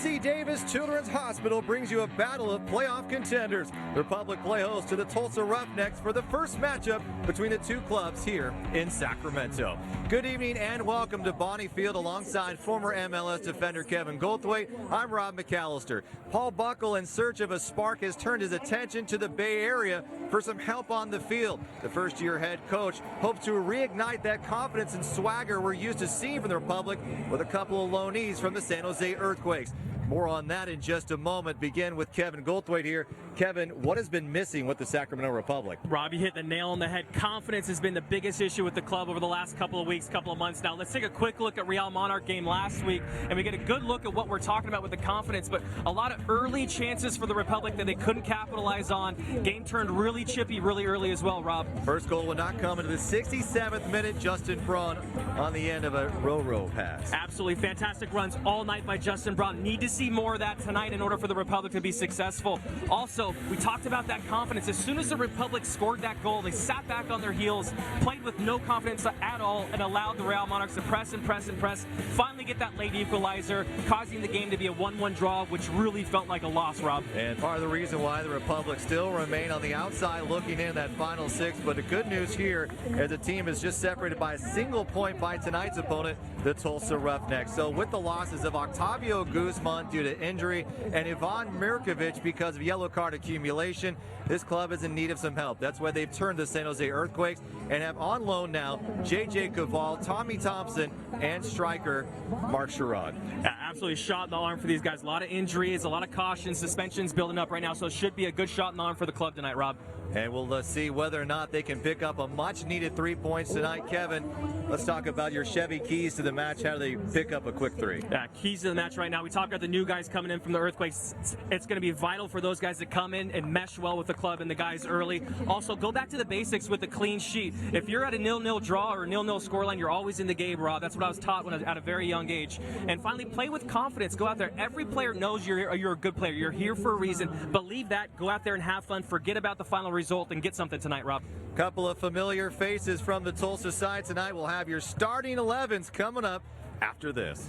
UC Davis Children's Hospital brings you a battle of playoff contenders. The Republic play host to the Tulsa Roughnecks for the first matchup between the two clubs here in Sacramento. Good evening and welcome to Bonnie Field alongside former MLS defender Kevin Goldthwait. I'm Rob McAllister. Paul Buckle, in search of a spark, has turned his attention to the Bay Area for some help on the field. The first-year head coach hopes to reignite that confidence and swagger we're used to seeing from the Republic with a couple of loanees from the San Jose Earthquakes. More on that in just a moment. Begin with Kevin Goldthwait here. Kevin, what has been missing with the Sacramento Republic? Rob, you hit the nail on the head. Confidence has been the biggest issue with the club over the last couple of weeks, couple of months now. Let's take a quick look at Real Monarch game last week, and we get a good look at what we're talking about with the confidence, but a lot of early chances for the Republic that they couldn't capitalize on. Game turned really chippy really early as well, Rob. First goal would not come into the 67th minute. Justin Braun on the end of a row pass. Absolutely fantastic runs all night by Justin Braun. Need to see more of that tonight in order for the Republic to be successful. Also, we talked about that confidence. As soon as the Republic scored that goal, they sat back on their heels, played with no confidence at all, and allowed the Real Monarchs to press and press and press, finally get that late equalizer, causing the game to be a 1-1 draw, which really felt like a loss, Rob. And part of the reason why the Republic still remain on the outside looking in that final six. But the good news here is the team is just separated by a single point by tonight's opponent, the Tulsa Roughnecks. So with the losses of Octavio Guzman due to injury and Ivan Mirkovic because of yellow card accumulation, this club is in need of some help. That's why they've turned the San Jose Earthquakes and have on loan now J.J. Caval, Tommy Thompson, and striker Mark Sherrod. Absolutely shot in the arm for these guys. A lot of injuries, a lot of caution, suspensions building up right now, so it should be a good shot in the arm for the club tonight, Rob. And we'll see whether or not they can pick up a much-needed 3 points tonight. Kevin, let's talk about your Chevy keys to the match. How do they pick up a quick 3? Yeah, keys to the match right now. We talked about the new guys coming in from the Earthquakes. It's going to be vital for those guys to come in and mesh well with the club and the guys early. Also, go back to the basics with the clean sheet. If you're at a 0-0 draw or a 0-0 scoreline, you're always in the game, Rob. That's what I was taught when I was at a very young age. And finally, play with confidence. Go out there. Every player knows you're a good player. You're here for a reason. Believe that. Go out there and have fun. Forget about the final result and get something tonight, Rob. Couple of familiar faces from the Tulsa side tonight. We'll have your starting 11s coming up after this.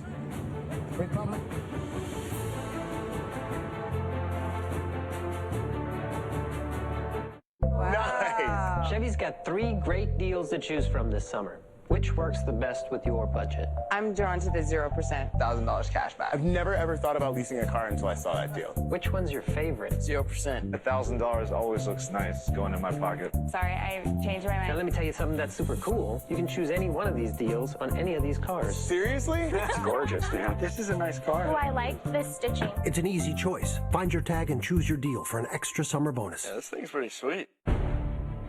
Wow. Nice. Chevy's got 3 great deals to choose from this summer. Which works the best with your budget? I'm drawn to the 0%. $1,000 cash back. I've never ever thought about leasing a car until I saw that deal. Which one's your favorite? 0%. $1,000 always looks nice going in my pocket. Sorry, I changed my mind. Now let me tell you something that's super cool. You can choose any one of these deals on any of these cars. Seriously? It's gorgeous, man. This is a nice car. Oh, I like the stitching. It's an easy choice. Find your tag and choose your deal for an extra summer bonus. Yeah, this thing's pretty sweet.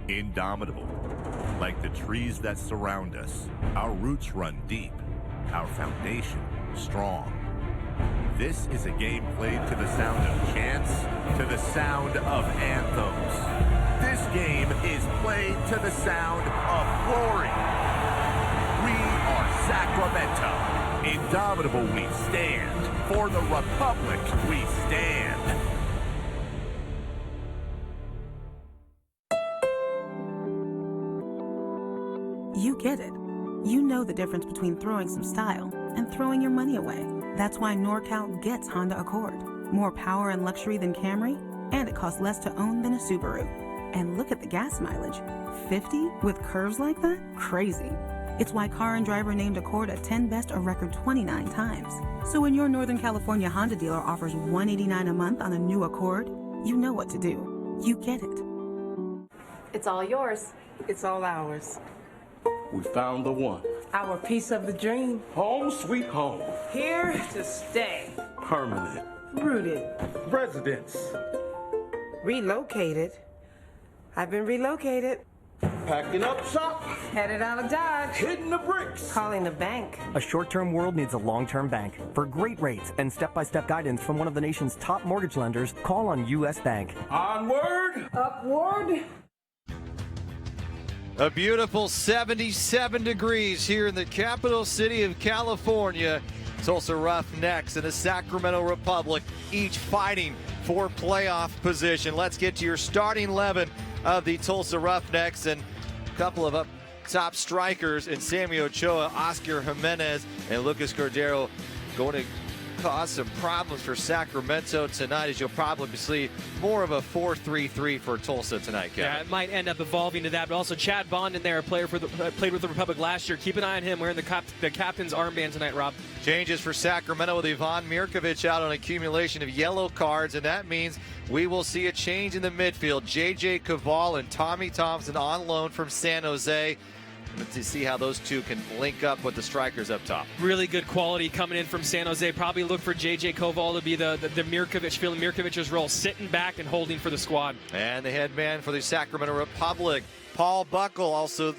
Indomitable. Like the trees that surround us, our roots run deep, our foundation strong. This is a game played to the sound of chants, to the sound of anthems. This game is played to the sound of glory. We are Sacramento. Indomitable we stand. For the Republic we stand. You get it. You know the difference between throwing some style and throwing your money away. That's why NorCal gets Honda Accord. More power and luxury than Camry, and it costs less to own than a Subaru. And look at the gas mileage. 50 with curves like that? Crazy. It's why Car and Driver named Accord a 10 Best a record 29 times. So when your Northern California Honda dealer offers $189 a month on a new Accord, you know what to do. You get it. It's all yours. It's all ours. We found the one. Our piece of the dream. Home sweet home. Here to stay. Permanent. Rooted. Residence. Relocated. I've been relocated. Packing up shop. Headed out of Dodge. Hitting the bricks. Calling the bank. A short-term world needs a long-term bank. For great rates and step-by-step guidance from one of the nation's top mortgage lenders, call on U.S. Bank. Onward. Upward. A beautiful 77 degrees here in the capital city of California. Tulsa Roughnecks and the Sacramento Republic, each fighting for playoff position. Let's get to your starting 11 of the Tulsa Roughnecks, and a couple of up top strikers in Sammy Ochoa, Oscar Jimenez, and Lucas Cordero going to cause some problems for Sacramento tonight, as you'll probably see more of a 4-3-3 for Tulsa tonight, Kevin. Yeah, it might end up evolving to that, but also Chad Bond in there, a player for played with the Republic last year. Keep an eye on him wearing the captain's armband tonight, Rob. Changes for Sacramento with Ivan Mirkovic out on accumulation of yellow cards, and that means we will see a change in the midfield. J.J. Caval and Tommy Thompson on loan from San Jose. To see how those two can link up with the strikers up top. Really good quality coming in from San Jose. Probably look for J.J. Koval to be the Mirkovic, filling Mirkovic's role, sitting back and holding for the squad. And the head man for the Sacramento Republic, Paul Buckle, also the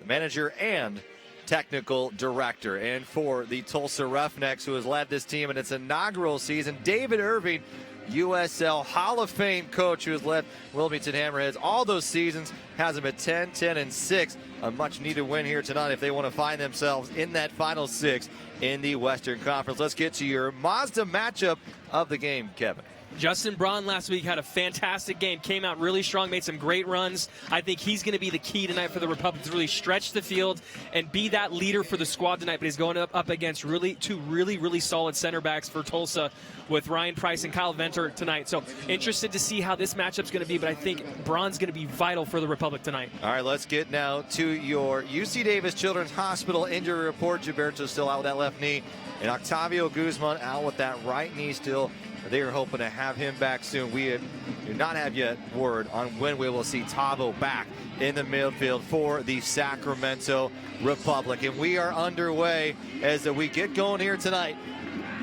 manager and technical director. And for the Tulsa Roughnecks, who has led this team in its inaugural season, David Irving, USL Hall of Fame coach, who has led Wilmington Hammerheads all those seasons, has them at 10, 10, and 6. A much-needed win here tonight if they want to find themselves in that final 6 in the Western Conference. Let's get to your Mazda matchup of the game, Kevin. Justin Braun last week had a fantastic game, came out really strong, made some great runs. I think he's going to be the key tonight for the Republic to really stretch the field and be that leader for the squad tonight. But he's going up against two really solid center backs for Tulsa with Ryan Price and Kyle Venter tonight. So interested to see how this matchup's going to be, but I think Braun's going to be vital for the Republic tonight. All right, let's get now to your UC Davis Children's Hospital injury report. Gilberto still out with that left knee, and Octavio Guzman out with that right knee still. They are hoping to have him back soon. We do not have yet word on when we will see Tavo back in the midfield for the Sacramento Republic. And we are underway as we get going here tonight.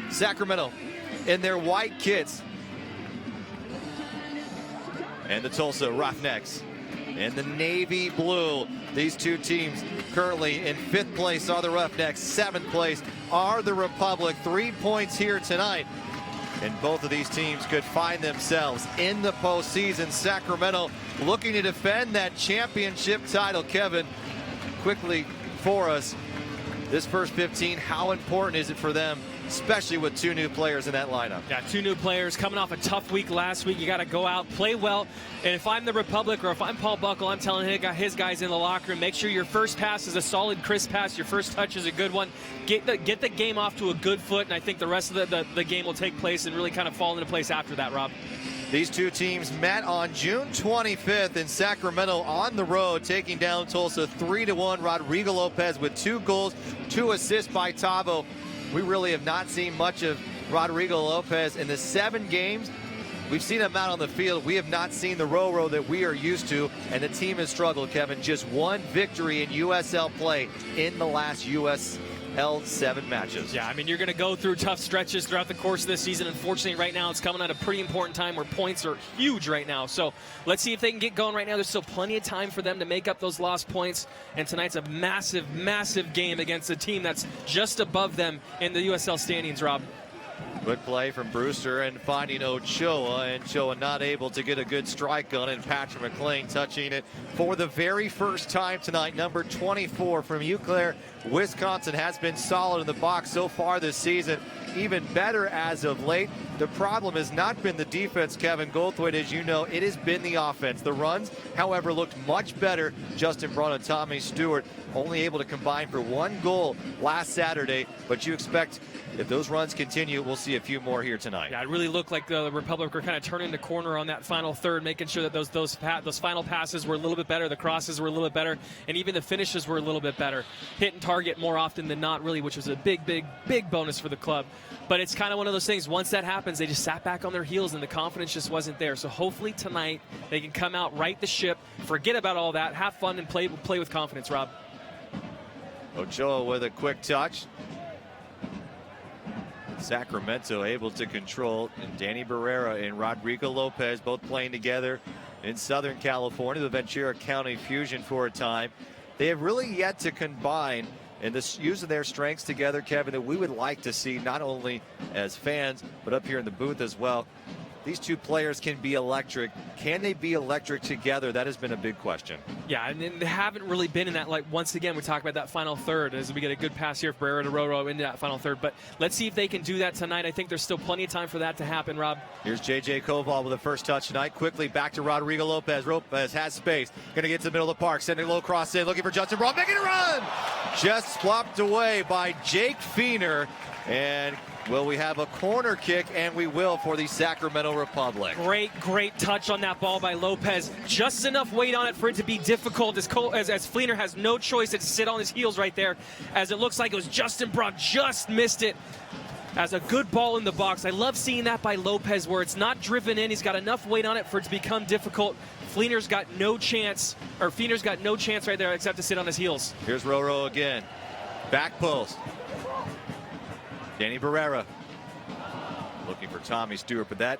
Sacramento in their white kits, and the Tulsa Roughnecks in the navy blue. These two teams currently in 5th place are the Roughnecks, 7th place are the Republic. 3 points here tonight, and both of these teams could find themselves in the postseason. Sacramento looking to defend that championship title. Kevin, quickly for us, this first 15, how important is it for them, especially with 2 new players in that lineup? Yeah, 2 new players coming off a tough week last week. You got to go out, play well. And if I'm the Republic or if I'm Paul Buckle, I'm telling his guys in the locker room, make sure your first pass is a solid, crisp pass. Your first touch is a good one. Get the game off to a good foot, and I think the rest of the game will take place and really kind of fall into place after that, Rob. These two teams met on June 25th in Sacramento on the road, taking down Tulsa 3-1. Rodrigo Lopez with 2 goals, 2 assists by Tavo. We really have not seen much of Rodrigo Lopez in the 7 games. We've seen him out on the field. We have not seen the Roro that we are used to, and the team has struggled, Kevin. Just 1 victory in USL play in the last USL 7 matches. Yeah, I mean, you're going to go through tough stretches throughout the course of this season. Unfortunately, right now, it's coming at a pretty important time where points are huge right now. So let's see if they can get going right now. There's still plenty of time for them to make up those lost points. And tonight's a massive game against a team that's just above them in the USL standings, Rob. Good play from Brewster and finding Ochoa, and Ochoa not able to get a good strike on it, and Patrick McLean touching it for the very first time tonight. Number 24 from Eau Claire, Wisconsin, has been solid in the box so far this season, even better as of late. The problem has not been the defense, Kevin Goldthwait, as you know. It has been the offense. The runs, however, looked much better. Justin Braun and Tommy Stewart only able to combine for 1 goal last Saturday, but you expect if those runs continue, we'll see a few more here tonight. Yeah, it really looked like the Republic were kind of turning the corner on that final third, making sure that those final passes were a little bit better, the crosses were a little bit better, and even the finishes were a little bit better. Hitting target more often than not, really, which was a big bonus for the club. But it's kind of one of those things, once that happens, they just sat back on their heels and the confidence just wasn't there. So hopefully tonight they can come out, right the ship, forget about all that, have fun, and play with confidence, Rob. Ochoa with a quick touch. Sacramento able to control, and Danny Barrera and Rodrigo Lopez both playing together in Southern California, the Ventura County Fusion for a time. They have really yet to combine in this using their strengths together, Kevin, that we would like to see not only as fans but up here in the booth as well. These two players can be electric. Can they be electric together? That has been a big question. Yeah, and they haven't really been in that, like, once again, we talk about that final third as we get a good pass here for Barrera to Roro into that final third. But let's see if they can do that tonight. I think there's still plenty of time for that to happen, Rob. Here's J.J. Koval with the first touch tonight. Quickly back to Rodrigo Lopez. Lopez has space. Going to get to the middle of the park. Sending a low cross in. Looking for Justin Braun. Making a run! Just flopped away by Jake Feener. And Will we have a corner kick? And we will for the Sacramento Republic. Great touch on that ball by Lopez. Just enough weight on it for it to be difficult as Fleener has no choice to sit on his heels right there, as it looks like it was Justin Braun just missed it. As a good ball in the box. I love seeing that by Lopez where it's not driven in. He's got enough weight on it for it to become difficult. Fleener's got no chance right there except to sit on his heels. Here's Roro again. Back post. Danny Barrera looking for Tommy Stewart, but that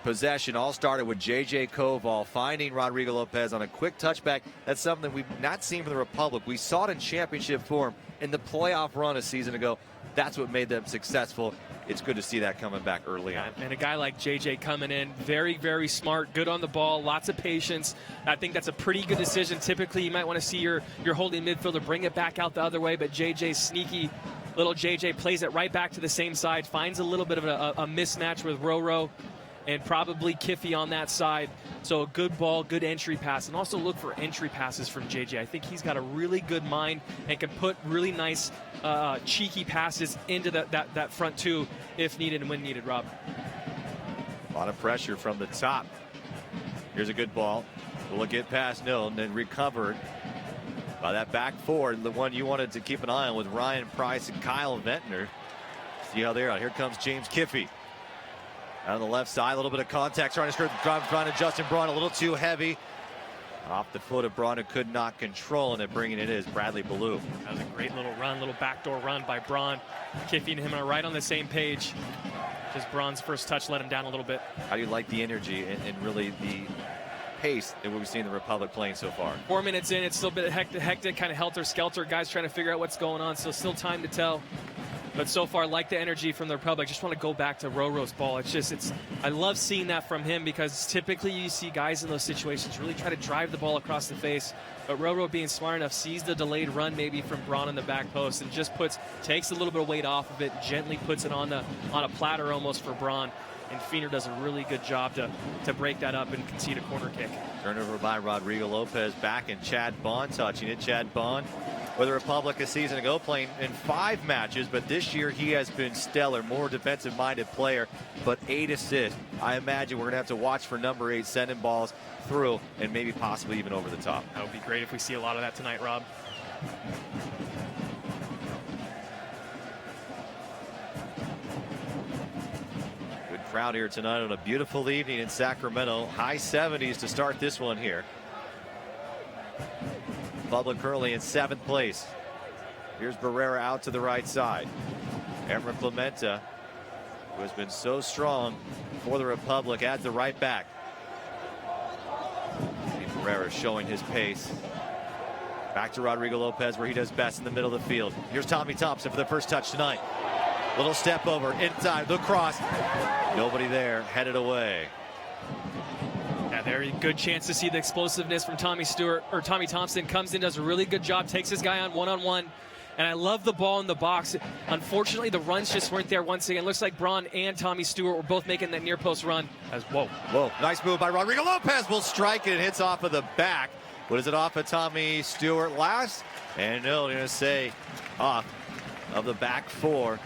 possession all started with J.J. Koval finding Rodrigo Lopez on a quick touchback. That's something we've not seen from the Republic. We saw it in championship form in the playoff run a season ago. That's what made them successful. It's good to see that coming back early on. And a guy like JJ coming in, very, very smart, good on the ball, lots of patience. I think that's a pretty good decision. Typically, you might want to see your holding midfielder bring it back out the other way, but JJ's sneaky. Little JJ plays it right back to the same side, finds a little bit of a mismatch with Roro and probably Kiffy on that side. So a good ball, good entry pass, and also look for entry passes from JJ. I think he's got a really good mind and can put really nice cheeky passes into that front two if needed and when needed, Rob. A lot of pressure from the top. Here's a good ball. Will it get past Nil and then recovered by that back four, the one you wanted to keep an eye on with Ryan Price and Kyle Ventnor. See how they're out. Here comes James Kiffy. Out on the left side, a little bit of contact, trying to skirt the drive in front of Justin Braun, a little too heavy. Off the foot of Braun, who could not control, and then bringing it is Bradley Ballou. That was a great little run, little backdoor run by Braun. Kiffy and him are right on the same page. Just Braun's first touch let him down a little bit. How do you like the energy and really the pace that we've seen the Republic playing so far? 4 minutes in, it's still a bit hectic, kind of helter-skelter. Guys trying to figure out what's going on, so still time to tell. But so far, like the energy from the Republic. Just want to go back to Roro's ball. I love seeing that from him because typically you see guys in those situations really try to drive the ball across the face. But Roro, being smart enough, sees the delayed run maybe from Braun in the back post and just takes a little bit of weight off of it, gently puts it on a platter almost for Braun. And Fleener does a really good job to break that up and concede a corner kick. Turnover by Rodrigo Lopez back, and Chad Bond touching it. Chad Bond with the Republic a season ago, playing in 5 matches, but this year he has been stellar. More defensive-minded player, but 8 assists. I imagine we're going to have to watch for number 8 sending balls through and maybe possibly even over the top. That would be great if we see a lot of that tonight, Rob. Good crowd here tonight on a beautiful evening in Sacramento. High 70s to start this one here. Republic currently in 7th place. Here's Barrera out to the right side. Emra Clementa, who has been so strong for the Republic, at the right back. Barrera showing his pace. Back to Rodrigo Lopez, where he does best in the middle of the field. Here's Tommy Thompson for the first touch tonight. Little step over, inside, the cross. Nobody there, headed away. Yeah, very good chance to see the explosiveness from Tommy Thompson. Comes in, does a really good job, takes his guy on one-on-one. And I love the ball in the box. Unfortunately, the runs just weren't there once again. Looks like Braun and Tommy Stewart were both making that near post run. Whoa, nice move by Rodrigo Lopez. Will strike it and hits off of the back. What is it, off of Tommy Stewart last? And no, they're going to say off of the back 4.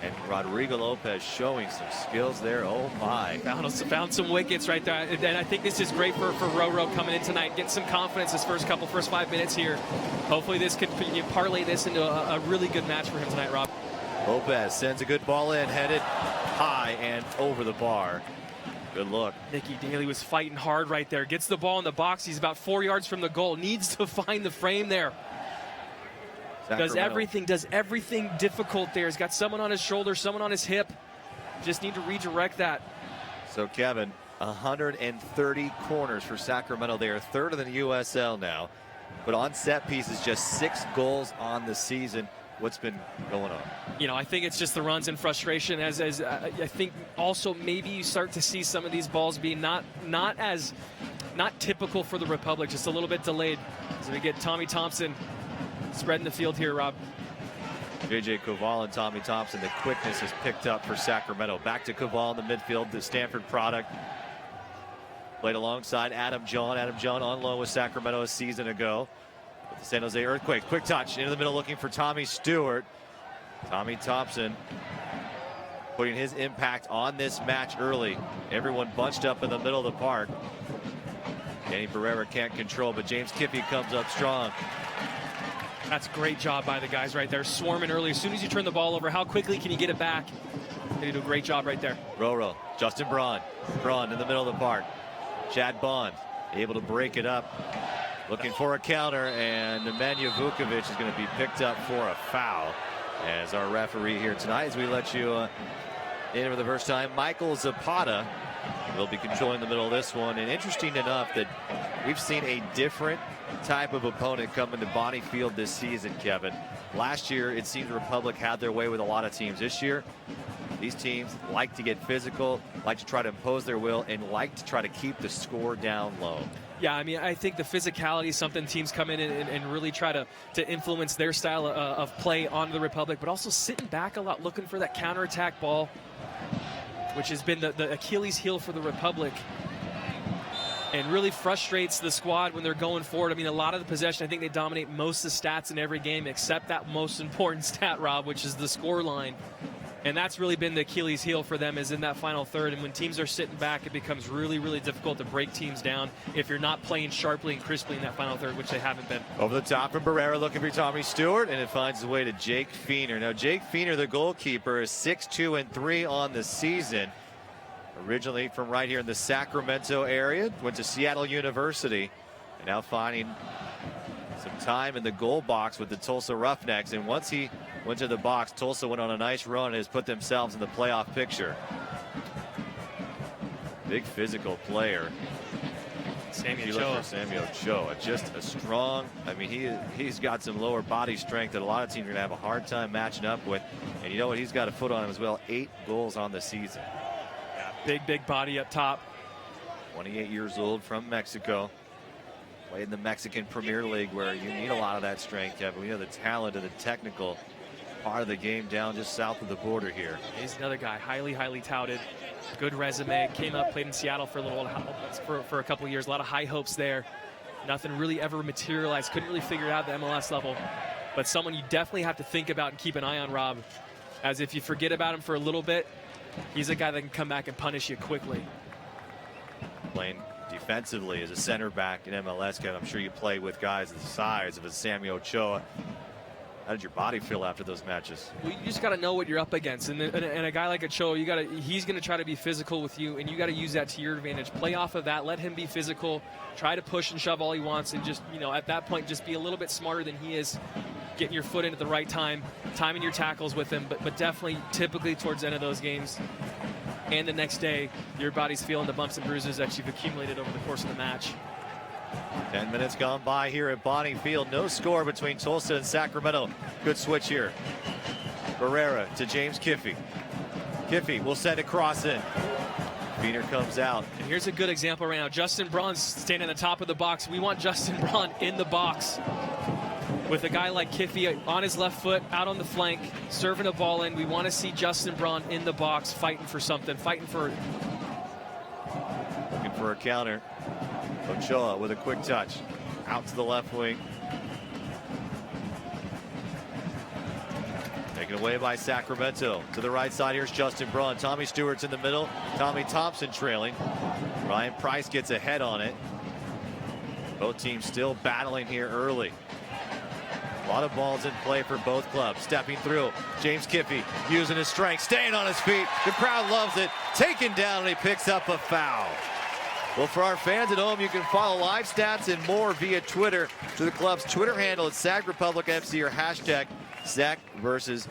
And Rodrigo Lopez showing some skills there. Oh my. Found some wickets right there. And I think this is great for Roro coming in tonight. Getting some confidence his first 5 minutes here. Hopefully this could parlay this into a really good match for him tonight, Rob. Lopez sends a good ball in, headed high and over the bar. Good look. Nicky Daly was fighting hard right there. Gets the ball in the box. He's about 4 yards from the goal. Needs to find the frame there. Does everything difficult there. He's got someone on his shoulder, someone on his hip. Just need to redirect that. So Kevin, 130 corners for Sacramento. They are 3rd in the USL now. But on set pieces, just 6 goals on the season. What's been going on? You know, I think it's just the runs and frustration. As I think also maybe you start to see some of these balls being not typical for the Republic, just a little bit delayed. So we get Tommy Thompson spreading the field here, Rob. J.J. Koval and Tommy Thompson. The quickness is picked up for Sacramento. Back to Koval in the midfield, the Stanford product. Played alongside Adam John. Adam John on loan with Sacramento a season ago. With the San Jose Earthquakes. Quick touch into the middle looking for Tommy Stewart. Tommy Thompson putting his impact on this match early. Everyone bunched up in the middle of the park. Danny Barrera can't control, but James Kiffey comes up strong. That's a great job by the guys right there. Swarming early. As soon as you turn the ball over, how quickly can you get it back? They do a great job right there. Roro, Justin Braun. Braun in the middle of the park. Chad Bond able to break it up. Looking for a counter, and Nemanja Vukovic is going to be picked up for a foul. As our referee here tonight, as we let you in for the first time, Michael Zapata will be controlling the middle of this one. And interesting enough that we've seen a different type of opponent come into Bonnie Field this season, Kevin. Last year, it seemed the Republic had their way with a lot of teams. This year, these teams like to get physical, like to try to impose their will, and like to try to keep the score down low. Yeah, I mean, I think the physicality is something teams come in and really try to influence their style of play on the Republic, but also sitting back a lot, looking for that counterattack ball, which has been the Achilles heel for the Republic, and really frustrates the squad when they're going forward. I mean, a lot of the possession, I think they dominate most of the stats in every game except that most important stat, Rob, which is the score line. And that's really been the Achilles heel for them, is in that final third. And when teams are sitting back, it becomes really, really difficult to break teams down if you're not playing sharply and crisply in that final third, which they haven't been. Over the top from Barrera, looking for Tommy Stewart, and it finds its way to Jake Feener. Now, Jake Feener, the goalkeeper, is 6-2-3 on the season. Originally from right here in the Sacramento area, went to Seattle University, and now finding some time in the goal box with the Tulsa Roughnecks. And once he went to the box, Tulsa went on a nice run and has put themselves in the playoff picture. Big physical player. Samuel Ochoa, just a strong, I mean, he's got some lower body strength that a lot of teams are going to have a hard time matching up with. And you know what? He's got a foot on him as well. 8 goals on the season. Yeah, big body up top. 28 years old, from Mexico. Played in the Mexican Premier League, where you need a lot of that strength, Kevin. We know the talent and the technical part of the game down just south of the border here. He's another guy, highly touted. Good resume. Came up, played in Seattle for a little while, for a couple of years. A lot of high hopes there. Nothing really ever materialized. Couldn't really figure it out at the MLS level. But someone you definitely have to think about and keep an eye on, Rob. As if you forget about him for a little bit, he's a guy that can come back and punish you quickly. Playing defensively as a center back in MLS, Kevin, I'm sure you play with guys the size of a Samuel Ochoa. How did your body feel after those matches? Well, you just got to know what you're up against, and a guy like Ochoa, he's going to try to be physical with you, and you got to use that to your advantage. Play off of that, let him be physical, try to push and shove all he wants, and just, you know, at that point, just be a little bit smarter than he is, getting your foot in at the right time, timing your tackles with him, but definitely, typically towards the end of those games and the next day, your body's feeling the bumps and bruises that you've accumulated over the course of the match. 10 minutes gone by here at Bonnie Field. No score between Tulsa and Sacramento. Good switch here. Barrera to James Kiffey. Kiffey will send a cross in. Feener comes out. And here's a good example right now. Justin Braun's standing at the top of the box. We want Justin Braun in the box with a guy like Kiffey on his left foot, out on the flank, serving a ball in. We want to see Justin Braun in the box, fighting for something, looking for a counter. Ochoa with a quick touch out to the left wing. Taken away by Sacramento. To the right side, here's Justin Braun. Tommy Stewart's in the middle. Tommy Thompson trailing. Ryan Price gets ahead on it. Both teams still battling here early. A lot of balls in play for both clubs. Stepping through, James Kiffey using his strength, staying on his feet. The crowd loves it. Taken down, and he picks up a foul. Well, for our fans at home, you can follow live stats and more via Twitter to the club's Twitter handle at SacRepublicFC or hashtag Sac versus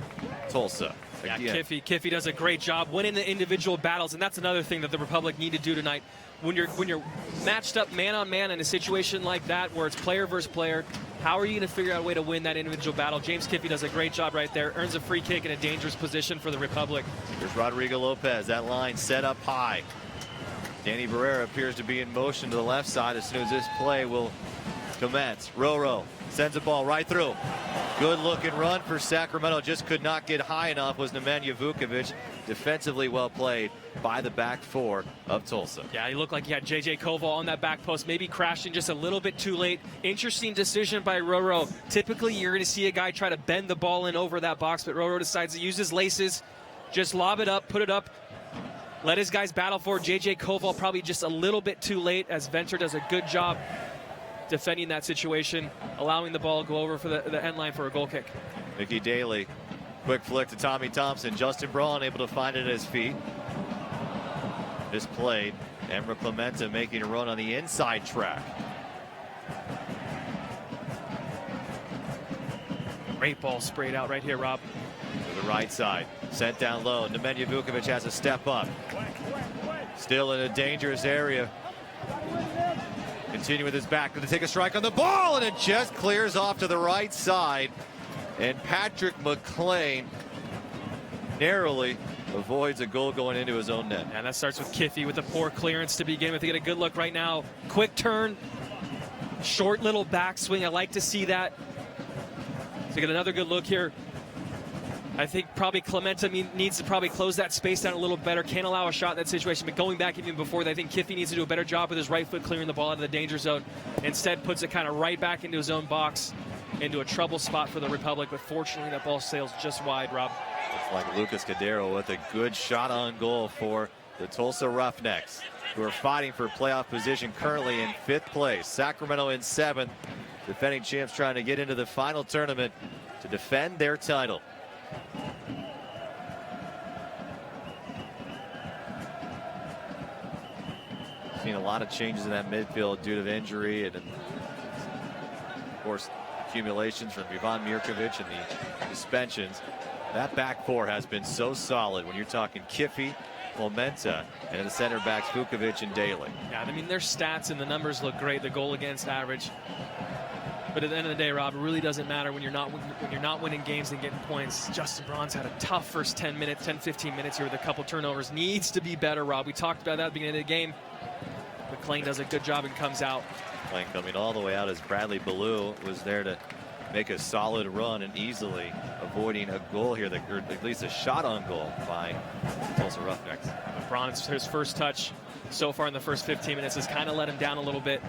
Tulsa. Yeah, Kiffey does a great job winning the individual battles, and that's another thing that the Republic need to do tonight. When you're matched up man on man in a situation like that where it's player versus player, how are you going to figure out a way to win that individual battle? James Kiffey does a great job right there, earns a free kick in a dangerous position for the Republic. Here's Rodrigo Lopez. That line set up high. Danny Barrera appears to be in motion to the left side as soon as this play will commence. Roro sends the ball right through. Good looking run for Sacramento. Just could not get high enough was Nemanja Vukovic. Defensively well played by the back four of Tulsa. Yeah, he looked like he had J.J. Koval on that back post, maybe crashing just a little bit too late. Interesting decision by Roro. Typically, you're going to see a guy try to bend the ball in over that box, but Roro decides to use his laces, Just lob it up, put it up, let his guys battle for it. J.J. Koval probably just a little bit too late, as Venter does a good job defending that situation, allowing the ball to go over for the end line for a goal kick. Mickey Daly, quick flick to Tommy Thompson. Justin Braun able to find it at his feet. Misplayed. Emra Clementa making a run on the inside track. Great ball sprayed out right here, Rob. To the right side. Sent down low. Nemanja Vukovic has to step up. Still in a dangerous area. Continue with his back. Going to take a strike on the ball, and it just clears off to the right side. And Patrick McLean narrowly avoids a goal going into his own net. And that starts with Kiffey with a poor clearance to begin with. To get a good look right now. Quick turn. Short little backswing. I like to see that. So get another good look here. I think probably Clementa needs to probably close that space down a little better. Can't allow a shot in that situation. But going back even before that, I think Kiffey needs to do a better job with his right foot clearing the ball out of the danger zone. Instead puts it kind of right back into his own box, into a trouble spot for the Republic. But fortunately, that ball sails just wide, Rob. Looks like Lucas Cadero with a good shot on goal for the Tulsa Roughnecks, who are fighting for playoff position currently in 5th place. Sacramento in 7th. Defending champs trying to get into the final tournament to defend their title. Seen a lot of changes in that midfield due to injury and, of course, accumulations from Ivan Mirkovic and the suspensions. That back four has been so solid when you're talking Kiffey, Clementa, and in the center backs Vukovic and Daly. Yeah, I mean, their stats and the numbers look great, the goal against average. But at the end of the day, Rob, it really doesn't matter when you're not winning games and getting points. Justin Braun's had a tough first 10, 15 minutes here with a couple turnovers. Needs to be better, Rob. We talked about that at the beginning of the game. McLean does a good job and comes out. McLean coming all the way out as Bradley Ballou was there to make a solid run and easily avoiding a goal here, or at least a shot on goal by Tulsa Roughnecks. Braun's his first touch so far in the first 15 minutes has kind of let him down a little bit.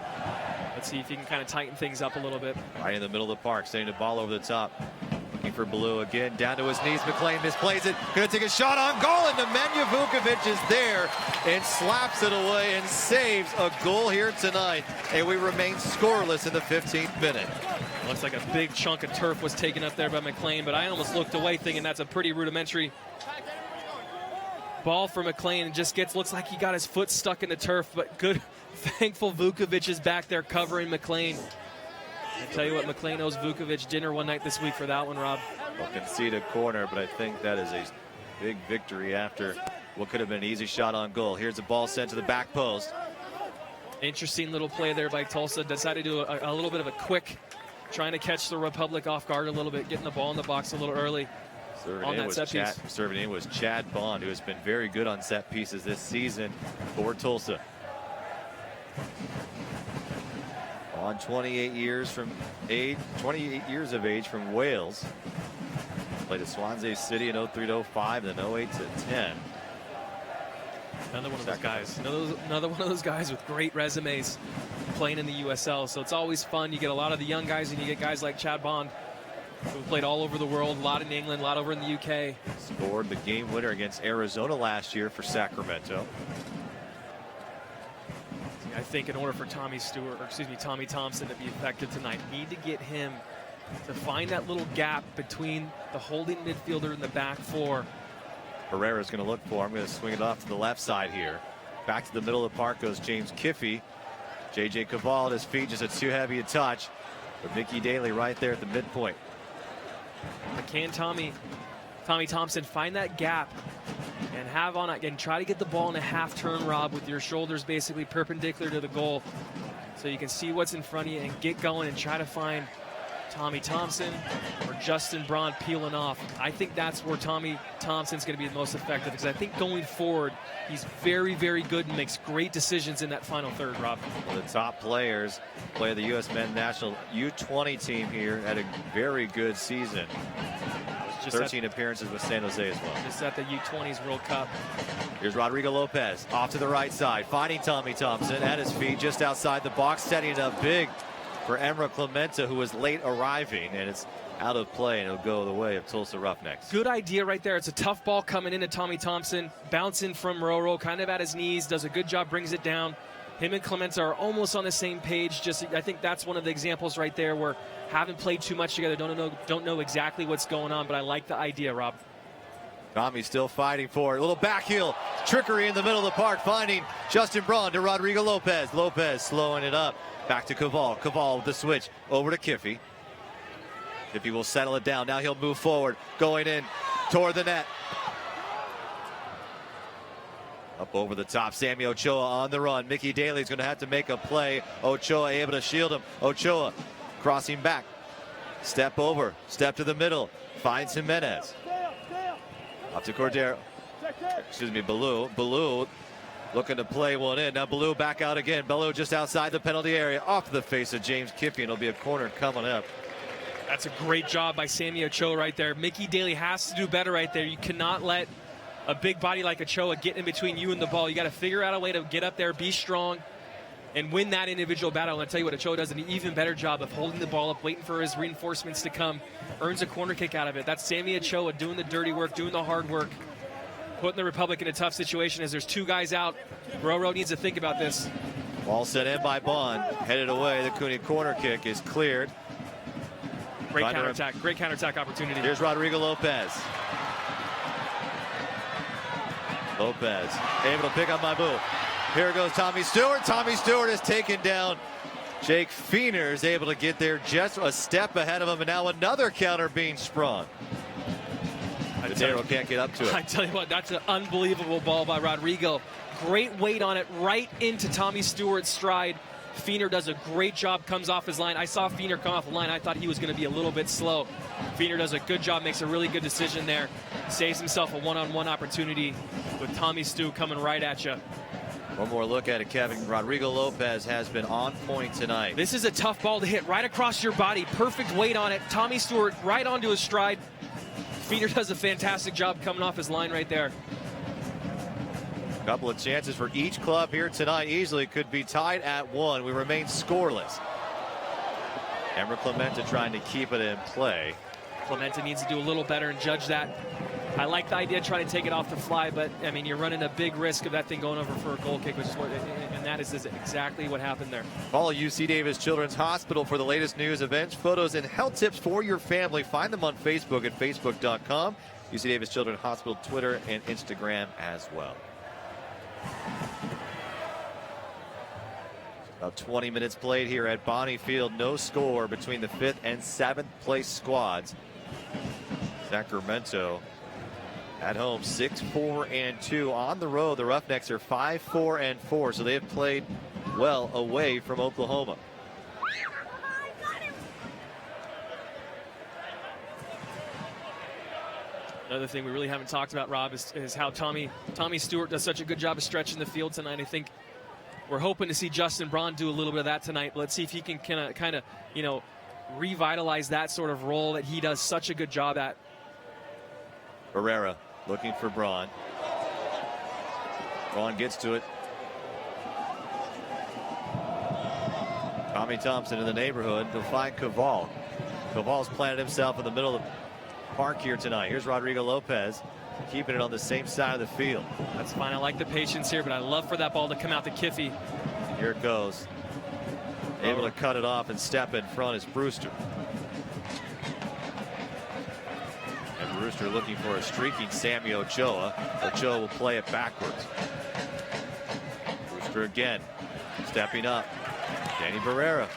Let's see if he can kind of tighten things up a little bit. Right in the middle of the park, sending the ball over the top. Looking for Ballou again, down to his knees. McLean misplays it. Going to take a shot on goal, and Nemanja Vukovic is there and slaps it away and saves a goal here tonight. And we remain scoreless in the 15th minute. Looks like a big chunk of turf was taken up there by McLean, but I almost looked away thinking that's a pretty rudimentary ball for McLean. And just looks like he got his foot stuck in the turf, but good. Thankful Vukovic is back there covering McLean. I tell you what, McLean owes Vukovic dinner one night this week for that one, Rob. Well, conceded corner, but I think that is a big victory after what could have been an easy shot on goal. Here's the ball sent to the back post. Interesting little play there by Tulsa. Decided to do a little bit of a quick, trying to catch the Republic off guard a little bit, getting the ball in the box a little early. Serving in was Chad Bond, who has been very good on set pieces this season for Tulsa. On 28 years of age from Wales. Played at Swansea City in 03 to 05, then 08 to 10. Another one of those guys. Another one of those guys with great resumes playing in the USL. So it's always fun. You get a lot of the young guys, and you get guys like Chad Bond, who played all over the world, a lot in England, a lot over in the UK. Scored the game winner against Arizona last year for Sacramento. I think in order for Tommy Thompson to be effective tonight, need to get him to find that little gap between the holding midfielder and the back four. Herrera's going to look for him. Going to swing it off to the left side here. Back to the middle of the park goes James Kiffey. J.J. Koval at his feet, just a too heavy a touch. But Mickey Daly right there at the midpoint. But can Tommy Thompson find that gap and have on it and try to get the ball in a half turn, Rob, with your shoulders basically perpendicular to the goal, so you can see what's in front of you and get going and try to find Tommy Thompson or Justin Braun peeling off. I think that's where Tommy Thompson's going to be the most effective, because I think going forward, he's very, very good and makes great decisions in that final third, Rob. Well, the top players play the U.S. men's national U20 team here, had a very good season. 13 appearances with San Jose as well. Just at the U20s World Cup. Here's Rodrigo Lopez off to the right side, finding Tommy Thompson at his feet just outside the box, setting it up big for Emra Clementa, who was late arriving, and it's out of play, and it'll go the way of Tulsa Roughnecks. Good idea right there. It's a tough ball coming into Tommy Thompson, bouncing from Roro, kind of at his knees, does a good job, brings it down. Him and Clemente are almost on the same page. I think that's one of the examples right there where haven't played too much together, don't know exactly what's going on, but I like the idea, Rob. Tommy's still fighting for it. A little back heel trickery in the middle of the park, finding Justin Braun to Rodrigo Lopez. Lopez slowing it up. Back to Caval. Caval with the switch over to Kiffy. Kiffy will settle it down. Now he'll move forward, going in toward the net. Up over the top, Sammy Ochoa on the run. Mickey Daly's going to have to make a play. Ochoa able to shield him. Ochoa crossing back. Step over, step to the middle. Finds Jimenez. Up to Cordero. Excuse me, Ballou. Ballou looking to play one in. Now Ballou back out again. Ballou just outside the penalty area. Off the face of James Kiffy, and it'll be a corner coming up. That's a great job by Sammy Ochoa right there. Mickey Daly has to do better right there. You cannot let a big body like Ochoa get in between you and the ball. You got to figure out a way to get up there, be strong, and win that individual battle. I'm going to tell you what, Ochoa does an even better job of holding the ball up, waiting for his reinforcements to come, earns a corner kick out of it. That's Sammy Ochoa doing the dirty work, doing the hard work, putting the Republic in a tough situation as there's two guys out. Roro needs to think about this. Ball set in by Bond, headed away. The Cooney corner kick is cleared. Great counterattack opportunity. Here's Rodrigo Lopez. Lopez able to pick up Mabu. Here goes Tommy Stewart. Tommy Stewart is taken down. Jake Feener is able to get there just a step ahead of him, and now another counter being sprung. Cordero can't get up to it. I tell you what, that's an unbelievable ball by Rodrigo. Great weight on it, right into Tommy Stewart's stride. Feener does a great job, comes off his line. I saw Feener come off the line. I thought he was going to be a little bit slow. Feener does a good job, makes a really good decision there. Saves himself a one-on-one opportunity with Tommy Stu coming right at you. One more look at it, Kevin. Rodrigo Lopez has been on point tonight. This is a tough ball to hit right across your body. Perfect weight on it. Tommy Stewart right onto his stride. Feener does a fantastic job coming off his line right there. A couple of chances for each club here tonight. Easily could be tied at 1. We remain scoreless. Emer Clemente trying to keep it in play. Clemente needs to do a little better and judge that. I like the idea of trying to take it off the fly, but I mean, you're running a big risk of that thing going over for a goal kick, which is what, and that is exactly what happened there. Follow UC Davis Children's Hospital for the latest news, events, photos, and health tips for your family. Find them on Facebook at facebook.com. UC Davis Children's Hospital, Twitter, and Instagram as well. About 20 minutes played here at Bonnie Field. No score between the 5th and 7th place squads. Sacramento at home 6-4-2. On the road, the Roughnecks are 5-4-4, so they have played well away from Oklahoma. Another thing we really haven't talked about, Rob, is how Tommy Stewart does such a good job of stretching the field tonight. I think we're hoping to see Justin Braun do a little bit of that tonight. Let's see if he can kind of, revitalize that sort of role that he does such a good job at. Barrera looking for Braun. Braun gets to it. Tommy Thompson in the neighborhood. They'll find Caval. Caval's planted himself in the middle of the park here tonight. Here's Rodrigo Lopez keeping it on the same side of the field. That's fine. I like the patience here, but I love for that ball to come out to Kiffy. Here it goes. Able to cut it off and step in front is Brewster. And Brewster looking for a streaking Sammy Ochoa. Ochoa will play it backwards. Brewster again stepping up. Danny Barrera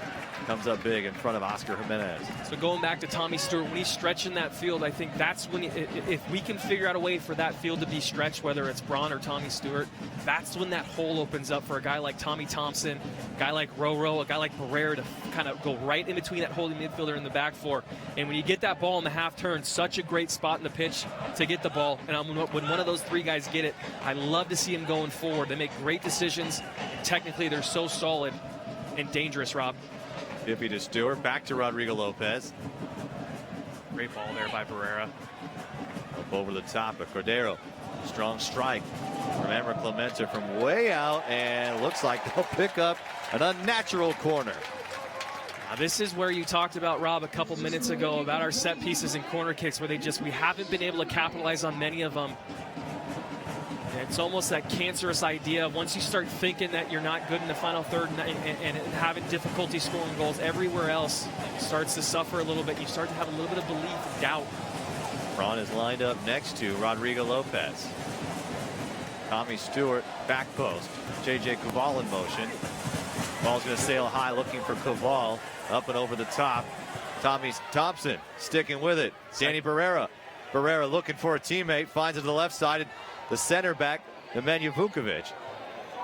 comes up big in front of Oscar Jimenez. So going back to Tommy Stewart, when he's stretching that field, I think that's when, if we can figure out a way for that field to be stretched, whether it's Braun or Tommy Stewart, that's when that hole opens up for a guy like Tommy Thompson, a guy like Roro, a guy like Barrera to kind of go right in between that holding midfielder in the back four. And when you get that ball in the half turn, such a great spot in the pitch to get the ball. And when one of those three guys get it, I love to see them going forward. They make great decisions. And technically, they're so solid and dangerous, Rob. Kiffy to Stewart, back to Rodrigo Lopez. Great ball there by Barrera. Up over the top of Cordero. Strong strike from Emer Clemente from way out, and looks like they'll pick up an unnatural corner. This is where you talked about, Rob, a couple minutes ago about our set pieces and corner kicks where we haven't been able to capitalize on many of them. And it's almost that cancerous idea of once you start thinking that you're not good in the final third and having difficulty scoring goals, everywhere else starts to suffer a little bit. You start to have a little bit of belief and doubt. Braun is lined up next to Rodrigo Lopez. Tommy Stewart, back post. J.J. Caval in motion. Ball's going to sail high, looking for Caval. Up and over the top. Tommy Thompson sticking with it. Danny Barrera. Barrera looking for a teammate. Finds it to the left side. The center back, Nemanja Vukovic.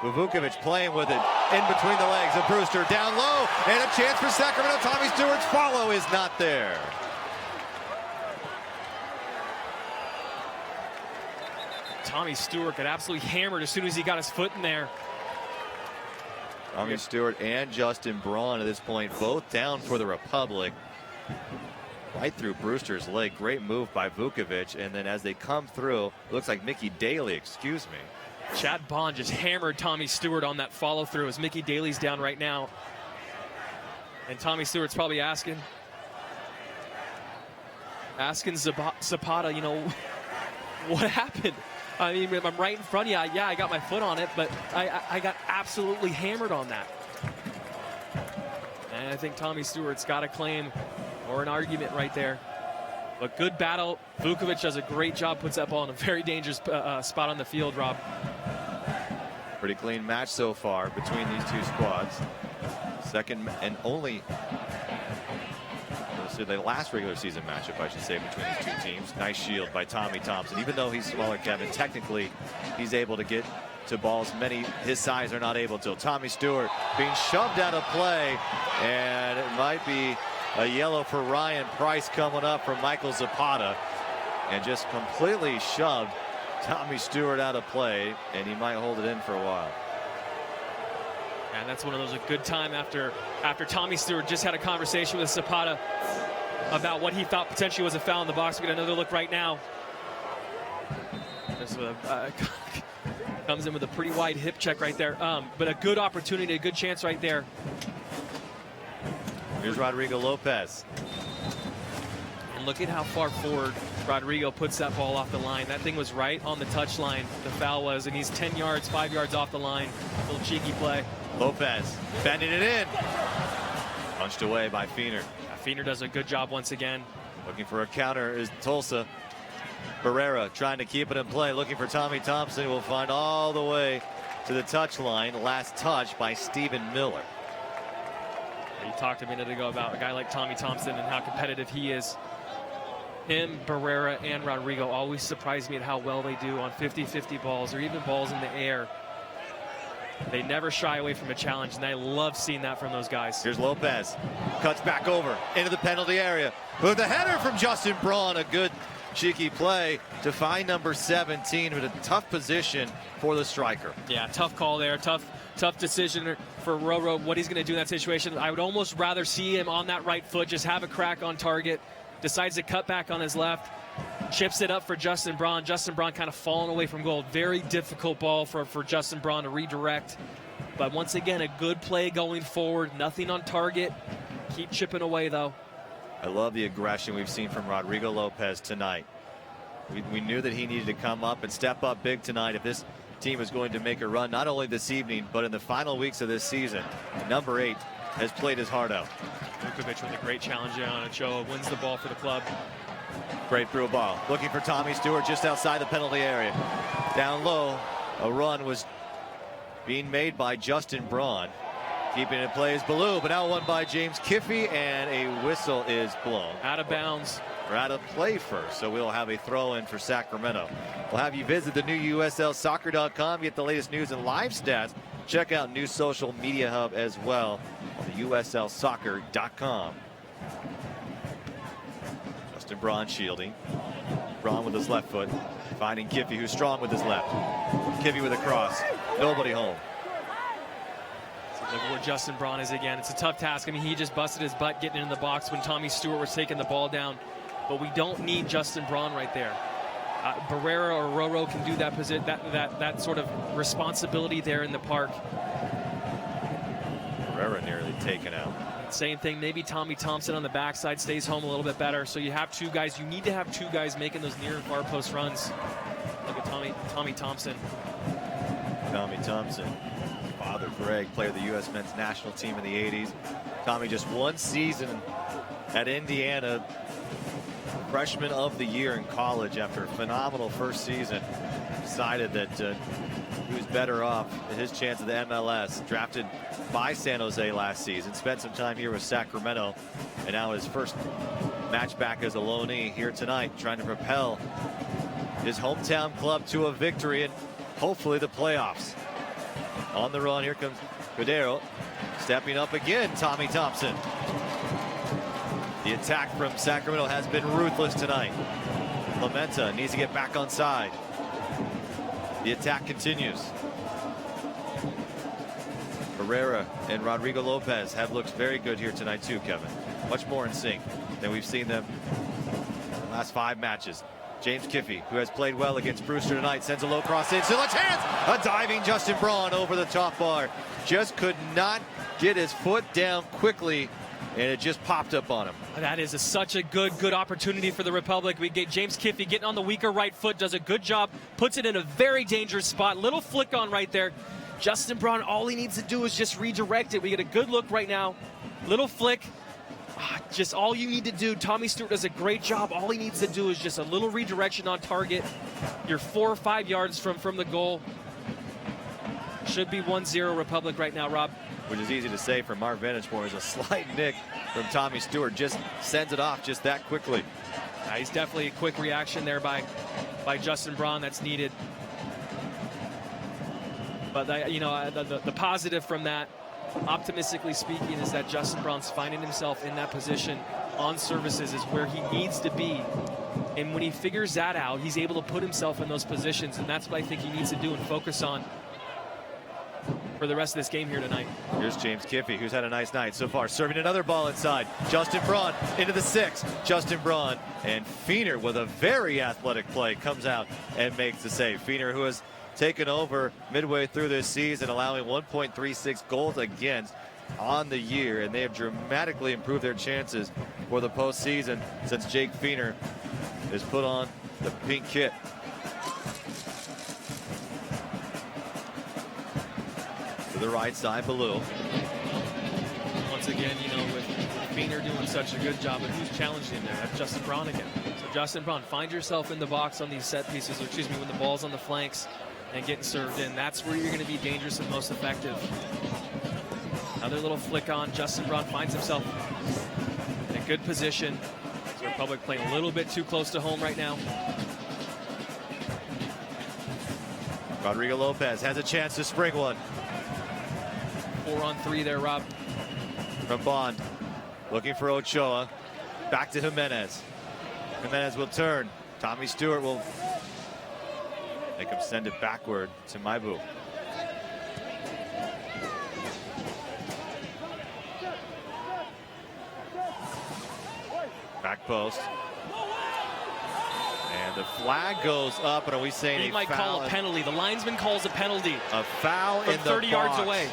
Vukovic playing with it in between the legs of Brewster. Down low. And a chance for Sacramento. Tommy Stewart's follow is not there. Tommy Stewart got absolutely hammered as soon as he got his foot in there. Tommy Stewart and Justin Braun at this point both down for the Republic. Right through Brewster's leg. Great move by Vukovic. And then as they come through, looks like Mickey Daly, excuse me. Chad Bond just hammered Tommy Stewart on that follow through as Mickey Daly's down right now. And Tommy Stewart's probably asking Zapata, you know, what happened? I mean, I'm right in front of you. Yeah, I got my foot on it, but I got absolutely hammered on that. And I think Tommy Stewart's got a claim or an argument right there. But good battle. Vukovic does a great job, puts that ball in a very dangerous spot on the field, Rob. Pretty clean match so far between these two squads. Second and only, the last regular season matchup, I should say, between these two teams. Nice shield by Tommy Thompson. Even though he's smaller, Kevin, technically he's able to get to balls many his size are not able to. Tommy Stewart being shoved out of play, and it might be a yellow for Ryan Price coming up from Michael Zapata, and just completely shoved Tommy Stewart out of play, and he might hold it in for a while. And that's one of those, a good time after Tommy Stewart just had a conversation with Zapata about what he thought potentially was a foul in the box. We get another look right now. This comes in with a pretty wide hip check right there. But a good opportunity, a good chance right there. Here's Rodrigo Lopez. And look at how far forward Rodrigo puts that ball off the line. That thing was right on the touch line, the foul was, and he's 10 yards, 5 yards off the line. A little cheeky play. Lopez bending it in. Punched away by Feener. Feener does a good job once again. Looking for a counter is Tulsa. Barrera trying to keep it in play. Looking for Tommy Thompson. Will find all the way to the touch line. Last touch by Stephen Miller. You talked a minute ago about a guy like Tommy Thompson and how competitive he is. Him, Barrera, and Rodrigo always surprise me at how well they do on 50-50 balls or even balls in the air. They never shy away from a challenge, and I love seeing that from those guys. Here's Lopez. Cuts back over into the penalty area. With the header from Justin Braun. A good cheeky play to find number 17 with a tough position for the striker. Yeah, tough call there. Tough decision for Roro, what he's going to do in that situation. I would almost rather see him on that right foot, just have a crack on target. Decides to cut back on his left. Chips it up for Justin Braun. Justin Braun kind of falling away from goal. Very difficult ball for Justin Braun to redirect. But once again, a good play going forward. Nothing on target. Keep chipping away, though. I love the aggression we've seen from Rodrigo Lopez tonight. We knew that he needed to come up and step up big tonight if this team is going to make a run, not only this evening, but in the final weeks of this season. Number 8 has played his heart out. Vukovic with a great challenge on Ochoa. Wins the ball for the club. Great through ball. Looking for Tommy Stewart just outside the penalty area. Down low, a run was being made by Justin Braun. Keeping it in play is Ballou, but now won by James Kiffey, and a whistle is blown. Out of bounds. We're out of play first, so we'll have a throw in for Sacramento. We'll have you visit the new USLsoccer.com, get the latest news and live stats. Check out new social media hub as well on the USLsoccer.com. Justin Braun shielding. Braun with his left foot. Finding Kiffey, who's strong with his left. Kiffey with a cross. Nobody home. So look where Justin Braun is again. It's a tough task. I mean, he just busted his butt getting in the box when Tommy Stewart was taking the ball down. But we don't need Justin Braun right there. Barrera or Roro can do that sort of responsibility there in the park. Barrera nearly taken out. Same thing. Maybe Tommy Thompson on the backside stays home a little bit better. So you have two guys. You need to have two guys making those near and far post runs. Look at Tommy Thompson. Tommy Thompson. Father Greg played the U.S. men's national team in the 80s. Tommy just one season at Indiana. Freshman of the year in college after a phenomenal first season. Decided that he was better off at his chance of the MLS. Drafted by San Jose last season. Spent some time here with Sacramento. And now his first match back as a loanee here tonight, trying to propel his hometown club to a victory and hopefully the playoffs. On the run, here comes Cordero. Stepping up again, Tommy Thompson. The attack from Sacramento has been ruthless tonight. Clementa needs to get back on side. The attack continues. Herrera and Rodrigo Lopez have looked very good here tonight too, Kevin. Much more in sync than we've seen them in the last 5 matches. James Kiffey, who has played well against Brewster tonight, sends a low cross in. Still a chance! A diving Justin Braun over the top bar. Just could not get his foot down quickly, and it just popped up on him. That is such a good opportunity for the Republic. We get James Kiffey getting on the weaker right foot, does a good job, puts it in a very dangerous spot. Little flick on right there. Justin Braun, all he needs to do is just redirect it. We get a good look right now. Little flick. Just all you need to do. Tommy Stewart does a great job. All he needs to do is just a little redirection on target. You're 4 or 5 yards from the goal. Should be 1-0 Republic right now, Rob. Which is easy to say from our vantage point. Is a slight nick from Tommy Stewart. Just sends it off just that quickly. He's definitely a quick reaction there by Justin Braun that's needed. But the positive from that, optimistically speaking, is that Justin Braun's finding himself in that position on services is where he needs to be. And when he figures that out, he's able to put himself in those positions, and that's what I think he needs to do and focus on for the rest of this game here tonight. Here's James Kiffey, who's had a nice night so far, serving another ball inside. Justin Braun into the 6. Justin Braun and Feener with a very athletic play comes out and makes the save. Feener, who has taken over midway through this season, allowing 1.36 goals against on the year, and they have dramatically improved their chances for the postseason since Jake Feener has put on the pink kit. To the right side, Baloo. Once again, with Feener doing such a good job, but who's challenging him there? That's Justin Braun again. So Justin Braun, find yourself in the box on these set pieces, or excuse me, when the ball's on the flanks and getting served in. That's where you're going to be dangerous and most effective. Another little flick on. Justin Braun finds himself in a good position. So Republic playing a little bit too close to home right now. Rodrigo Lopez has a chance to spring one. 4-on-3 there, Rob. From Bond, looking for Ochoa. Back to Jimenez. Jimenez will turn. Tommy Stewart will make him send it backward to Maibu. Back post. And the flag goes up, and are we saying he might foul? call a penalty. The linesman calls a penalty. A foul from in the 30 yards box. away.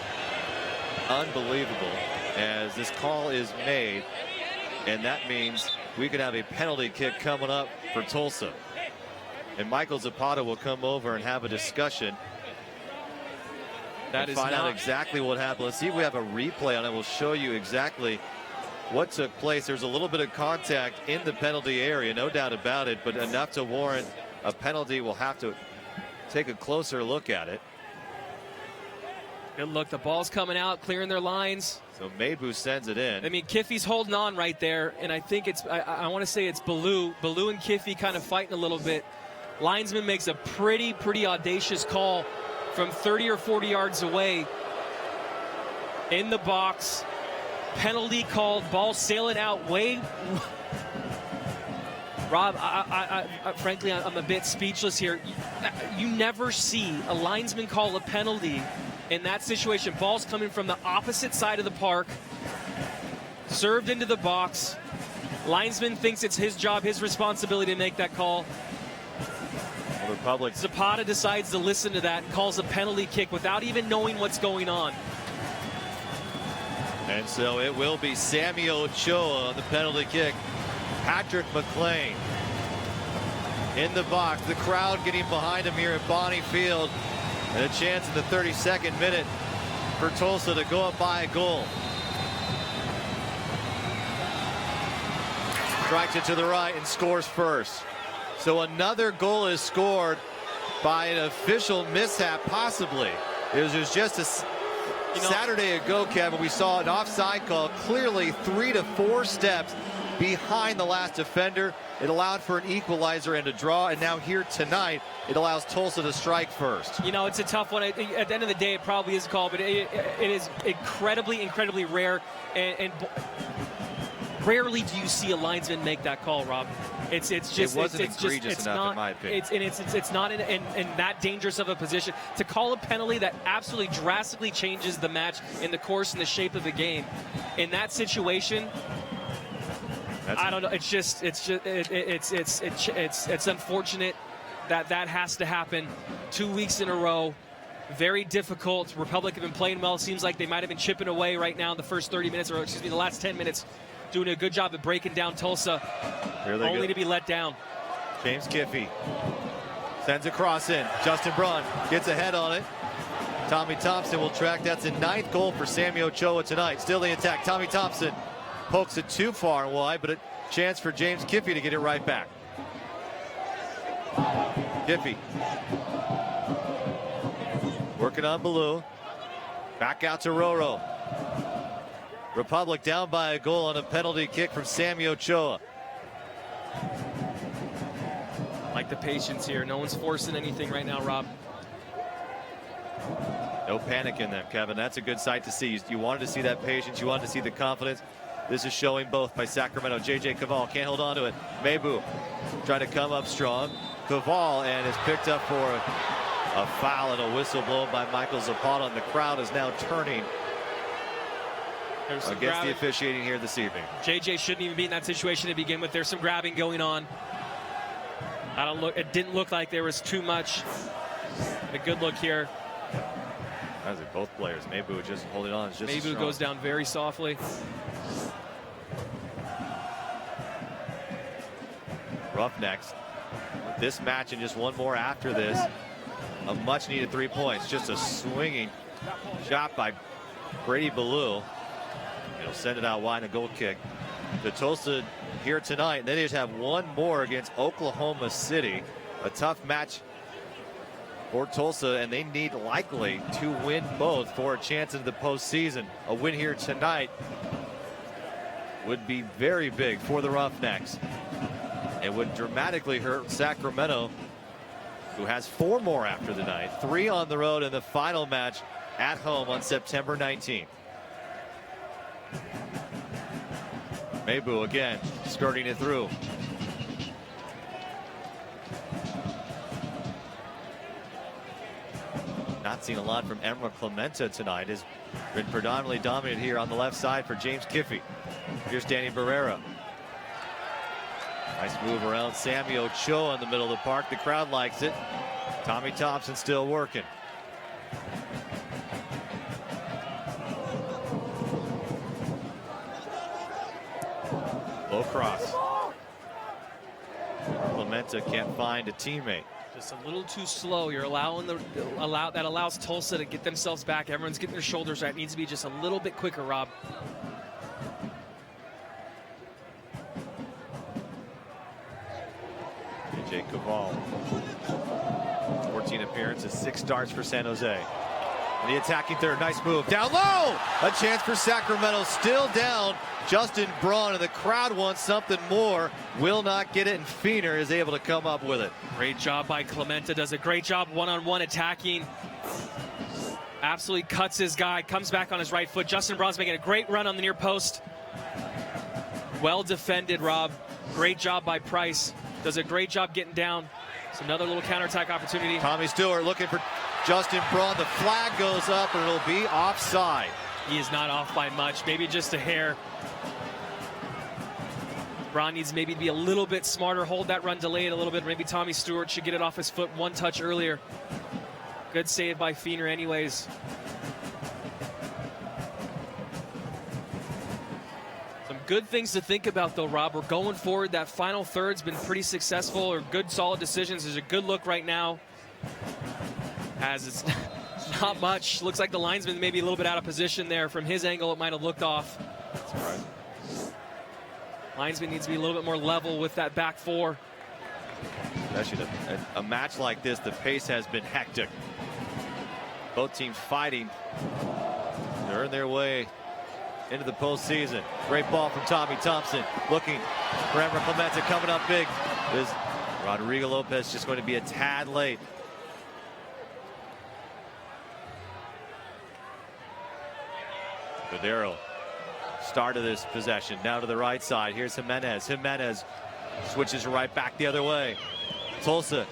Unbelievable as this call is made, and that means we could have a penalty kick coming up for Tulsa. And Michael Zapata will come over and have a discussion. That is find not out exactly what happened. Let's see if we have a replay on it. We'll show you exactly what took place. There's a little bit of contact in the penalty area, no doubt about it, but enough to warrant a penalty. We'll have to take a closer look at it. Good look. The ball's coming out, clearing their lines. So Maibu sends it in. I mean, Kiffey's holding on right there, and I think it's, I want to say it's Baloo. Baloo and Kiffey kind of fighting a little bit. Linesman makes a pretty audacious call from 30 or 40 yards away. In the box. Penalty called. Ball sailing out way. Rob, I frankly, I'm a bit speechless here. You never see a linesman call a penalty in that situation. Ball's coming from the opposite side of the park. Served into the box. Linesman thinks it's his job, his responsibility to make that call. Republic. Zapata decides to listen to that and calls a penalty kick without even knowing what's going on. And so it will be Samuel Ochoa on the penalty kick. Patrick McLean in the box. The crowd getting behind him here at Bonnie Field. And a chance in the 32nd minute for Tulsa to go up by a goal. Strikes it to the right and scores first. So another goal is scored by an official mishap, possibly. It was just a Saturday ago, Kevin, we saw an offside call clearly 3 to 4 steps behind the last defender. It allowed for an equalizer and a draw, and now here tonight, it allows Tulsa to strike first. You know, it's a tough one. At the end of the day, it probably is a call, but it is incredibly rare, and rarely do you see a linesman make that call, Rob. It's not in that dangerous of a position to call a penalty that absolutely drastically changes the match in the course and the shape of the game. In that situation, I don't know. It's unfortunate that has to happen 2 weeks in a row. Very difficult. Republic have been playing well. Seems like they might have been chipping away right now in the first 30 minutes, or excuse me, the last 10 minutes. Doing a good job of breaking down Tulsa, only to be let down. James Kiffey sends a cross in. Justin Braun gets ahead on it. Tommy Thompson will track. That's a 9th goal for Samuel Ochoa tonight. Still the attack. Tommy Thompson pokes it too far wide, but a chance for James Kiffey to get it right back. Kiffey working on Ballou. Back out to Roro. Republic down by a goal on a penalty kick from Samuel Ochoa. Like the patience here. No one's forcing anything right now, Rob. No panic in them, Kevin. That's a good sight to see. You wanted to see that patience. You wanted to see the confidence. This is showing both by Sacramento. J.J. Caval can't hold on to it. Mebu trying to come up strong. Caval and is picked up for a foul and a whistle blown by Michael Zapata. And the crowd is now turning against the officiating here this evening. JJ shouldn't even be in that situation to begin with. There's some grabbing going on. It didn't look like there was too much. A good look here. As it both players. Mebu just holding on. Mebu goes down very softly. Roughnecks. With this match and just one more after this. A much needed 3 points. Just a swinging shot by Brady Ballou. He'll send it out wide, a goal kick to Tulsa here tonight. They just have one more against Oklahoma City. A tough match for Tulsa, and they need likely to win both for a chance into the postseason. A win here tonight would be very big for the Roughnecks. It would dramatically hurt Sacramento, who has 4 more after the night. 3 on the road in the final match at home on September 19th. Mebu again skirting it through. Not seen a lot from Emra Clementa tonight. Has been predominantly dominant here on the left side for James Kiffey. Here's Danny Barrera. Nice move around Samuel Ochoa in the middle of the park. The crowd likes it. Tommy Thompson still working. Low cross. Clementa can't find a teammate. Just a little too slow. You're that allows Tulsa to get themselves back. Everyone's getting their shoulders right. It needs to be just a little bit quicker, Rob. J.J. Caval. 14 appearances, 6 starts for San Jose. And the attacking third, nice move. Down low! A chance for Sacramento, still down. Justin Braun, and the crowd wants something more. Will not get it, and Feener is able to come up with it. Great job by Clementa. Does a great job one-on-one attacking. Absolutely cuts his guy. Comes back on his right foot. Justin Braun's making a great run on the near post. Well defended, Rob. Great job by Price. Does a great job getting down. It's another little counterattack opportunity. Tommy Stewart looking for Justin Braun. The flag goes up, and it'll be offside. He is not off by much, maybe just a hair. Braun needs maybe to be a little bit smarter, hold that run, delay it a little bit. Maybe Tommy Stewart should get it off his foot one touch earlier. Good save by Feener anyways. good things to think about, though, Rob. We're going forward. That final third's been pretty successful, or good, solid decisions. There's a good look right now. As it's not much. Looks like the linesman maybe a little bit out of position there. From his angle, it might have looked off. That's right. Linesman needs to be a little bit more level with that back four. Especially a match like this, the pace has been hectic. Both teams fighting to earn their way into the postseason. Great ball from Tommy Thompson. Looking for Emra Clemente coming up big. Is Rodrigo Lopez just going to be a tad late? Cordero, start of this possession. Now to the right side. Here's Jimenez. Jimenez switches right back the other way. Tulsa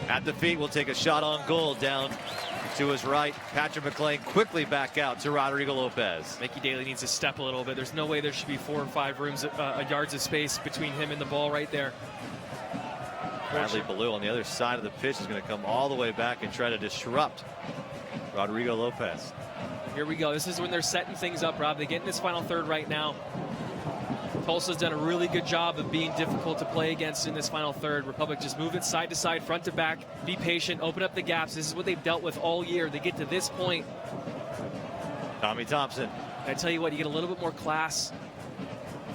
at the feet will take a shot on goal down to his right. Patrick McLean quickly back out to Rodrigo Lopez. Mickey Daly needs to step a little bit. There's no way there should be 4 or 5 yards of space between him and the ball right there. Bradley Ballou on the other side of the pitch is going to come all the way back and try to disrupt Rodrigo Lopez. Here we go. This is when they're setting things up, Rob. They get in this final third right now. Tulsa's done a really good job of being difficult to play against in this final third. Republic just move it side to side, front to back, be patient, open up the gaps. This is what they've dealt with all year. They get to this point. Tommy Thompson. I tell you what, you get a little bit more class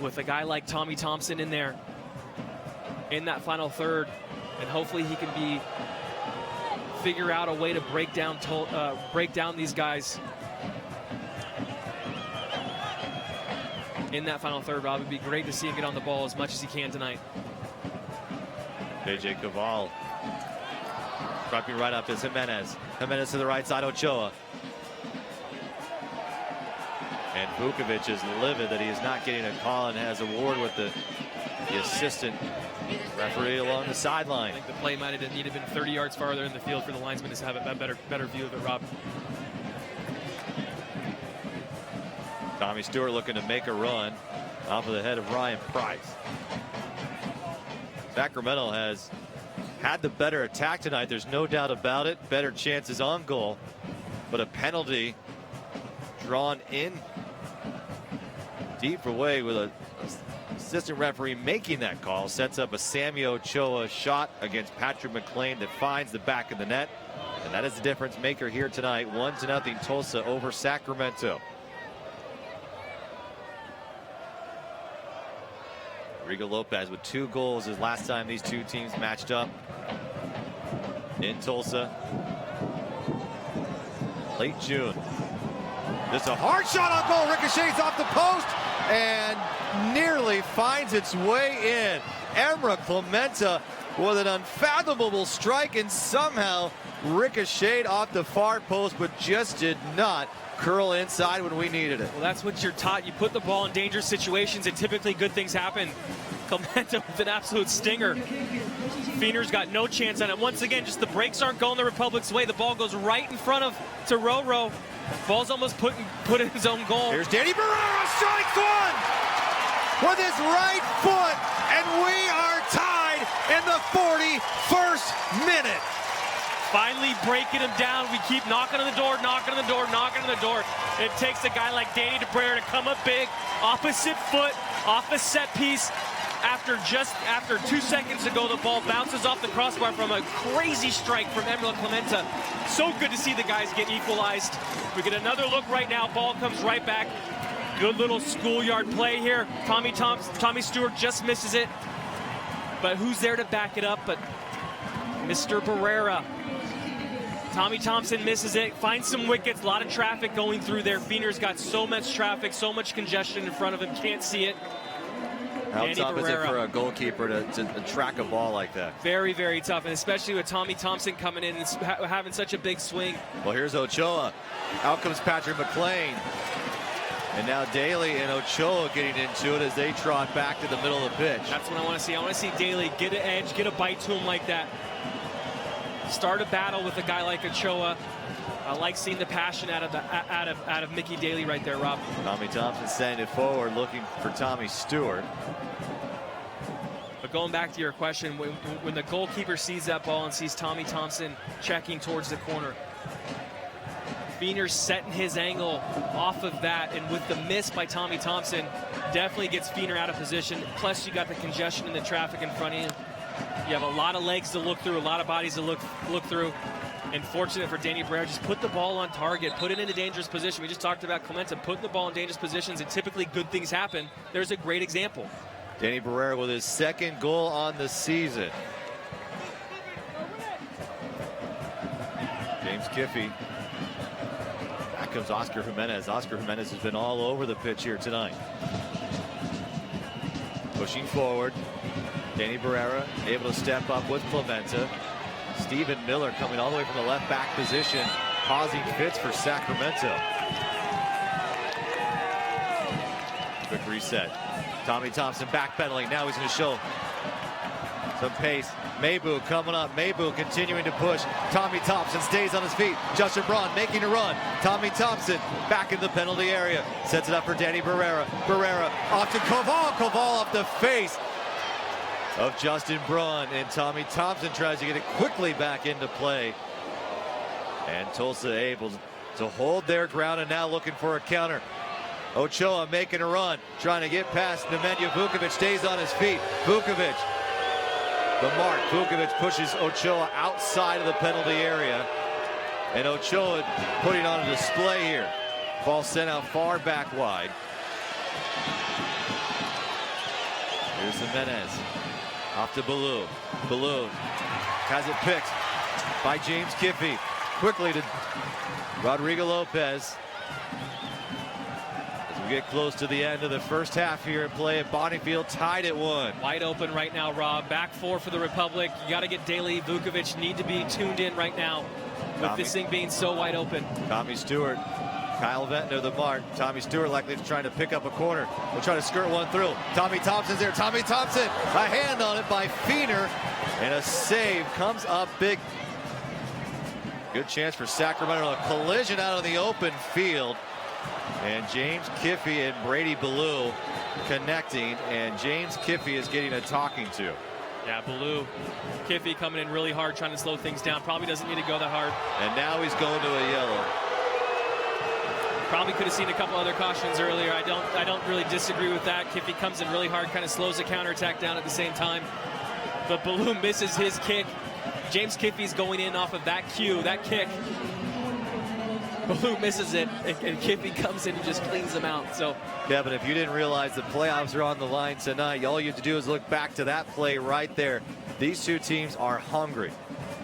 with a guy like Tommy Thompson in there in that final third, and hopefully he can figure out a way to break down these guys in that final third. Rob, it'd be great to see him get on the ball as much as he can tonight. JJ Caval dropping right up to Jimenez. Jimenez to the right side, Ochoa. And Vukovic is livid that he is not getting a call and has a ward with the assistant referee along the sideline. I think the play might have needed to been 30 yards farther in the field for the linesman to have a better view of it, Rob. Tommy Stewart looking to make a run off of the head of Ryan Price. Sacramento has had the better attack tonight. There's no doubt about it. Better chances on goal. But a penalty drawn in deep away with an assistant referee making that call sets up a Sammy Ochoa shot against Patrick McLean that finds the back of the net. And that is the difference maker here tonight. 1-0 Tulsa over Sacramento. Rodrigo Lopez with 2 goals his last time these two teams matched up in Tulsa. Late June. Just a hard shot on goal. Ricochets off the post and nearly finds its way in. Emra Clemente with an unfathomable strike and somehow ricocheted off the far post, but just did not curl inside when we needed it. Well, that's what you're taught. You put the ball in dangerous situations and typically good things happen. Clemente with an absolute stinger. Feener's got no chance on it. Once again, just the brakes aren't going the Republic's way. The ball goes right in front of Tororo. Ball's almost put in his own goal. Here's Danny Barrera, strikes one with his right foot, and we are tied in the 41st minute. Finally breaking him down. We keep knocking on the door, knocking on the door, knocking on the door. It takes a guy like Danny DeBrera to come up big, opposite foot, off a set piece. After 2 seconds ago, the ball bounces off the crossbar from a crazy strike from Emra Clemente. So good to see the guys get equalized. We get another look right now. Ball comes right back. Good little schoolyard play here. Tommy Stewart just misses it. But who's there to back it up but Mr. Barrera? Tommy Thompson misses it, finds some wickets, a lot of traffic going through there. Feener's got so much traffic, so much congestion in front of him, can't see it. How tough is it for a goalkeeper to track a ball like that? Very, very tough, and especially with Tommy Thompson coming in and having such a big swing. Well, here's Ochoa. Out comes Patrick McLean. And now Daly and Ochoa getting into it as they trot back to the middle of the pitch. That's what I want to see. I want to see Daly get an edge, get a bite to him like that. Start a battle with a guy like Ochoa. I like seeing the passion out of Mickey Daly right there, Rob. Tommy Thompson sending it forward, looking for Tommy Stewart. But going back to your question, when the goalkeeper sees that ball and sees Tommy Thompson checking towards the corner, Feener setting his angle off of that, and with the miss by Tommy Thompson, definitely gets Feener out of position. Plus, you got the congestion in the traffic in front of you. You have a lot of legs to look through, a lot of bodies to look through. And fortunate for Danny Barrera, just put the ball on target, put it in a dangerous position. We just talked about Clementa putting the ball in dangerous positions, and typically good things happen. There's a great example. Danny Barrera with his second goal on the season. James Kiffey. Back comes Oscar Jimenez. Oscar Jimenez has been all over the pitch here tonight. Pushing forward. Danny Barrera able to step up with Clementa. Stephen Miller coming all the way from the left back position, causing fits for Sacramento. Quick reset. Tommy Thompson backpedaling. Now he's going to show some pace. Maybu coming up. Maybu continuing to push. Tommy Thompson stays on his feet. Justin Braun making a run. Tommy Thompson back in the penalty area. Sets it up for Danny Barrera. Barrera off to Koval. Koval off the face of Justin Braun, and Tommy Thompson tries to get it quickly back into play. And Tulsa able to hold their ground, and now looking for a counter. Ochoa making a run, trying to get past Nemanja Vukovic, stays on his feet. Vukovic, the mark. Vukovic pushes Ochoa outside of the penalty area. And Ochoa putting on a display here. Ball sent out far back wide. Here's Jimenez. Off to Ballou. Ballou has it picked by James Kiffey. Quickly to Rodrigo Lopez. As we get close to the end of the first half here in play at Bonniefield, tied at 1. Wide open right now, Rob. Back 4 for the Republic. You got to get Daly, Vukovic need to be tuned in right now with this thing being so wide open. Tommy Stewart. Kyle Ventnor the mark. Tommy Stewart likely trying to pick up a corner. We'll try to skirt one through. Tommy Thompson's there. Tommy Thompson, a hand on it by Feener, and a save comes up big. Good chance for Sacramento. A collision out of the open field. And James Kiffey and Brady Ballou connecting, and James Kiffey is getting a talking to. Yeah, Ballou, Kiffey coming in really hard, trying to slow things down. Probably doesn't need to go that hard. And now he's going to a yellow. Probably could have seen a couple other cautions earlier. I don't really disagree with that. Kiffey comes in really hard, kind of slows the counterattack down at the same time. But Ballou misses his kick. James Kiffey's going in off of that cue, that kick. Ballou misses it, and Kiffey comes in and just cleans them out. So, Kevin, if you didn't realize the playoffs are on the line tonight, all you have to do is look back to that play right there. These two teams are hungry.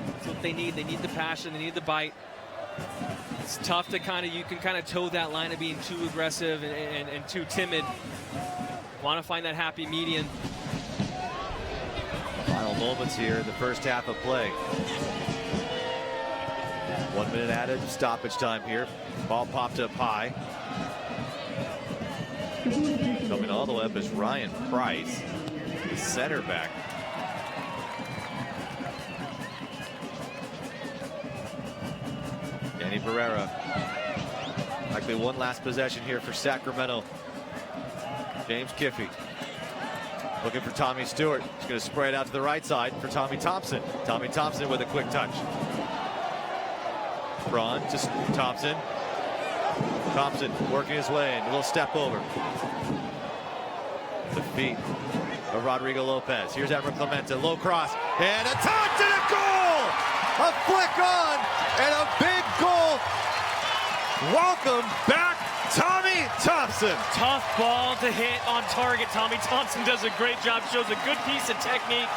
That's what they need. They need the passion. They need the bite. It's tough to you can kind of toe that line of being too aggressive and too timid. Want to find that happy median. Final moments here in the first half of play. 1 minute added, stoppage time here. Ball popped up high. Coming all the way up is Ryan Price, the center back. Danny Barrera. Likely one last possession here for Sacramento. James Kiffey. Looking for Tommy Stewart. He's going to spray it out to the right side for Tommy Thompson. Tommy Thompson with a quick touch. Braun to Thompson. Thompson working his way in. A little step over. The feet of Rodrigo Lopez. Here's Ever Clementa. Low cross. And a touch and a goal! A flick on and a big goal. Welcome back, Tommy Thompson. Tough ball to hit on target. Tommy Thompson does a great job, shows a good piece of technique.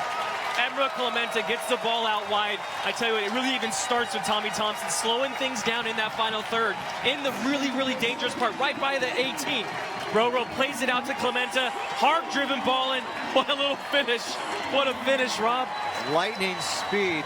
Emerald Clementa gets the ball out wide. I tell you what, it really even starts with Tommy Thompson slowing things down in that final third. In the really, really dangerous part, right by the 18. Roro plays it out to Clementa. Hard-driven ball in. What a little finish. What a finish, Rob. Lightning speed.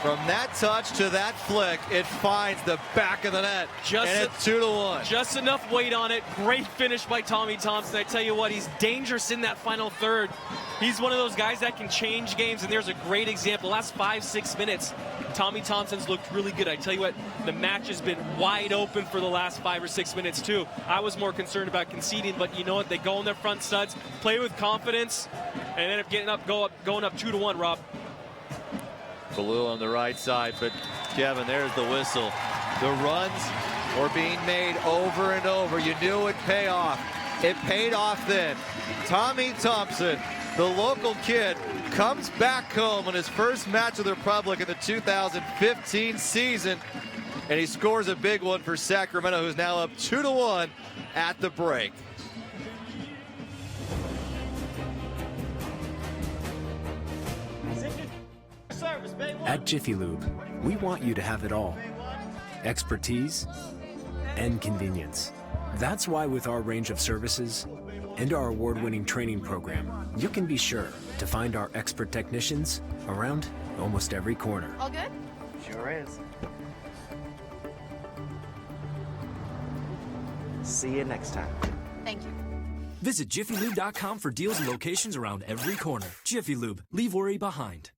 From that touch to that flick, it finds the back of the net. And it's 2-1. Just enough weight on it. Great finish by Tommy Thompson. I tell you what, he's dangerous in that final third. He's one of those guys that can change games, and there's a great example. Last 5-6 minutes, Tommy Thompson's looked really good. I tell you what, the match has been wide open for the last 5 or 6 minutes, too. I was more concerned about conceding, but you know what? They go on their front studs, play with confidence, and end up getting up, going up 2-1, Rob. Ballou on the right side, but Kevin, there's the whistle. The runs were being made over and over. You knew it'd pay off. It paid off then. Tommy Thompson, the local kid, comes back home on his first match with the Republic in the 2015 season, and he scores a big one for Sacramento, who's now up 2-1 at the break. At Jiffy Lube, we want you to have it all. Expertise and convenience. That's why with our range of services and our award-winning training program, you can be sure to find our expert technicians around almost every corner. All good? Sure is. See you next time. Thank you. Visit jiffylube.com for deals and locations around every corner. Jiffy Lube, leave worry behind.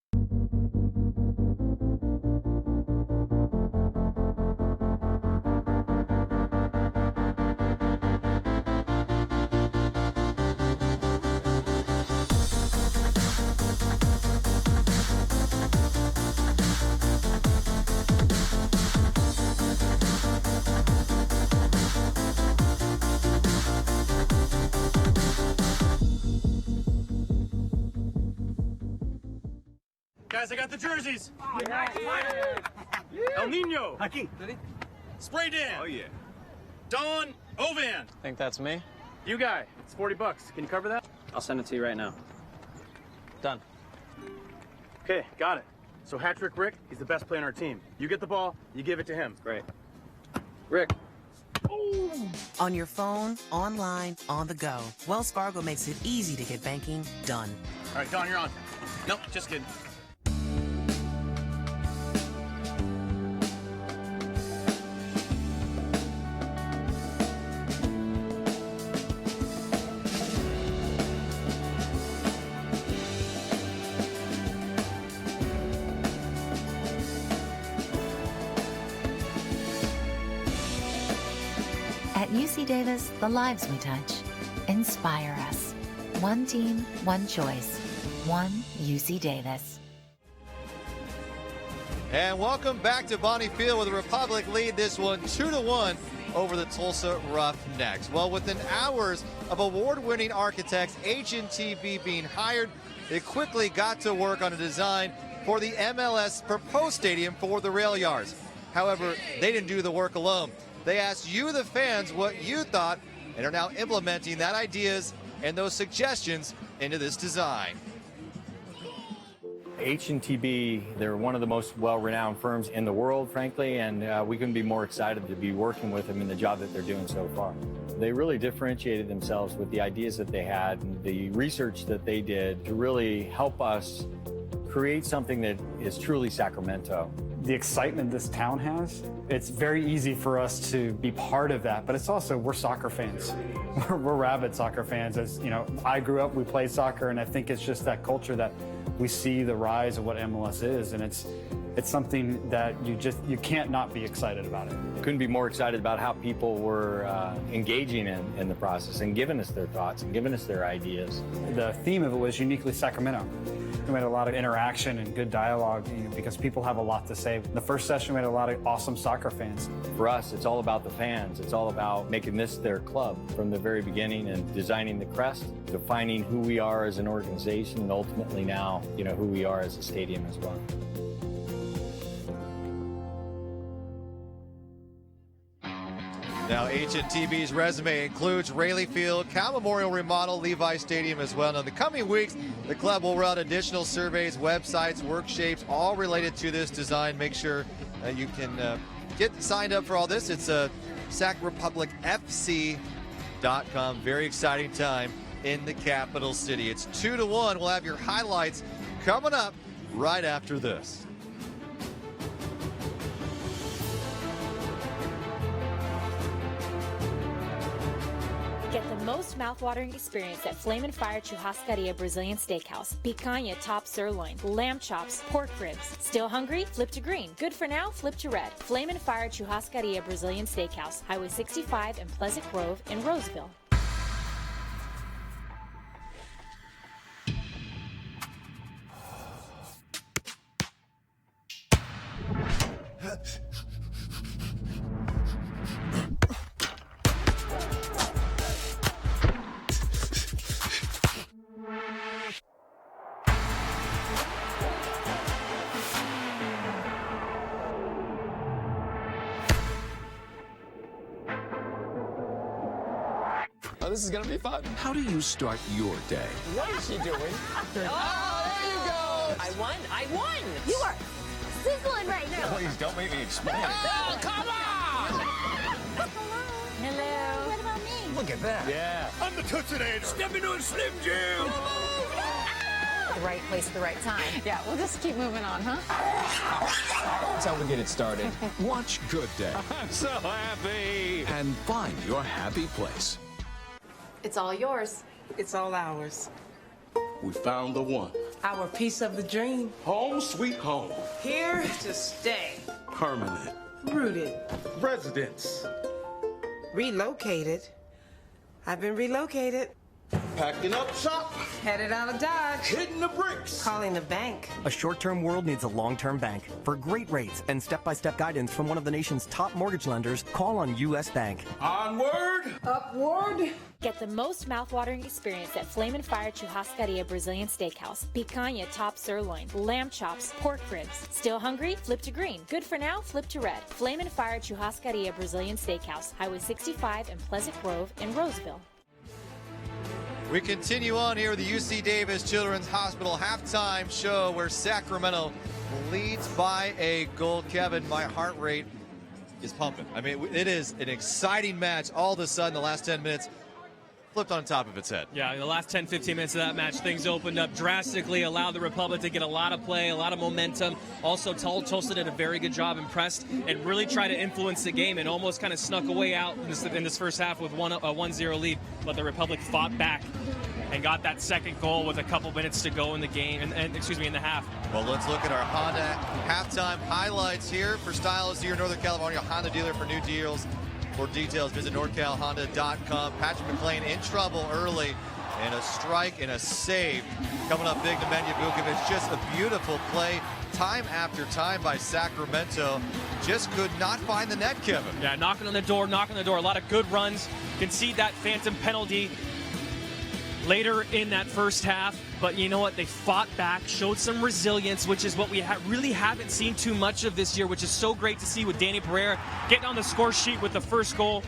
Guys, I got the jerseys. El Nino. Aquí. Spray Dan. Oh, yeah. Don Ovan. Think that's me? You guy. It's $40. Can you cover that? I'll send it to you right now. Done. Okay, got it. So hat-trick Rick, he's the best player on our team. You get the ball, you give it to him. Great. Rick. On your phone, online, on the go, Wells Fargo makes it easy to get banking done. All right, Don, you're on. Nope, just kidding. At UC Davis, the lives we touch inspire us. One team, one choice. One UC Davis. And welcome back to Bonnie Field, where the Republic lead this one 2-1 over the Tulsa Roughnecks. Well, within hours of award-winning architects H&TB being hired, they quickly got to work on a design for the MLS proposed stadium for the rail yards. However, they didn't do the work alone. They asked you, the fans, what you thought, and are now implementing that ideas and those suggestions into this design. H&TB, they're one of the most well-renowned firms in the world, frankly, and we couldn't be more excited to be working with them in the job that they're doing so far. They really differentiated themselves with the ideas that they had and the research that they did to really help us create something that is truly Sacramento. The excitement this town has, it's very easy for us to be part of that, but it's also, we're soccer fans. We're rabid soccer fans. As you know, I grew up, we played soccer, and I think it's just that culture that we see the rise of what MLS is, and it's something that you can't not be excited about it. Couldn't be more excited about how people were engaging in the process and giving us their thoughts and giving us their ideas. The theme of it was uniquely Sacramento. We had a lot of interaction and good dialogue, because people have a lot to say. The first session, we had a lot of awesome soccer fans. For us, it's all about the fans. It's all about making this their club from the very beginning and designing the crest, defining who we are as an organization, and ultimately now, who we are as a stadium as well. Now, H&TB's resume includes Rayleigh Field, Cal Memorial remodel, Levi Stadium as well. Now, in the coming weeks, the club will run additional surveys, websites, work shapes, all related to this design. Make sure you can get signed up for all this. It's SacRepublicFC.com. Very exciting time in the capital city. It's 2-1. We'll have your highlights coming up right after this. Get the most mouthwatering experience at Flame and Fire Churrascaria Brazilian Steakhouse. Picanha top sirloin, lamb chops, pork ribs. Still hungry? Flip to green. Good for now? Flip to red. Flame and Fire Churrascaria Brazilian Steakhouse, Highway 65 in Pleasant Grove in Roseville. this is gonna be fun. How do you start your day? What is she doing? Oh, there you go! I won! You are sizzling right now. Please don't make me explain. Oh, come on! Hello. What about me? Look at that. Yeah. I'm the Tootsie-nator. Step into a Slim Jim. The right place at the right time. Yeah, we'll just keep moving on, huh? That's how we get it started. Watch Good Day. I'm so happy. And find your happy place. It's all yours. It's all ours. We found the one. Our piece of the dream. Home sweet home. Here to stay. Permanent. Rooted. Residence. Relocated. I've been relocated. Packing up shop. Headed out of Dodge. Hitting the bricks. Calling the bank. A short-term world needs a long-term bank. For great rates and step-by-step guidance from one of the nation's top mortgage lenders, call on U.S. Bank. Onward. Upward. Get the most mouthwatering experience at Flame and Fire Churrascaria Brazilian Steakhouse. Picanha top sirloin, lamb chops, pork ribs. Still hungry? Flip to green. Good for now? Flip to red. Flame and Fire Churrascaria Brazilian Steakhouse, Highway 65 in Pleasant Grove in Roseville. We continue on here with the UC Davis Children's Hospital halftime show where Sacramento leads by a goal. Kevin, my heart rate is pumping. I mean, it is an exciting match. All of a sudden, the last 10 minutes flipped on top of its head. Yeah, in the last 10, 15 minutes of that match, things opened up drastically, allowed the Republic to get a lot of play, a lot of momentum. Also, Tulsa did a very good job, impressed, and really tried to influence the game and almost kind of snuck away out in this first half with a 1-0 lead. But the Republic fought back and got that second goal with a couple minutes to go in the game, in the half. Well, let's look at our Honda halftime highlights here. For stylists here in Northern California, Honda dealer for new deals. For details, visit NorCalHonda.com. Patrick McLean in trouble early, and a strike and a save. Coming up big to Nemanja Vukovic. Just a beautiful play, time after time by Sacramento. Just could not find the net, Kevin. Yeah, knocking on the door. A lot of good runs. Concede that phantom penalty later in that first half, but you know what? They fought back, showed some resilience, which is what we really haven't seen too much of this year, which is so great to see with Danny Pereira getting on the score sheet with the first goal.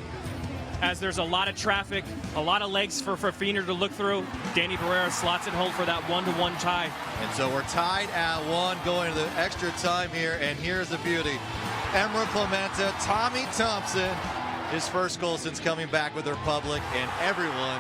As there's a lot of traffic, a lot of legs for Feener to look through. Danny Pereira slots it home for that 1-1 tie. And so we're tied at 1 going to the extra time here, and here's the beauty. Emerald Clementa, Tommy Thompson, his first goal since coming back with the Republic, and everyone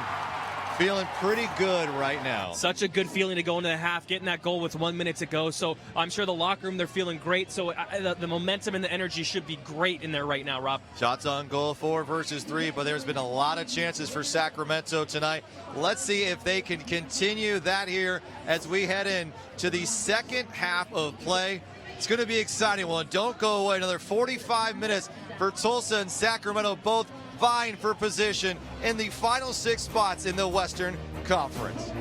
feeling pretty good right now. Such a good feeling to go into the half, getting that goal with 1 minute to go. So I'm sure the locker room, they're feeling great. So the momentum and the energy should be great in there right now, Rob. Shots on goal, 4 versus 3, but there's been a lot of chances for Sacramento tonight. Let's see if they can continue that here as we head in to the second half of play. It's going to be an exciting one. Don't go away. Another 45 minutes for Tulsa and Sacramento, both vying for position in the final 6 spots in the Western Conference.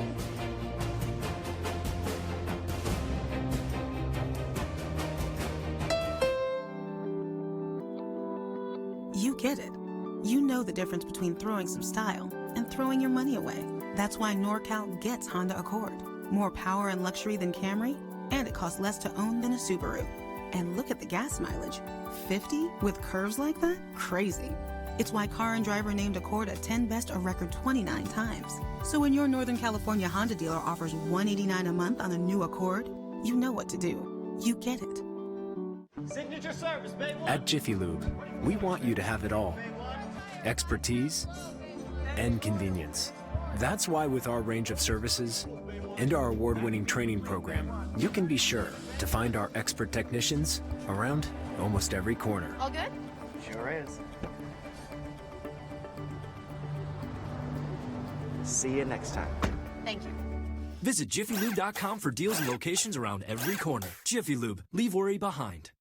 You get it. You know the difference between throwing some style and throwing your money away. That's why NorCal gets Honda Accord. More power and luxury than Camry, and it costs less to own than a Subaru. And look at the gas mileage. 50 with curves like that? Crazy. It's why Car and Driver named Accord a 10 Best a record 29 times. So when your Northern California Honda dealer offers $189 a month on a new Accord, you know what to do. You get it. Signature service, baby. At Jiffy Lube, we want you to have it all. Expertise and convenience. That's why with our range of services and our award-winning training program, you can be sure to find our expert technicians around almost every corner. All good? Sure is. See you next time. Thank you. Visit JiffyLube.com for deals and locations around every corner. Jiffy Lube, leave worry behind.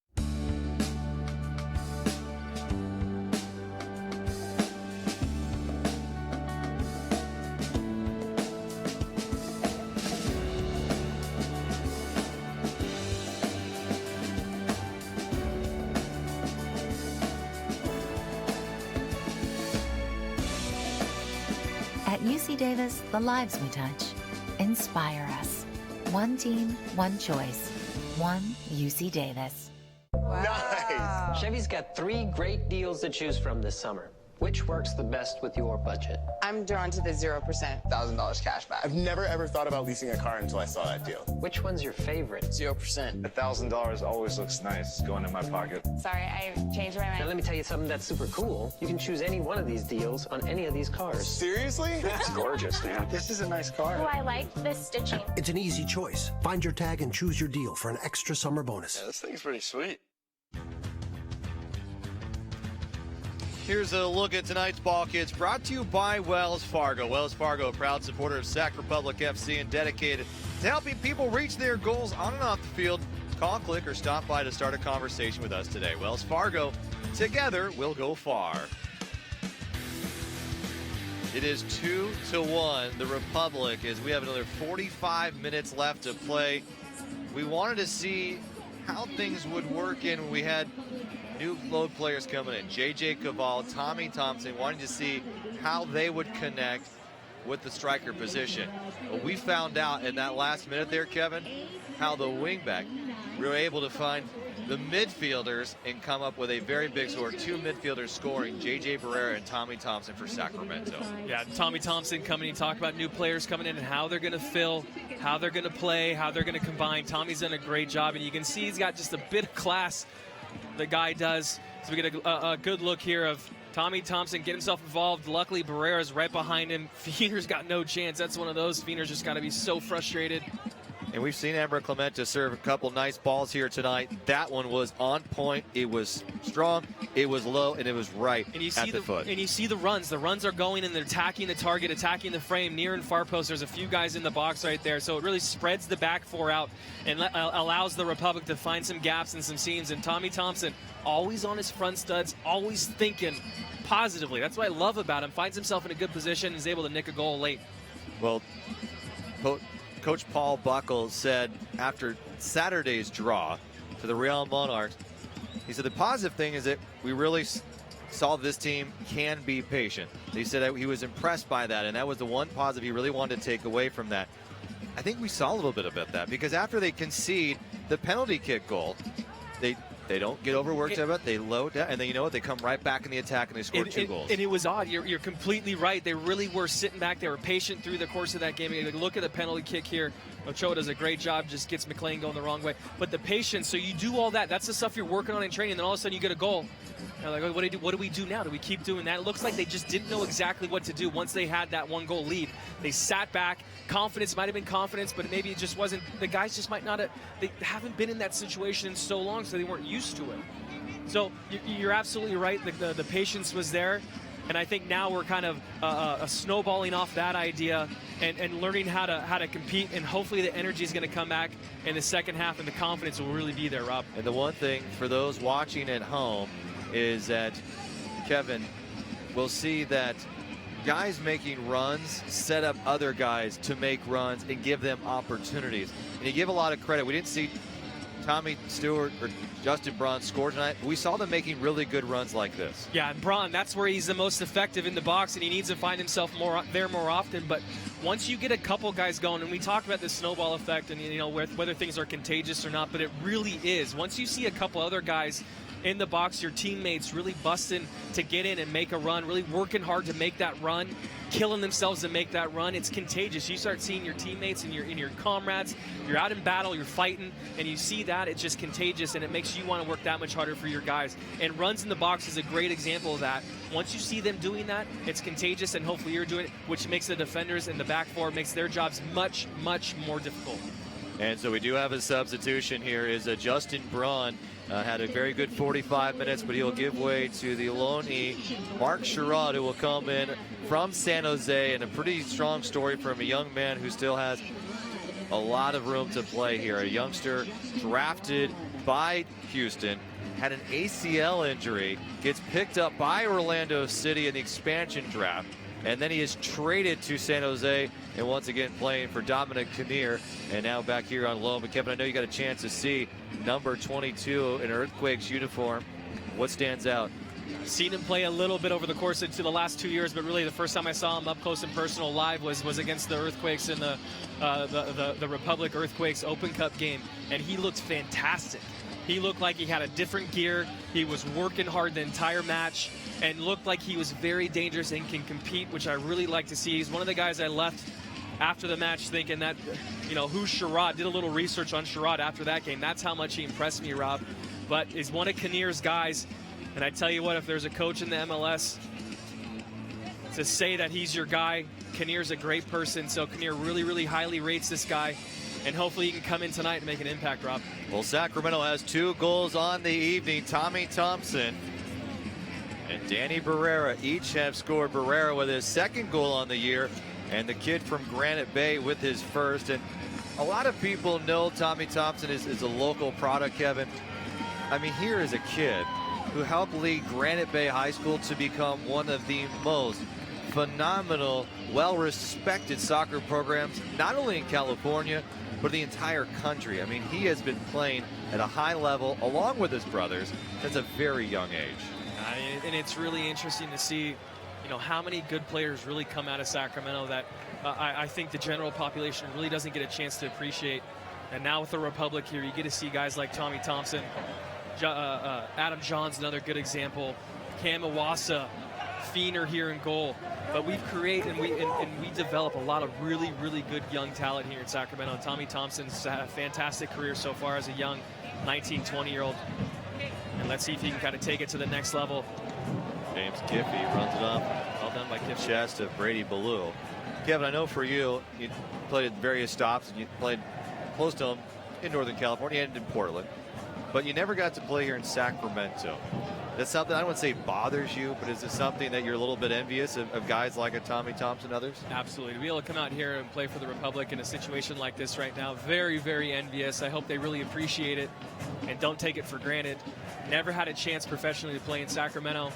At UC Davis, the lives we touch inspire us. One team, one choice. One UC Davis. Nice. Chevy's got 3 great deals to choose from this summer. Which works the best with your budget? I'm drawn to the 0%. $1,000 cash back. I've never ever thought about leasing a car until I saw that deal. Which one's your favorite? 0%. $1,000 always looks nice going in my pocket. Sorry, I changed my Now mind. let me tell you something that's super cool. You can choose any one of these deals on any of these cars. Seriously? It's gorgeous, man. This is a nice car. Oh, I like this stitching. It's an easy choice. Find your tag and choose your deal for an extra summer bonus. Yeah, this thing's pretty sweet. Here's a look at tonight's Ball Kids, brought to you by Wells Fargo. Wells Fargo, a proud supporter of Sac Republic FC and dedicated to helping people reach their goals on and off the field. Call, click, or stop by to start a conversation with us today. Wells Fargo, together we'll go far. It is 2-1, the Republic, as we have another 45 minutes left to play. We wanted to see how things would work in when we had new load players coming in. J.J. Caval, Tommy Thompson, wanting to see how they would connect with the striker position. But we found out in that last minute there, Kevin, how the wingback were able to find the midfielders and come up with a very big score. Two midfielders scoring, J.J. Barrera and Tommy Thompson for Sacramento. Yeah, Tommy Thompson coming in, talk about new players coming in and how they're going to fill, how they're going to play, how they're going to combine. Tommy's done a great job, and you can see he's got just a bit of class, the guy does. So we get a good look here of Tommy Thompson get himself involved. Luckily, Barrera's right behind him. Fiener's got no chance. That's one of those. Fiener's just got to be so frustrated. And we've seen Amber Clementa serve a couple nice balls here tonight. That one was on point. It was strong, it was low, and it was right and you see at the foot. And you see the runs. The runs are going and they're attacking the target, attacking the frame, near and far post. There's a few guys in the box right there. So it really spreads the back four out and allows the Republic to find some gaps and some seams. And Tommy Thompson, always on his front studs, always thinking positively. That's what I love about him. Finds himself in a good position and is able to nick a goal late. Well, Coach Paul Buckle said after Saturday's draw to the Real Monarchs, he said the positive thing is that we really saw this team can be patient. He said that he was impressed by that, and that was the one positive he really wanted to take away from that. I think we saw a little bit about that because after they concede the penalty kick goal, they don't get overworked of it. They load down, and then you know what? They come right back in the attack, and they score two goals. And it was odd. You're completely right. They really were sitting back. They were patient through the course of that game. Look at the penalty kick here. Ochoa does a great job, just gets McLean going the wrong way. But the patience, so you do all that. That's the stuff you're working on in training, and then all of a sudden you get a goal. You're like, what do we do now? Do we keep doing that? It looks like they just didn't know exactly what to do once they had that one goal lead. They sat back. Confidence might have been confidence, but maybe it just wasn't. The guys just might not have. They haven't been in that situation in so long, so they weren't used to it. So you're absolutely right. The patience was there. And I think now we're kind of snowballing off that idea and learning how to compete. And hopefully the energy is going to come back in the second half and the confidence will really be there, Rob. And the one thing for those watching at home is that, Kevin, we'll see that guys making runs set up other guys to make runs and give them opportunities. And you give a lot of credit. We didn't see Tommy Stewart or Justin Braun score tonight. We saw them making really good runs like this. Yeah, and Braun, that's where he's the most effective in the box, and he needs to find himself more often. But once you get a couple guys going, and we talk about the snowball effect and, you know, whether things are contagious or not, but it really is. Once you see a couple other guys in the box, your teammates really busting to get in and make a run, really working hard to make that run, killing themselves to make that run, it's contagious. You start seeing your teammates and your comrades, you're out in battle, you're fighting, and you see that, it's just contagious, and it makes you want to work that much harder for your guys. And runs in the box is a great example of that. Once you see them doing that, it's contagious, and hopefully you're doing it, which makes the defenders in the back four, makes their jobs much, much more difficult. And so we do have a substitution here. Is Justin Braun. Had a very good 45 minutes, but he'll give way to the loanee, Mark Sherrod, who will come in from San Jose, and a pretty strong story from a young man who still has a lot of room to play here. A youngster drafted by Houston, had an ACL injury, gets picked up by Orlando City in the expansion draft, and then he is traded to San Jose, and once again playing for Dominic Kinnear, and now back here on loan. But Kevin, I know you got a chance to see number 22 in Earthquakes uniform. What stands out? Seen him play a little bit over the course of the last 2 years, but really the first time I saw him up close and personal live was against the Earthquakes in the Republic Earthquakes Open Cup game, and he looked fantastic. He looked like he had a different gear. He was working hard the entire match and looked like he was very dangerous and can compete, which I really like to see. He's one of the guys I left after the match thinking that, you know, who's Sherrod? Did a little research on Sherrod after that game. That's how much he impressed me, Rob. But is one of Kinnear's guys. And I tell you what, if there's a coach in the MLS to say that he's your guy, Kinnear's a great person. So Kinnear really, really highly rates this guy. And hopefully he can come in tonight and make an impact, Rob. Well, Sacramento has 2 goals on the evening. Tommy Thompson and Danny Barrera each have scored. Barrera with his 2nd goal on the year, and the kid from Granite Bay with his 1st. And a lot of people know Tommy Thompson is a local product, Kevin. I mean, here is a kid who helped lead Granite Bay High School to become one of the most phenomenal, well-respected soccer programs, not only in California, but the entire country. I mean, he has been playing at a high level along with his brothers since a very young age. And it's really interesting to see, you know, how many good players really come out of Sacramento that I think the general population really doesn't get a chance to appreciate. And now with the Republic here, you get to see guys like Tommy Thompson, Adam John's another good example, Cam Iwasa, Feener here in goal. But we create and we develop a lot of really, really good young talent here in Sacramento. Tommy Thompson's had a fantastic career so far as a young 19, 20-year-old. And let's see if he can kind of take it to the next level. James Giffey runs it up. Well done by Giffey. Chest of Brady Ballou. Kevin, I know for you played at various stops and you played close to him in Northern California and in Portland, but you never got to play here in Sacramento. That's something I don't want to say bothers you, but is it something that you're a little bit envious of guys like a Tommy Thompson and others? Absolutely. To be able to come out here and play for the Republic in a situation like this right now, very, very envious. I hope they really appreciate it and don't take it for granted. Never had a chance professionally to play in Sacramento.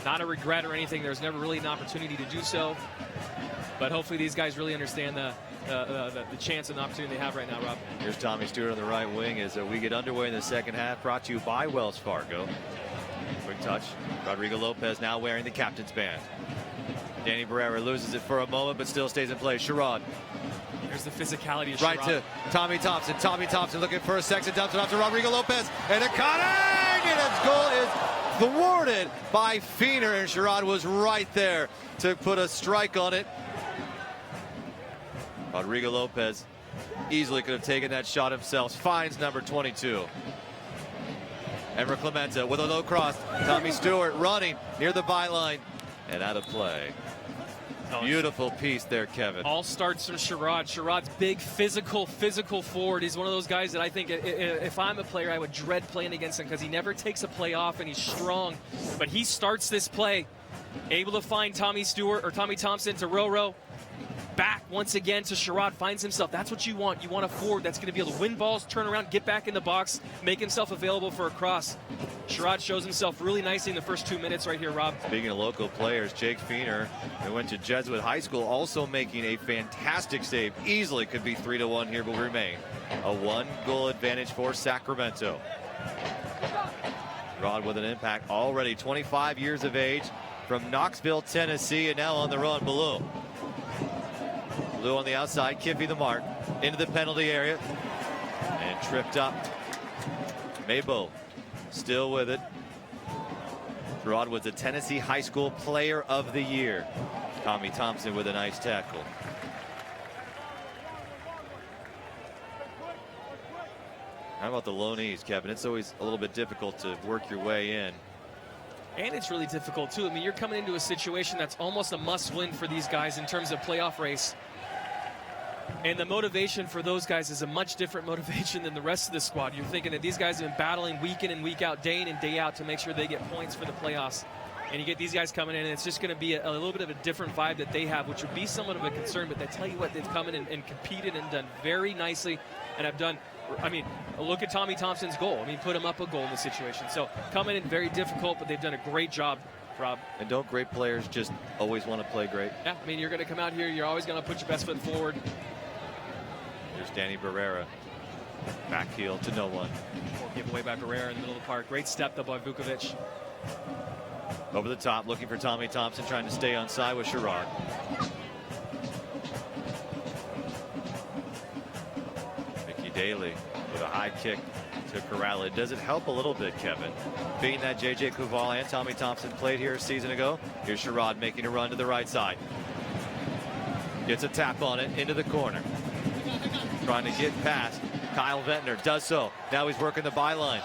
Not a regret or anything. There was never really an opportunity to do so. But hopefully these guys really understand the chance and the opportunity they have right now, Rob. Here's Tommy Stewart on the right wing as we get underway in the 2nd half, brought to you by Wells Fargo. Quick touch. Rodrigo Lopez now wearing the captain's band. Danny Barrera loses it for a moment, but still stays in place. Sherrod. There's the physicality of Sherrod. Right to Tommy Thompson. Tommy Thompson looking for a second, dumps it off to Rodrigo Lopez. And a cutting! And his goal is thwarted by Feener, and Sherrod was right there to put a strike on it. Rodrigo Lopez easily could have taken that shot himself. Finds number 22. Ever Clemente with a low cross. Tommy Stewart running near the byline and out of play. Beautiful piece there, Kevin. All starts from Sherrod. Sherrod's big, physical forward. He's one of those guys that I think if I'm a player, I would dread playing against him because he never takes a play off and he's strong. But he starts this play, able to find Tommy Stewart or Tommy Thompson to row. Back once again to Sherrod, finds himself. That's what you want. You want a forward that's going to be able to win balls, turn around, get back in the box, make himself available for a cross. Sherrod shows himself really nicely in the first 2 minutes right here, Rob. Speaking of local players, Jake Feener, who went to Jesuit High School, also making a fantastic save. Easily could be 3-1 here, but will remain a 1-goal advantage for Sacramento. Rod with an impact already, 25 years of age, from Knoxville, Tennessee, and now on the run, Ballou. Blue on the outside, Kiffey the mark, into the penalty area, and tripped up. Mabo still with it. Rod was the Tennessee High School Player of the Year. Tommy Thompson with a nice tackle. How about the low knees, Kevin? It's always a little bit difficult to work your way in. And it's really difficult, too. I mean, you're coming into a situation that's almost a must-win for these guys in terms of playoff race. And the motivation for those guys is a much different motivation than the rest of the squad. You're thinking that these guys have been battling week in and week out, day in and day out to make sure they get points for the playoffs. And you get these guys coming in, and it's just going to be a little bit of a different vibe that they have, which would be somewhat of a concern. But I tell you what, they've come in and competed and done very nicely and have done. I mean, look at Tommy Thompson's goal. I mean, put him up a goal in the situation. So coming in very difficult, but they've done a great job, Rob. And don't great players just always want to play great? Yeah, I mean, you're going to come out here, you're always going to put your best foot forward. Here's Danny Barrera. Back heel to no one. Giveaway by Barrera in the middle of the park. Great step though by Vukovic. Over the top, looking for Tommy Thompson, trying to stay on side with Sherrod. Mickey Daly with a high kick to corral it. Does it help a little bit, Kevin, being that J.J. Kuval and Tommy Thompson played here a season ago? Here's Sherrod making a run to the right side. Gets a tap on it into the corner. Trying to get past Kyle Ventnor. Does so. Now he's working the byline.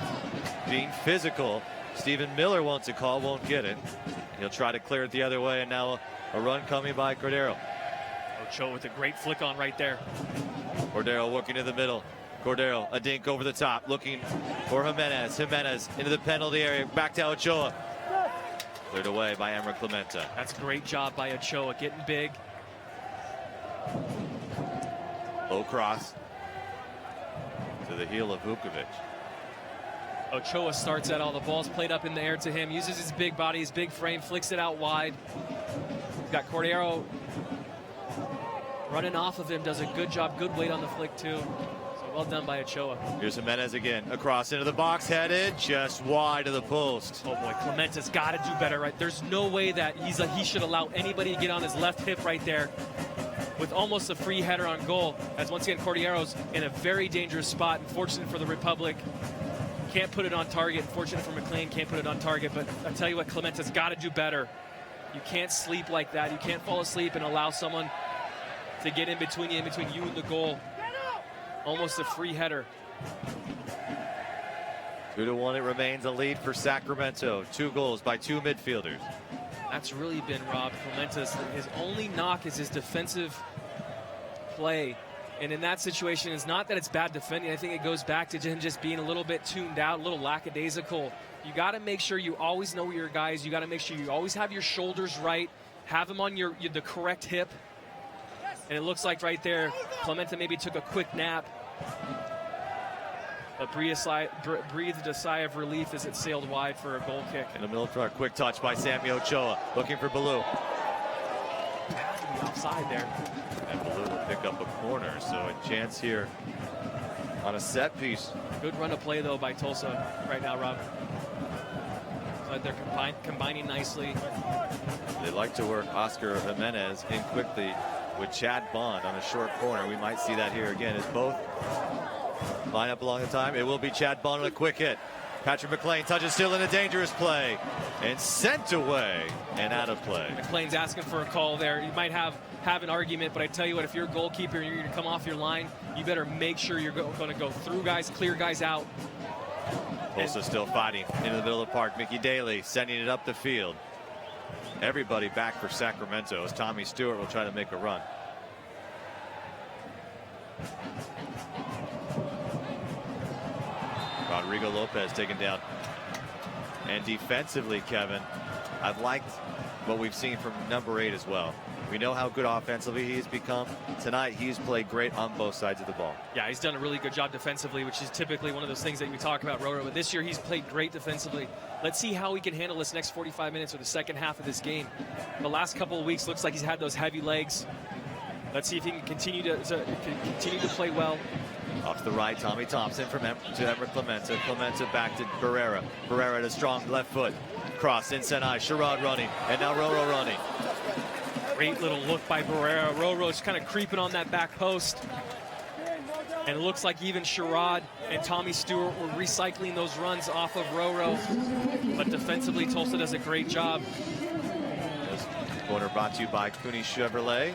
Being physical. Stephen Miller wants a call. Won't get it. He'll try to clear it the other way. And now a run coming by Cordero. Ochoa with a great flick on right there. Cordero working to the middle. Cordero, a dink over the top, looking for Jimenez. Jimenez into the penalty area. Back to Ochoa. Cleared away by Emra Clementa. That's a great job by Ochoa, getting big. Low cross to the heel of Vukovic. Ochoa starts at all the balls played up in the air to him, uses his big body, his big frame, flicks it out wide. Got Cordero running off of him, does a good job, good weight on the flick too. So well done by Ochoa. Here's Jimenez again, across into the box, headed just wide of the post. Oh boy, Clementa's got to do better, right? There's no way that he should allow anybody to get on his left hip right there with almost a free header on goal, as once again Cordero's in a very dangerous spot. Unfortunate for the Republic, can't put it on target. Fortunate for McLean, can't put it on target. But I tell you what, Clementa's got to do better. You can't sleep like that. You can't fall asleep and allow someone to get in between you and the goal. Almost a free header. 2-1, it remains a lead for Sacramento. 2 goals by 2 midfielders. That's really been Rob Clementa's. His only knock is his defensive play. And in that situation, it's not that it's bad defending. I think it goes back to him just being a little bit tuned out, a little lackadaisical. You got to make sure you always know your guys. You got to make sure you always have your shoulders right, have them on the correct hip. And it looks like right there, Clementa maybe took a quick nap. But breathed a sigh of relief as it sailed wide for a goal kick. In the middle for a quick touch by Sammy Ochoa, looking for Baloo. Offside there. And Baloo will pick up a corner, so a chance here on a set piece. Good run of play though by Tulsa right now, Rob. But they're combining nicely. They like to work Oscar Jimenez in quickly with Chad Bond on a short corner. We might see that here again as both line up along the time. It will be Chad Bond on a quick hit. Patrick McLean touches still in a dangerous play and sent away and out of play. McLean's asking for a call there. You might have an argument, but I tell you what, if you're a goalkeeper and you're going to come off your line, you better make sure you're going to go through guys, clear guys out. Tulsa still fighting into the middle of the park. Mickey Daly sending it up the field. Everybody back for Sacramento as Tommy Stewart will try to make a run. Rodrigo Lopez taken down. And defensively, Kevin, I've liked what we've seen from number 8 as well. We know how good offensively he's become. Tonight, he's played great on both sides of the ball. Yeah, he's done a really good job defensively, which is typically one of those things that we talk about, Roro. But this year, he's played great defensively. Let's see how he can handle this next 45 minutes or the second half of this game. The last couple of weeks looks like he's had those heavy legs. Let's see if he can continue to play well. Off to the right, Tommy Thompson to Emra Clementa. Clementa back to Barrera. Barrera at a strong left foot. Cross, inside eye, Sherrod running, and now Roro running. Great little look by Barrera. Roro's kind of creeping on that back post. And it looks like even Sherrod and Tommy Stewart were recycling those runs off of Roro. But defensively, Tulsa does a great job. This corner brought to you by Cooney Chevrolet.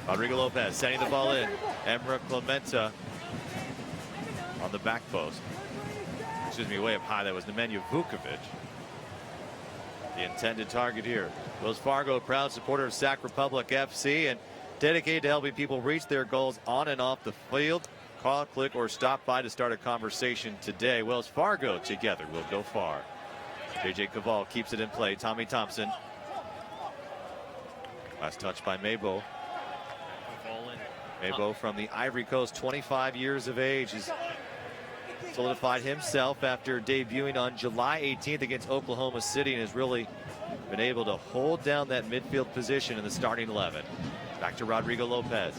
Rodrigo Lopez sending the ball in. Emra Clementa on the back post. Excuse me, way up high. That was Nemanja Vukovic. The intended target here. Wells Fargo, a proud supporter of Sac Republic FC and dedicated to helping people reach their goals on and off the field. Call, click, or stop by to start a conversation today. Wells Fargo, together we'll go far. J.J. Caval keeps it in play. Tommy Thompson. Last touch by Maybo. Maybo from the Ivory Coast, 25 years of age. He's solidified himself after debuting on July 18th against Oklahoma City and has really been able to hold down that midfield position in the starting 11. Back to Rodrigo Lopez.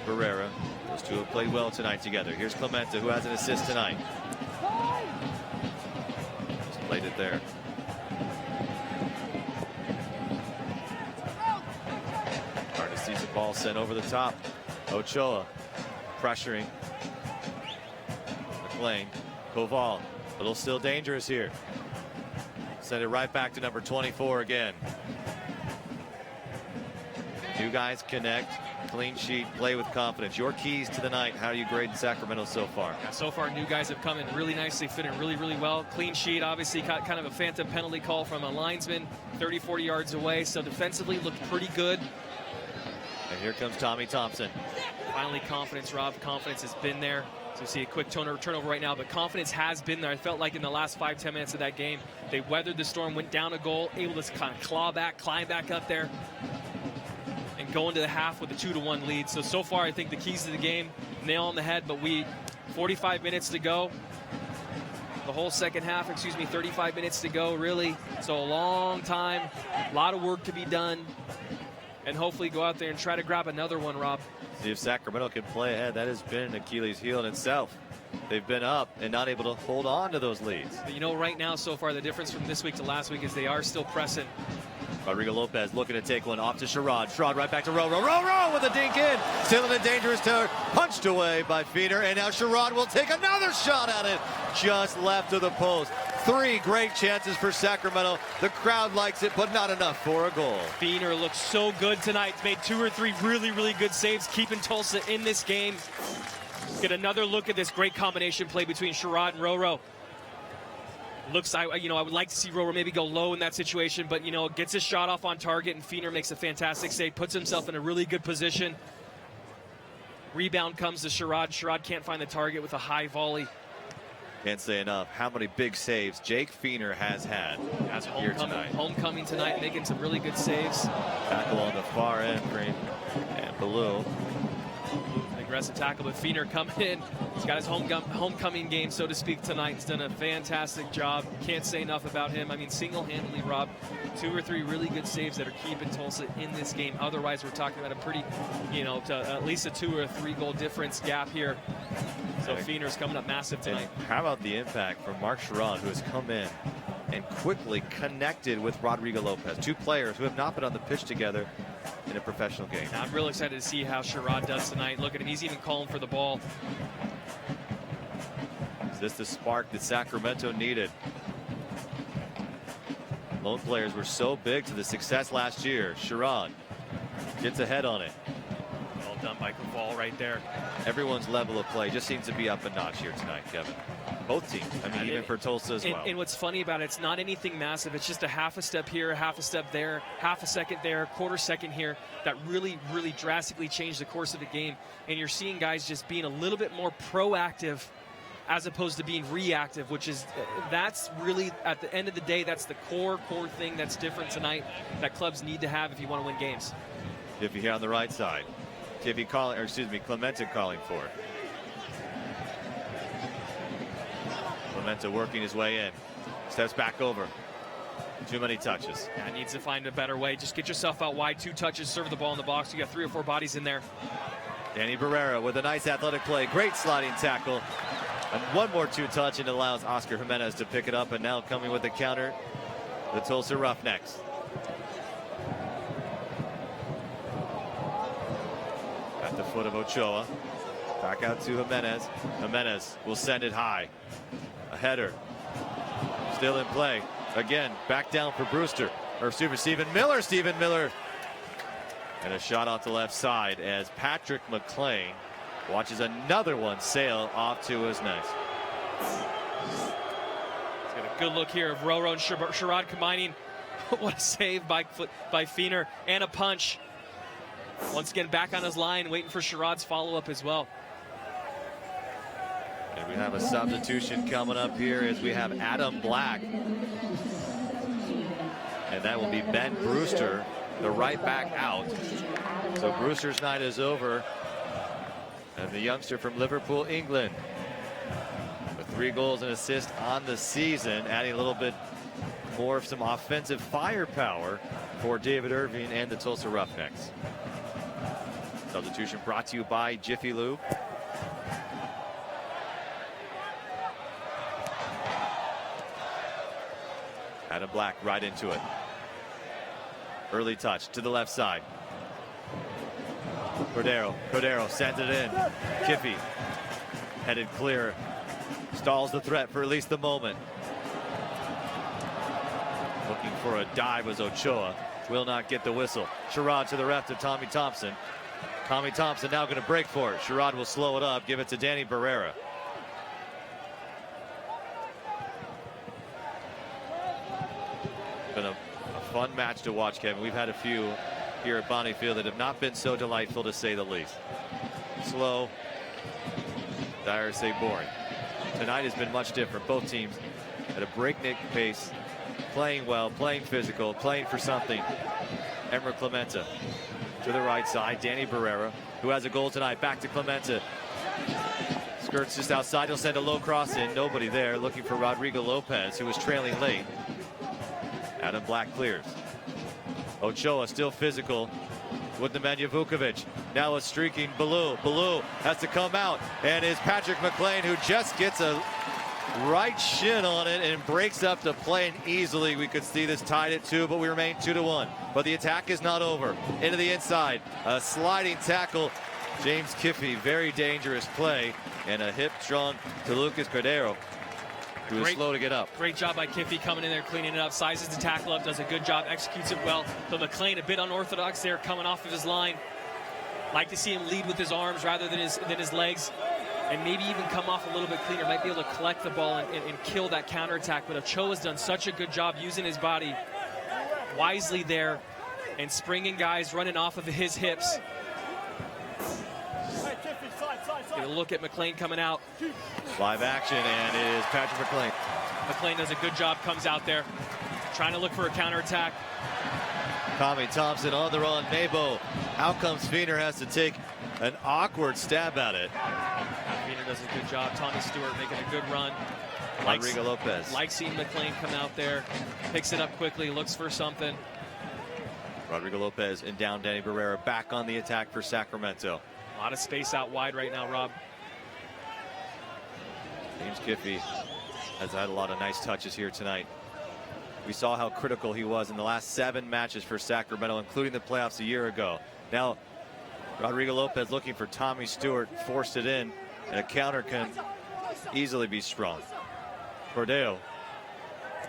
Barrera. Those two have played well tonight together. Here's Clementa, who has an assist tonight. Just played it there. Hard to see some Ball sent over the top. Ochoa pressuring. McLean. Koval. A little still dangerous here. Send it right back to number 24 again. New guys connect. Clean sheet, play with confidence. Your keys to the night. How do you grade Sacramento so far? Yeah, so far, new guys have come in really nicely, fitting really, really well. Clean sheet, obviously, got kind of a phantom penalty call from a linesman 30, 40 yards away. So defensively looked pretty good. And here comes Tommy Thompson. Finally, confidence, Rob. Confidence has been there. So you see a quick turnover right now, but confidence has been there. I felt like in the last 5-10 minutes of that game, they weathered the storm, went down a goal, able to kind of claw back, climb back up there, and go into the half with a 2-1 lead. So far, I think the keys to the game, nail on the head, but 45 minutes to go. The whole second half, 35 minutes to go, really. So a long time, a lot of work to be done, and hopefully go out there and try to grab another one, Rob. See if Sacramento can play ahead. That has been an Achilles heel in itself. They've been up and not able to hold on to those leads. But you know, right now, so far, the difference from this week to last week is they are still pressing. Rodrigo Lopez looking to take one off to Sherrod. Sherrod right back to Rowe with a dink in. Still in a dangerous turn. Punched away by Feener. And now Sherrod will take another shot at it. Just left of the post. 3 great chances for Sacramento. The crowd likes it, but not enough for a goal. Feener looks so good tonight. Made 2 or 3 really, really good saves, keeping Tulsa in this game. Get another look at this great combination play between Sherrod and Roro. Looks, I would like to see Roro maybe go low in that situation, but, gets his shot off on target, and Feener makes a fantastic save, puts himself in a really good position. Rebound comes to Sherrod. Sherrod can't find the target with a high volley. Can't say enough how many big saves Jake Feener has had here tonight. Homecoming tonight, making some really good saves. Tackle on the far end, Green and Ballou. An aggressive tackle, but Feener coming in. He's got his homecoming game, so to speak, tonight. He's done a fantastic job. Can't say enough about him. I mean, single-handedly, Rob, 2 or 3 really good saves that are keeping Tulsa in this game. Otherwise, we're talking about a pretty, to at least a 2 or 3 goal difference gap here. So Feener's coming up massive tonight. And how about the impact from Mark Sherrod, who has come in and quickly connected with Rodrigo Lopez, 2 players who have not been on the pitch together in a professional game. Now, I'm real excited to see how Sherrod does tonight. Look at him, he's even calling for the ball. Is this the spark that Sacramento needed? Lone players were so big to the success last year. Sherrod gets ahead on it. Well done by Koval right there. Everyone's level of play just seems to be up a notch here tonight, Kevin. Both teams. I mean, even for Tulsa as well. And what's funny about it, it's not anything massive. It's just a half a step here, a half a step there, half a second there, quarter second here that really, really drastically changed the course of the game. And you're seeing guys just being a little bit more proactive as opposed to being reactive, that's really, at the end of the day, that's the core thing that's different tonight that clubs need to have if you want to win games. If you're here on the right side, Clemente calling for it. Clemente working his way in. Steps back over. Too many touches. Yeah, needs to find a better way. Just get yourself out wide. 2 touches, serve the ball in the box. You got 3 or 4 bodies in there. Danny Barrera with a nice athletic play. Great sliding tackle. And one more 2-touch, and allows Oscar Jimenez to pick it up. And now coming with the counter, the Tulsa Roughnecks. At the foot of Ochoa. Back out to Jimenez. Jimenez will send it high. A header. Still in play. Again, back down for Brewster. Stephen Miller. And a shot off the left side as Patrick McLean watches another one sail off to his net. He's got a good look here of Roro and Sherrod combining. What a save by Feener, and a punch. Once again, back on his line, waiting for Sherrod's follow-up as well. And we have a substitution coming up here as we have Adam Black. And that will be Ben Brewster, the right back out. So Brewster's night is over. And the youngster from Liverpool, England, with 3 goals and assists on the season, adding a little bit more of some offensive firepower for David Irving and the Tulsa Roughnecks. Substitution brought to you by Jiffy Lube. Adam Black right into it. Early touch to the left side. Cordero sends it in. Kiffey headed clear. Stalls the threat for at least the moment. Looking for a dive was Ochoa. Will not get the whistle. Sherrod to the left of Tommy Thompson. Tommy Thompson now going to break for it. Sherrod will slow it up, give it to Danny Barrera. Been a fun match to watch, Kevin. We've had a few here at Bonnie Field that have not been so delightful, to say the least. Slow, dare say boring. Tonight has been much different. Both teams at a breakneck pace, playing well, playing physical, playing for something. Emmer Clemente to the right side. Danny Barrera, who has a goal tonight, back to Clemente. Skirts just outside. He'll send a low cross in. Nobody there. Looking for Rodrigo Lopez, who was trailing late. Adam Black clears. Ochoa still physical with Nemanja Vukovic. Now a streaking Baloo. Baloo has to come out, and is Patrick McLean, who just gets a right shin on it and breaks up the play, and easily we could see this tied at 2, but we remain 2-1. But the attack is not over. Into the inside, a sliding tackle. James Kiffey, very dangerous play, and a hip strong to Lucas Cordero, who was slow to get up. Great job by Kiffey coming in there, cleaning it up, sizes the tackle up, does a good job, executes it well. But McLean a bit unorthodox there, coming off of his line. Like to see him lead with his arms rather than his legs, and maybe even come off a little bit cleaner. Might be able to collect the ball and kill that counterattack. But Ochoa's done such a good job using his body wisely there and springing guys, running off of his hips. Get a look at McLean coming out. Live action, and it is Patrick McLean. McLean does a good job, comes out there, trying to look for a counterattack. Tommy Thompson on the run. Mabo. Out comes Feener, has to take an awkward stab at it. Feener does a good job. Tommy Stewart making a good run. Rodrigo Lopez. Like seeing McLean come out there, picks it up quickly, looks for something. Rodrigo Lopez and down Danny Barrera back on the attack for Sacramento. A lot of space out wide right now, Rob. James Kiffey has had a lot of nice touches here tonight. We saw how critical he was in the last 7 matches for Sacramento, including the playoffs a year ago. Now, Rodrigo Lopez looking for Tommy Stewart, forced it in, and a counter can easily be strong. Cordero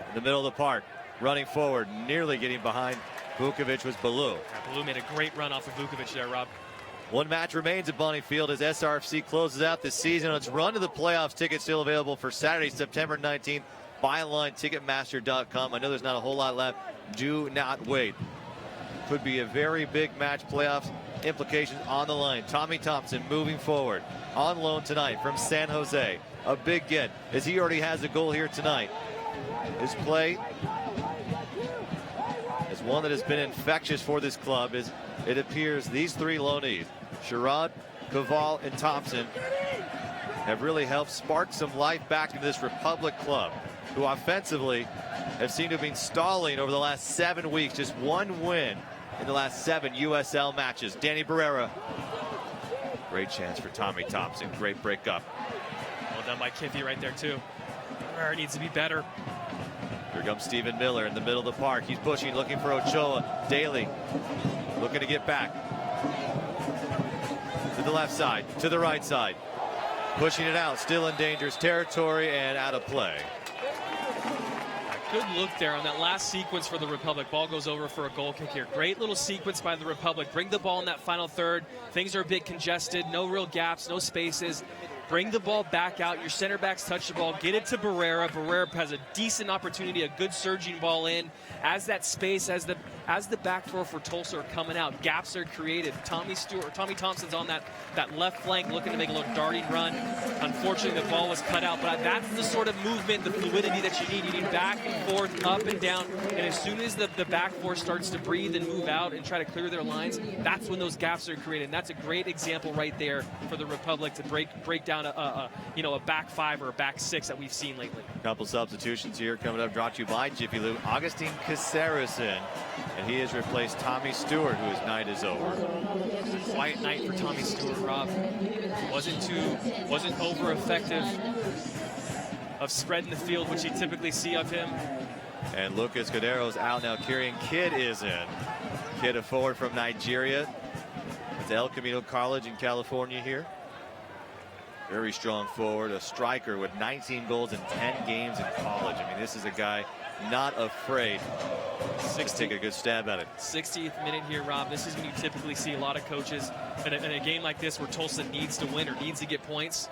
in the middle of the park, running forward, nearly getting behind Vukovic was Baloo. Yeah, Baloo made a great run off of Vukovic there, Rob. One match remains at Bonnie Field as SRFC closes out this season on its run to the playoffs. Tickets still available for Saturday, September 19th. Buy online, Ticketmaster.com. I know there's not a whole lot left. Do not wait. Could be a very big match. Playoffs implications on the line. Tommy Thompson moving forward on loan tonight from San Jose. A big get as he already has a goal here tonight. His play is one that has been infectious for this club. As it appears these 3 loanees, Sherrod, Caval, and Thompson, have really helped spark some life back into this Republic club, who offensively have seemed to have been stalling over the last 7 weeks. Just 1 win in the last 7 USL matches. Danny Barrera. Great chance for Tommy Thompson. Great break up. Well done by Kiffey right there, too. Barrera needs to be better. Here comes Stephen Miller in the middle of the park. He's pushing, looking for Ochoa. Daly looking to get back. To the left side, to the right side. Pushing it out, still in dangerous territory and out of play. Good look there on that last sequence for the Republic. Ball goes over for a goal kick here. Great little sequence by the Republic. Bring the ball in that final third. Things are a bit congested. No real gaps, no spaces. Bring the ball back out. Your center backs touch the ball. Get it to Barrera. Barrera has a decent opportunity, a good surging ball in. As that space, as the back four for Tulsa are coming out, gaps are created. Tommy Thompson's on that left flank looking to make a little darting run. Unfortunately, the ball was cut out, but that's the sort of movement, the fluidity that you need. You need back and forth, up and down, and as soon as the back four starts to breathe and move out and try to clear their lines, that's when those gaps are created. And that's a great example right there for the Republic to break down a back 5 or a back 6 that we've seen lately. Couple substitutions here coming up, brought to you by Jiffy Lube. Augustine Caceres in, and he has replaced Tommy Stewart, whose night is over. Quiet night for Tommy Stewart, Rob. Wasn't over effective of spreading the field, which you typically see of him. And Lucas Cordero's out now. Kieran Kidd is in. Kidd, a forward from Nigeria. It's El Camino College in California here. Very strong forward, a striker with 19 goals in 10 games in college. I mean, this is a guy not afraid to take a good stab at it. 60th minute here, Rob. This is when you typically see a lot of coaches in a game like this where Tulsa needs to win or needs to get points.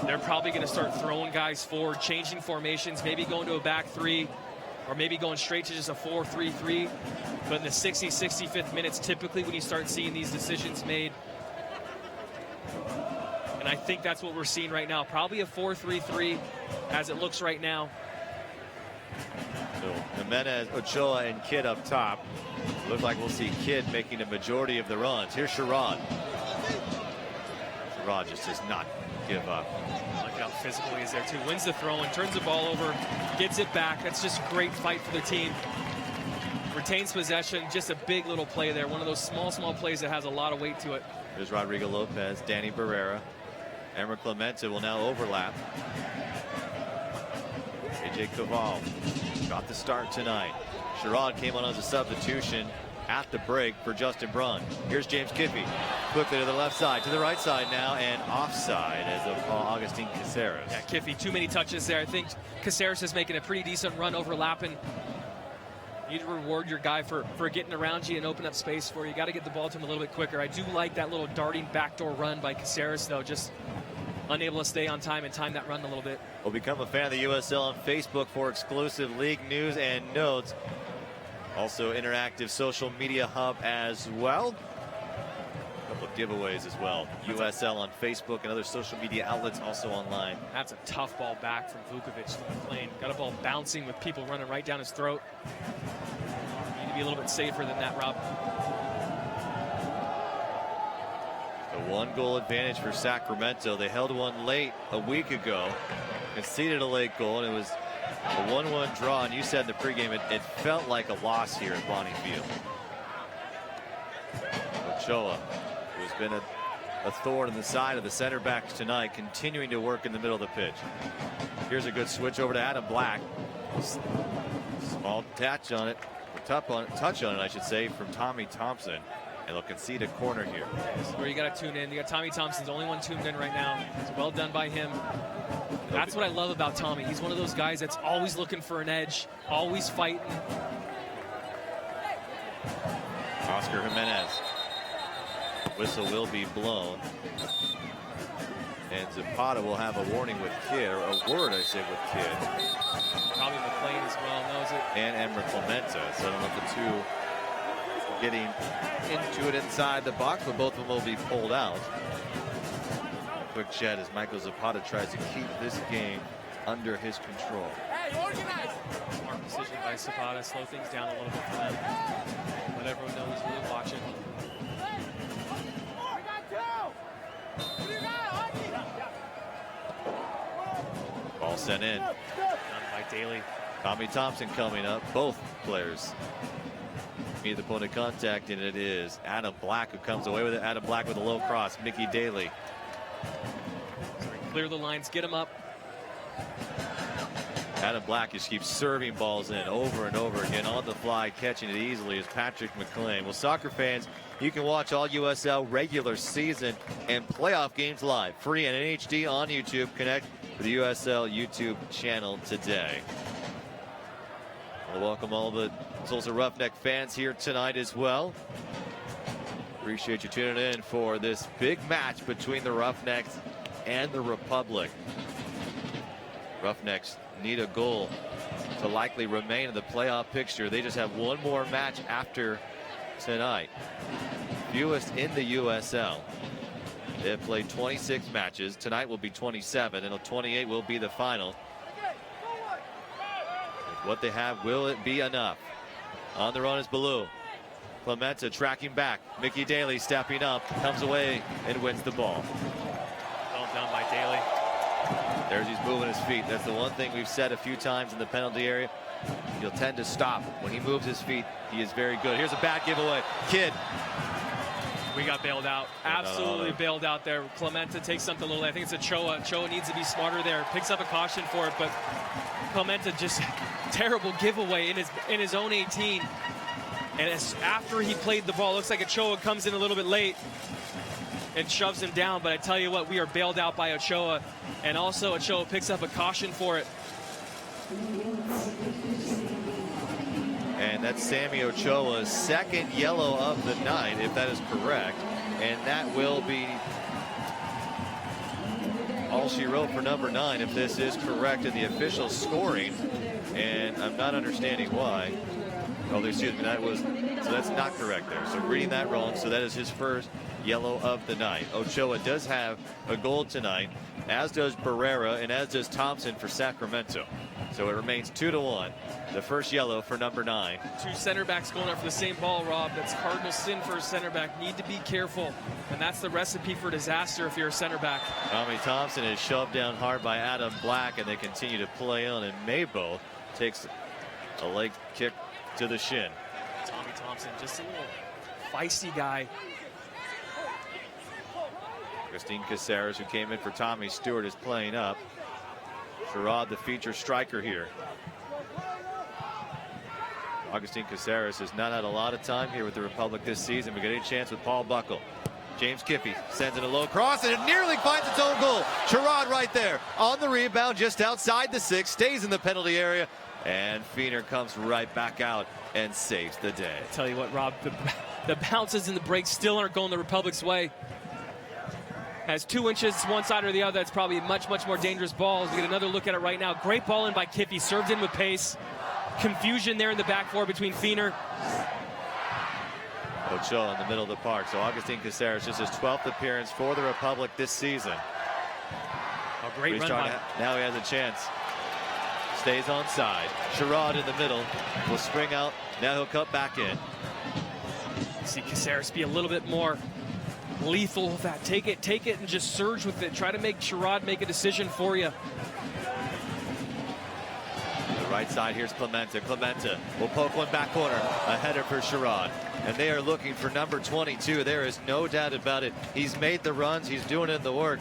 They're probably going to start throwing guys forward, changing formations, maybe going to a back three, or maybe going straight to just a 4-3-3. But in the 60, 65th minutes, typically when you start seeing these decisions made, and I think that's what we're seeing right now. Probably a 4-3-3 as it looks right now. So Jimenez, Ochoa, and Kidd up top. Looks like we'll see Kidd making a majority of the runs. Here's Sherrod. Sherrod just does not give up. Look how physical he is there too. Wins the throw and turns the ball over, gets it back. That's just a great fight for the team. Retains possession, just a big little play there. One of those small plays that has a lot of weight to it. Here's Rodrigo Lopez, Danny Barrera. Emer Clemente will now overlap. AJ Caval got the start tonight. Sherrod came on as a substitution at the break for Justin Brunn. Here's James Kiffey. Quickly to the left side, to the right side now, and offside as of Augustine Caceres. Yeah, Kiffey, too many touches there. I think Caceres is making a pretty decent run overlapping. You need to reward your guy for getting around you and open up space for you. You got to get the ball to him a little bit quicker. I do like that little darting backdoor run by Caceres, though, just unable to stay on time and time that run a little bit. Well, become a fan of the USL on Facebook for exclusive league news and notes. Also interactive social media hub as well. A couple of giveaways as well. USL on Facebook and other social media outlets also online. That's a tough ball back from Vukovic to McLean. Got a ball bouncing with people running right down his throat. You need to be a little bit safer than that, Rob. A 1-goal advantage for Sacramento. They held one late a week ago, conceded a late goal, and it was a 1-1 draw. And you said in the pregame it felt like a loss here at Bonnie Field. Ochoa, who's been a thorn in the side of the center backs tonight, continuing to work in the middle of the pitch. Here's a good switch over to Adam Black. Small touch on it, touch on it, I should say, from Tommy Thompson. And they'll concede a corner here. This is where you got to tune in. You got Tommy Thompson's the only one tuned in right now. It's well done by him. That's what I love about Tommy. He's one of those guys that's always looking for an edge, always fighting. Oscar Jimenez. Whistle will be blown. And Zapata will have a warning with Kidd, or a word, I say, with Kidd. Probably McLean as well knows it. And Emer Clemente. So I don't know if the two getting into it inside the box, but both of them will be pulled out. Quick chat as Michael Zapata tries to keep this game under his control. Hey, organize! Smart decision by Zapata. Slow things down a little bit for them. Let everyone know he's really watching. Ball sent in. Done by Daly. Tommy Thompson coming up. Both players meet the point of contact, and it is Adam Black who comes away with it. Adam Black with a low cross. Mickey Daly. Clear the lines, get him up. Adam Black just keeps serving balls in over and over again on the fly, catching it easily as Patrick McLean. Well, soccer fans, you can watch all USL regular season and playoff games live, free and in HD on YouTube. Connect with the USL YouTube channel today. I'll welcome all the Tulsa Roughneck fans here tonight as well. Appreciate you tuning in for this big match between the Roughnecks and the Republic. Roughnecks need a goal to likely remain in the playoff picture. They just have one more match after tonight. Fewest in the USL. They have played 26 matches. Tonight will be 27, and 28 will be the final. With what they have, will it be enough? On the run is Ballou. Clemente tracking back. Mickey Daly stepping up, comes away and wins the ball. Well done by Daly. There's he's moving his feet. That's the one thing we've said a few times in the penalty area. He'll tend to stop. When he moves his feet, he is very good. Here's a bad giveaway. Kidd. We got bailed out. Absolutely bailed out there. Clemente takes something a little. I think it's Ochoa. Ochoa needs to be smarter there. Picks up a caution for it, but Clemente just terrible giveaway in his own 18. And after he played the ball, looks like Ochoa comes in a little bit late and shoves him down. But I tell you what, we are bailed out by Ochoa. And also Ochoa picks up a caution for it. And that's Sammy Ochoa's second yellow of the night, if that is correct. And that will be all she wrote for number 9, if this is correct in the official scoring. And I'm not understanding why. Oh, excuse me, so that's not correct there. So reading that wrong, so that is his first yellow of the night. Ochoa does have a goal tonight, as does Barrera, and as does Thompson for Sacramento. So it remains 2-1. The first yellow for number 9. Two center backs going up for the same ball, Rob. That's cardinal sin for a center back. Need to be careful. And that's the recipe for disaster if you're a center back. Tommy Thompson is shoved down hard by Adam Black, and they continue to play on, and Maybo takes a leg kick to the shin. Tommy Thompson, just a little feisty guy. Christine Caceres, who came in for Tommy Stewart, is playing up. Sherrod, the feature striker here. Augustine Caceres has not had a lot of time here with the Republic this season. We get a chance with Paul Buckle. James Kiffey sends in a low cross, and it nearly finds its own goal. Sherrod right there on the rebound, just outside the 6, stays in the penalty area, and Feener comes right back out and saves the day. I tell you what, Rob, the bounces and the breaks still aren't going the Republic's way. Has 2 inches one side or the other. That's probably a much more dangerous ball. As we get another look at it right now. Great ball in by Kiffey, served in with pace. Confusion there in the back four between Feener. Ochoa in the middle of the park. So Augustine Caceres, just his 12th appearance for the Republic this season. A great run by. Now he has a chance. Stays on side. Sherrod in the middle will spring out. Now he'll cut back in. See Caceres be a little bit more lethal with that. Take it, and just surge with it. Try to make Sherrod make a decision for you. Right side, here's Clemente. Clemente will poke one back corner. A header for Sherrod. And they are looking for number 22. There is no doubt about it. He's made the runs. He's doing it in the work.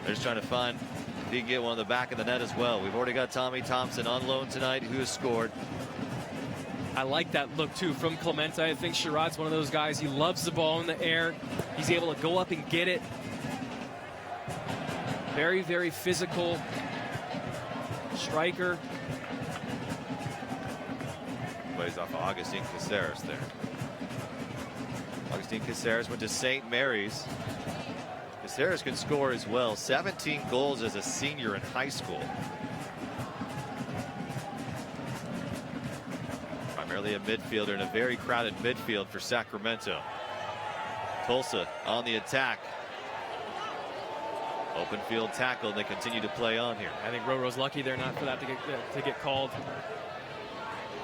They're just trying to find if he can get one in the back of the net as well. We've already got Tommy Thompson on loan tonight, who has scored. I like that look, too, from Clemente. I think Sherrod's one of those guys. He loves the ball in the air. He's able to go up and get it. Very, very physical striker. Plays off of Augustine Caceres there. Augustine Caceres went to St. Mary's. Caceres can score as well. 17 goals as a senior in high school. Primarily a midfielder in a very crowded midfield for Sacramento. Tulsa on the attack. Open field tackle, and they continue to play on here. I think Roro's lucky they're not for that to get called.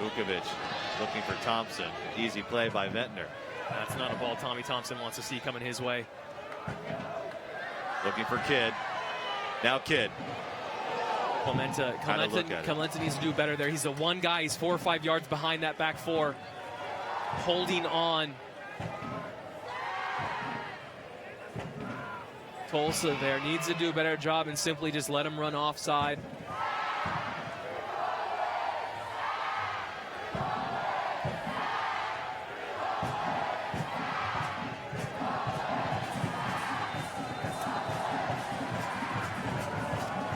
Vukovic looking for Thompson. Easy play by Ventnor. That's not a ball Tommy Thompson wants to see coming his way. Looking for Kidd. Now Kidd. Clemente needs to do better there. He's the one guy. He's 4 or 5 yards behind that back four. Holding on. Tulsa there needs to do a better job and simply just let him run offside.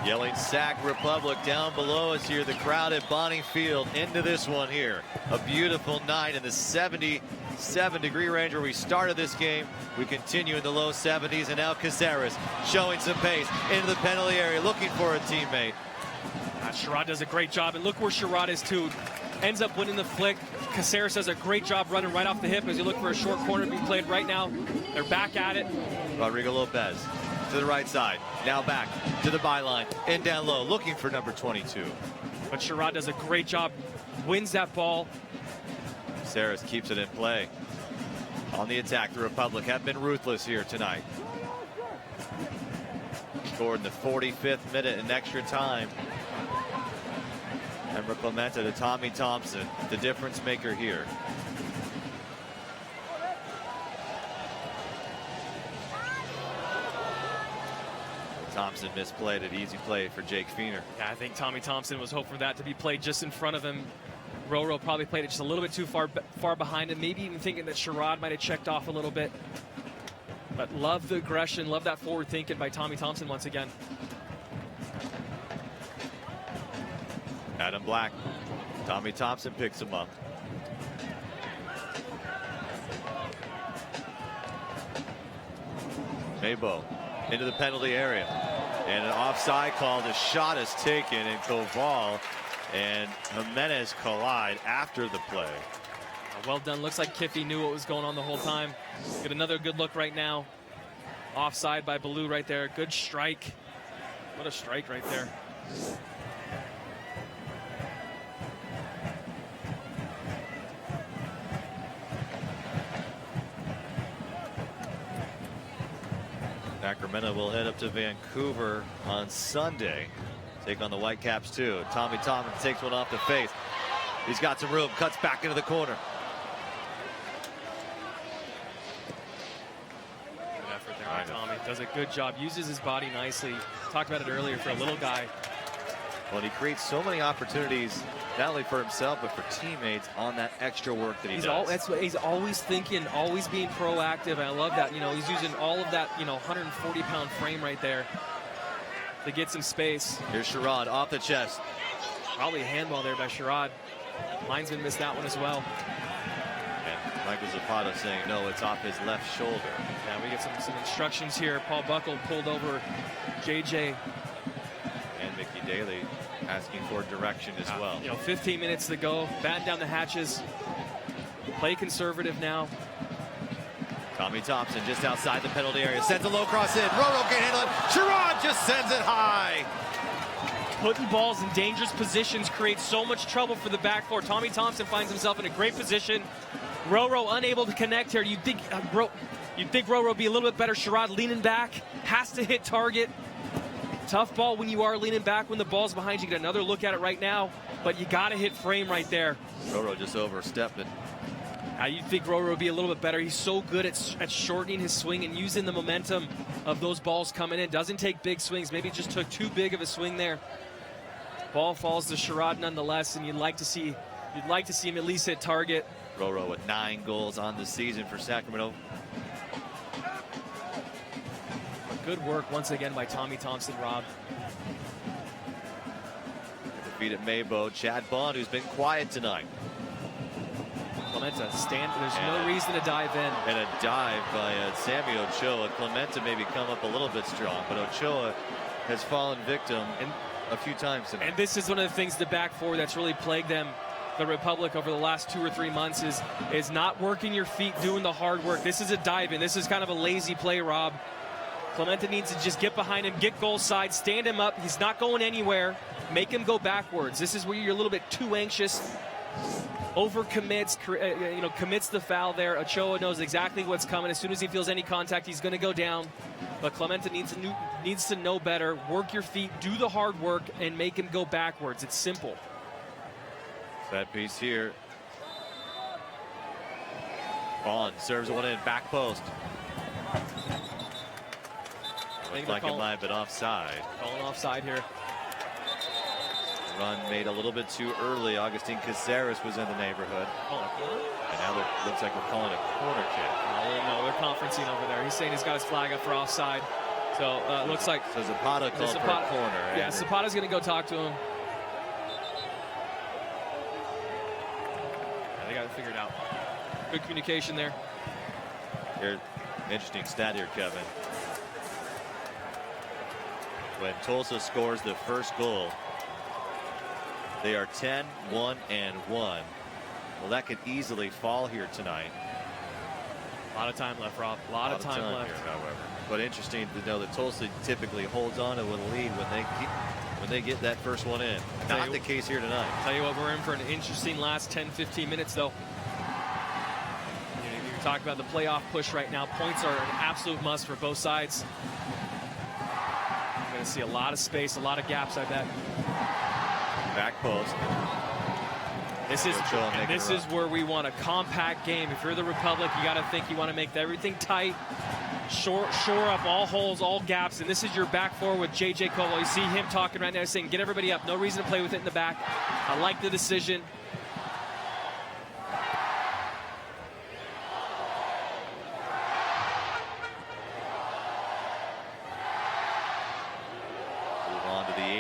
Yelling Sac Republic down below us here. The crowd at Bonnie Field into this one here. A beautiful night in the 77-degree range where we started this game. We continue in the low 70s, and now Caceres showing some pace into the penalty area, looking for a teammate. Sherrod does a great job, and look where Sherrod is too. Ends up winning the flick. Caceres does a great job running right off the hip as you look for a short corner being played right now. They're back at it. Rodrigo Lopez to the right side, now back to the byline, in down low, looking for number 22. But Sherrod does a great job, wins that ball. Caceres keeps it in play. On the attack, the Republic have been ruthless here tonight. Scored in the 45th minute in extra time. Emma Clemente to Tommy Thompson, the difference maker here. Thompson misplayed it. Easy play for Jake Feener. Yeah, I think Tommy Thompson was hoping for that to be played just in front of him. Roro probably played it just a little bit too far behind him, maybe even thinking that Sherrod might have checked off a little bit. But love the aggression, love that forward thinking by Tommy Thompson once again. Adam Black. Tommy Thompson picks him up. Maybo into the penalty area. And an offside call. The shot is taken, and Koval and Jimenez collide after the play. Well done. Looks like Kiffy knew what was going on the whole time. Get another good look right now. Offside by Baloo right there. Good strike. What a strike right there. Sacramento will head up to Vancouver on Sunday. Take on the Whitecaps too. Tommy Thompson takes one off the face. He's got some room, cuts back into the corner. Good effort there by Tommy. Does a good job. Uses his body nicely. Talked about it earlier for a little guy. Well, he creates so many opportunities, not only for himself, but for teammates on that extra work that he does. That's what he's always thinking, always being proactive. And I love that. You know, he's using all of that, 140-pound frame right there to get some space. Here's Sherrod off the chest. Probably a handball there by Sherrod. Linesman missed that one as well. And Michael Zapata saying, no, it's off his left shoulder. Yeah, we get some instructions here. Paul Buckle pulled over JJ. And Mickey Daly asking for direction as well. 15 minutes to go. Batten down the hatches. Play conservative now. Tommy Thompson just outside the penalty area. Sends a low cross in. Roro can't handle it. Sherrod just sends it high. Putting balls in dangerous positions creates so much trouble for the back four. Tommy Thompson finds himself in a great position. Roro unable to connect here. You'd think Roro would be a little bit better. Sherrod leaning back. Has to hit target. Tough ball when you are leaning back when the ball's behind you. Get another look at it right now, but you got to hit frame right there. Roro just overstepped it. You'd think Roro would be a little bit better. He's so good at shortening his swing and using the momentum of those balls coming in. Doesn't take big swings. Maybe just took too big of a swing there. Ball falls to Sherrod nonetheless, and you'd like to see him at least hit target. Roro with 9 goals on the season for Sacramento. Good work once again by Tommy Thompson, Rob. Defeat at Maybo. Chad Bond, who's been quiet tonight. Clementa stand. There's no reason to dive in. And a dive by Sammy Ochoa. Clementa maybe come up a little bit strong, but Ochoa has fallen victim a few times tonight. And this is one of the things, the back four, that's really plagued them, the Republic, over the last 2 or 3 months is not working your feet, doing the hard work. This is a dive in. This is kind of a lazy play, Rob. Clementa needs to just get behind him, get goal side, stand him up. He's not going anywhere. Make him go backwards. This is where you're a little bit too anxious. Overcommits, commits the foul there. Ochoa knows exactly what's coming. As soon as he feels any contact, he's going to go down. But Clementa needs to know better. Work your feet, do the hard work, and make him go backwards. It's simple. That piece here. Bond serves one in, back post. Looks like it might have been offside. Calling offside here. Run made a little bit too early. Agustin Caceres was in the neighborhood. And now it looks like we're calling a corner kick. No, they're conferencing over there. He's saying he's got his flag up for offside. So it looks like... So Zapata called for a corner. Yeah, Zapata's going to go talk to him. Yeah, they got it figured out. Good communication there. Here, interesting stat here, Kevin. When Tulsa scores the first goal, they are 10-1-1. Well, that could easily fall here tonight. A lot of time left, Rob. A lot of time left. Here, however. But interesting to know that Tulsa typically holds on to a lead when they get that first one in. Not the case here tonight. Tell you what, we're in for an interesting last 10-15 minutes, though. You're talking about the playoff push right now. Points are an absolute must for both sides. You're going to see a lot of space, a lot of gaps, I bet. Back post. This is where we want a compact game. If you're the Republic, you got to think you want to make everything tight, shore up all holes, all gaps, and this is your back four with J.J. Koval. You see him talking right now, saying, get everybody up. No reason to play with it in the back. I like the decision.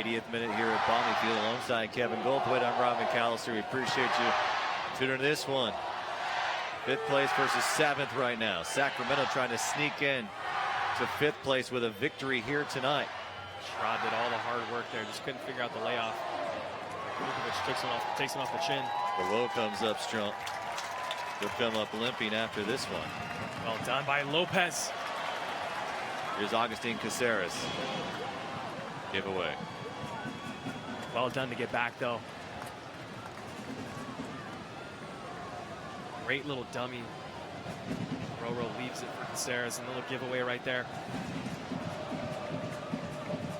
80th minute here at Balmy Field alongside Kevin Goldthwait. I'm Rob McAllister. We appreciate you tuning in this one. 5th place versus 7th right now. Sacramento trying to sneak in to 5th place with a victory here tonight. Sherrod did all the hard work there, just couldn't figure out the layoff. Vukovic takes him off the chin. Below comes up strong. He'll come up limping after this one. Well done by Lopez. Here's Agustin Caceres. Giveaway. Well done to get back though. Great little dummy. Roro leaves it for Caceres, and a little giveaway right there.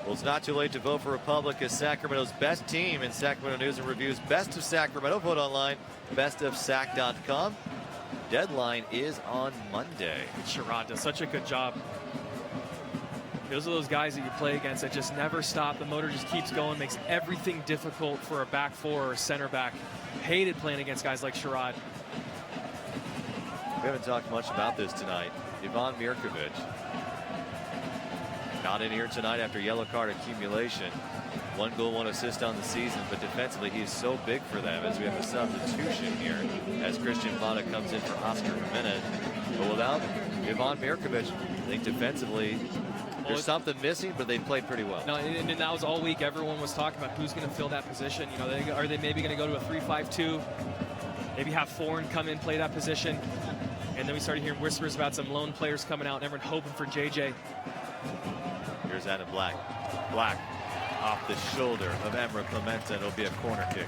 Well, it's not too late to vote for Republic as Sacramento's best team in Sacramento News and Review's Best of Sacramento. Vote online, bestofsac.com. Deadline is on Monday. Sherrod does such a good job. Those are those guys that you play against that just never stop. The motor just keeps going, makes everything difficult for a back four or a center back. Hated playing against guys like Sherrod. We haven't talked much about this tonight. Ivan Mirkovic. Not in here tonight after yellow card accumulation. 1 goal, 1 assist on the season, but defensively he is so big for them as we have a substitution here as Christian Plata comes in for Oscar Jimenez. But without Ivan Mirkovic, I think defensively there's something missing, but they played pretty well. No, and that was all week. Everyone was talking about who's going to fill that position. You know, are they maybe going to go to a 3-5-2? Maybe have Foreign come in, play that position. And then we started hearing whispers about some lone players coming out, and everyone hoping for JJ. Here's Adam Black. Black off the shoulder of Emra Clemente. It'll be a corner kick.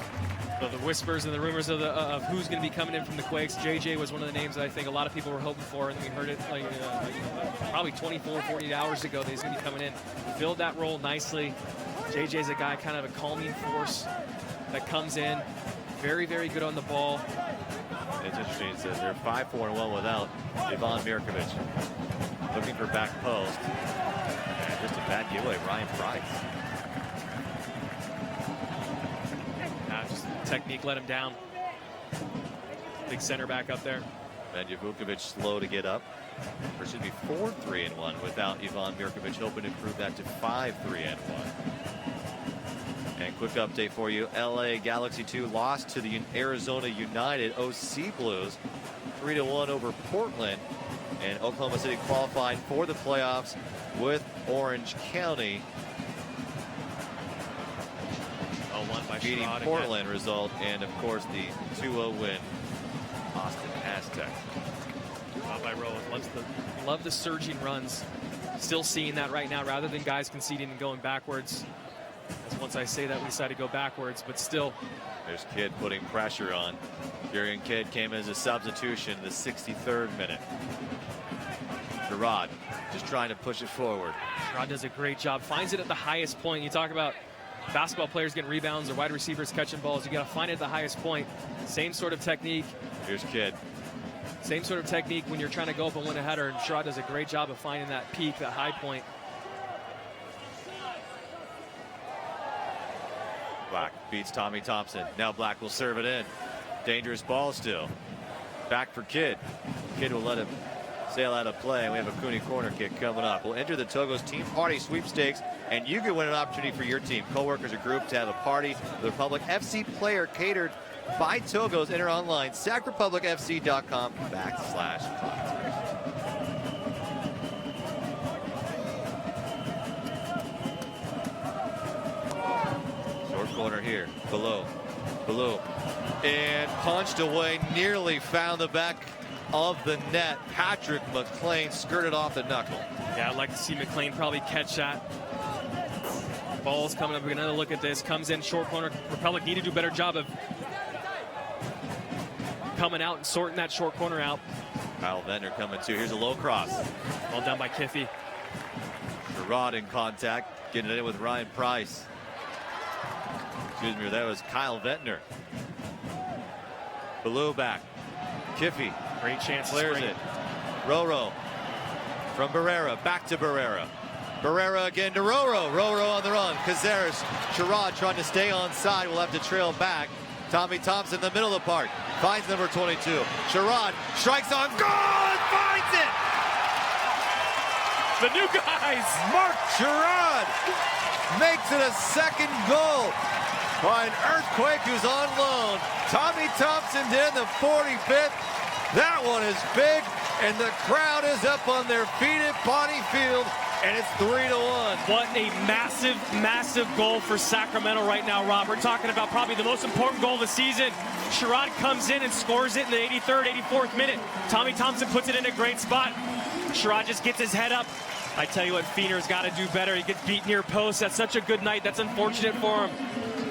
So the whispers and the rumors of who's going to be coming in from the Quakes. JJ was one of the names that I think a lot of people were hoping for, and we heard it probably 24, 48 hours ago that he's going to be coming in. Filled that role nicely. JJ's a guy, kind of a calming force that comes in. Very, very good on the ball. It's interesting. It says they're 5-4-1 without Ivan Mirkovic. Looking for back post. And just a bad giveaway, Ryan Price. Just technique let him down. Big center back up there. Benja Vukovic slow to get up. There should be 4-3-1 without Ivan Mirkovic, hoping to improve that to 5-3-1. And quick update for you. LA Galaxy 2 lost to the Arizona United OC Blues 3-1 over Portland. And Oklahoma City qualified for the playoffs with Orange County. Beating Portland result, and of course the 2-0 win. Austin Aztecs. By Rowan. Love the surging runs. Still seeing that right now, rather than guys conceding and going backwards. As once I say that, we decide to go backwards, but still. There's Kidd putting pressure on. Jurgen Kidd came as a substitution in the 63rd minute. Sherrod just trying to push it forward. Sherrod does a great job. Finds it at the highest point. You talk about basketball players getting rebounds or wide receivers catching balls. You got to find it at the highest point. Same sort of technique. Here's Kidd. Same sort of technique when you're trying to go up and win a header, and Sherrod does a great job of finding that peak, that high point. Black beats Tommy Thompson. Now Black will serve it in. Dangerous ball still. Back for Kidd. Kidd will let him sail out of play, and we have a Cooney corner kick coming up. We'll enter the Togo's Team Party Sweepstakes, and you can win an opportunity for your team, coworkers, or group to have a party. The Republic FC player catered by Togo's. Enter online, sacrepublicfc.com/class. Short corner here, below, and punched away, nearly found the back of the net. Patrick McLean skirted off the knuckle. Yeah, I'd like to see McLean probably catch that. Ball's coming up. We're going to look at this. Comes in short corner. Republic need to do a better job of coming out and sorting that short corner out. Kyle Ventnor coming too. Here's a low cross. Well done by Kiffy. Sherrod in contact, getting it in with Ryan Price. Excuse me, that was Kyle Ventnor. Below back. Kiffy. Great chance. Clears it. Roro from Barrera. Back to Barrera. Barrera again to Roro. Roro on the run. Caceres. Sherrod trying to stay on side. Will have to trail back. Tommy Thompson in the middle of the park. Finds number 22. Sherrod strikes on goal and finds it! The new guys. Mark Sherrod makes it a second goal by an Earthquake who's on loan. Tommy Thompson did in the 45th. That one is big, and the crowd is up on their feet at Bonnie Field, and it's 3-1. What a massive, massive goal for Sacramento right now, Rob. We're talking about probably the most important goal of the season. Sherrod comes in and scores it in the 83rd, 84th minute. Tommy Thompson puts it in a great spot. Sherrod just gets his head up. I tell you what, Feener's got to do better. He gets beat near post. That's such a good night. That's unfortunate for him.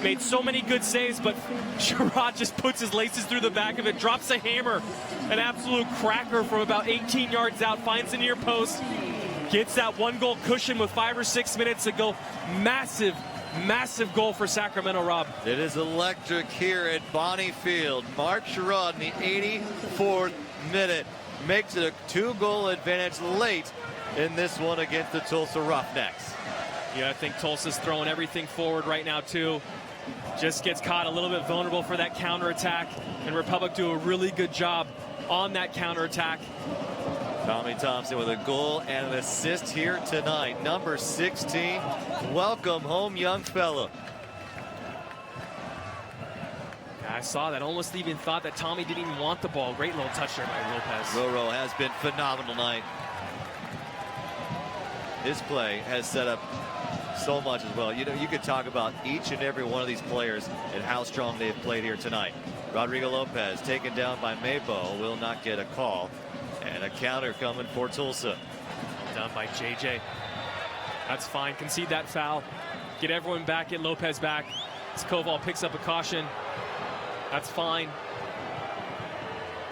Made so many good saves, but Sherrod just puts his laces through the back of it, drops a hammer, an absolute cracker from about 18 yards out, finds the near post, gets that one goal cushion with 5 or 6 minutes to go. Massive, massive goal for Sacramento, Rob. It is electric here at Bonnie Field. Mark Sherrod in the 84th minute makes it a 2-goal advantage late in this one against the Tulsa Roughnecks. Yeah, I think Tulsa's throwing everything forward right now, too. Just gets caught a little bit vulnerable for that counterattack, and Republic do a really good job on that counterattack. Tommy Thompson with a goal and an assist here tonight. Number 16. Welcome home, young fella. I saw that. Almost even thought that Tommy didn't even want the ball. Great little touch there by Lopez. Roro has been phenomenal tonight. His play has set up so much as well. You know, you could talk about each and every one of these players and how strong they've played here tonight. Rodrigo Lopez taken down by Maybo, will not get a call. And a counter coming for Tulsa. Done by JJ. That's fine. Concede that foul. Get everyone back. Get Lopez back. As Koval picks up a caution. That's fine.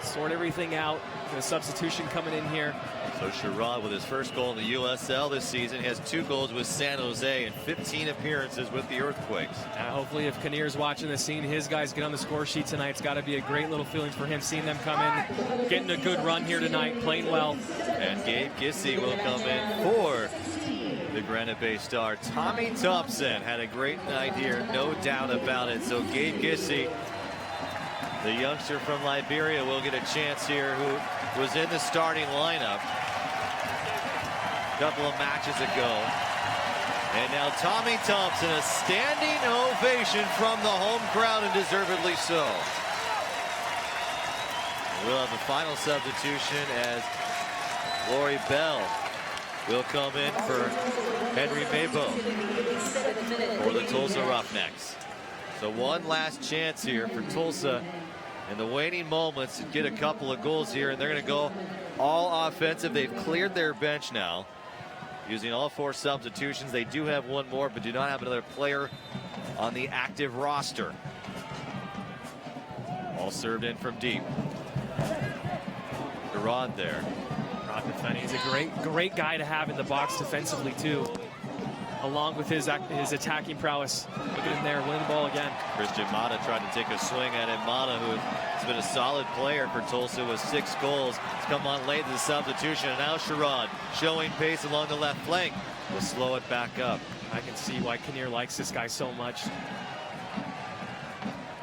Sort everything out. The substitution coming in here. So Sherrod with his first goal in the USL this season. He has 2 goals with San Jose and 15 appearances with the Earthquakes. Hopefully if Kinnear's watching this, seeing his guys get on the score sheet tonight, it's got to be a great little feeling for him, seeing them come in, getting a good run here tonight, playing well. And Gabe Gissy will come in for the Granite Bay Star. Tommy Thompson had a great night here, no doubt about it. So Gabe Gissy, the youngster from Liberia, will get a chance here, who was in the starting lineup a couple of matches ago. And now Tommy Thompson, a standing ovation from the home crowd, and deservedly so. We'll have the final substitution as Lori Bell will come in for Henry Maybo for the Tulsa Roughnecks. So one last chance here for Tulsa in the waning moments to get a couple of goals here, and they're going to go all offensive. They've cleared their bench now using all 4 substitutions. They do have one more, but do not have another player on the active roster. All served in from deep. Gerard there. Rod defending. He's a great guy to have in the box defensively too, along with his attacking prowess. Look at him there, winning the ball again. Christian Mata tried to take a swing at it. Mata, who has been a solid player for Tulsa with 6 goals, has come on late in the substitution. And now Sherrod showing pace along the left flank will slow it back up. I can see why Kinnear likes this guy so much.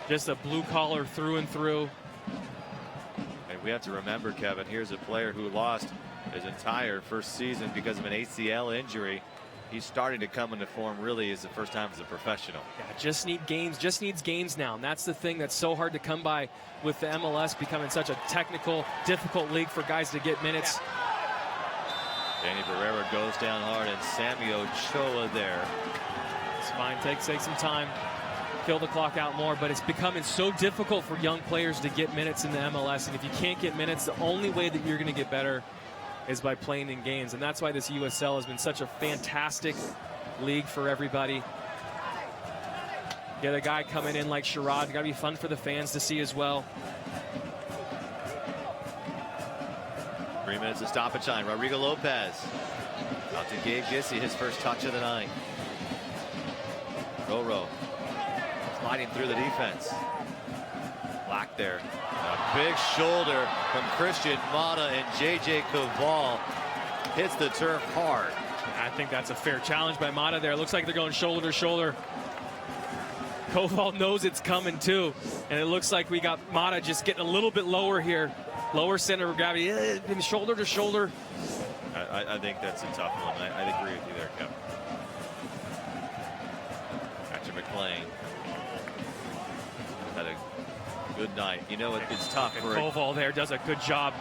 Just a blue collar through and through. And we have to remember, Kevin, here's a player who lost his entire first season because of an ACL injury. He's starting to come into form really as the first time as a professional. Yeah, just needs games now. And that's the thing that's so hard to come by with the MLS becoming such a technical, difficult league for guys to get minutes. Danny Barrera goes down hard, and Sammy Ochoa there. It's fine, take some time, fill the clock out more, but it's becoming so difficult for young players to get minutes in the MLS. And if you can't get minutes, the only way that you're going to get better is by playing in games. And that's why this USL has been such a fantastic league for everybody. Get a guy coming in like Sherrod. Got to be fun for the fans to see as well. 3 minutes of stoppage time. Rodrigo Lopez out to Gabe Gissy, his first touch of the night. Roro sliding through the defense. Black there. A big shoulder from Christian Mata, and JJ Koval hits the turf hard. I think that's a fair challenge by Mata there. It looks like they're going shoulder to shoulder. Koval knows it's coming too, and it looks like we got Mata just getting a little bit lower here. Lower center of gravity, shoulder to shoulder. I think that's a tough one. I agree with you there, Kevin. McClain. Had a good night. You know, it's tough for Koval there does a good job.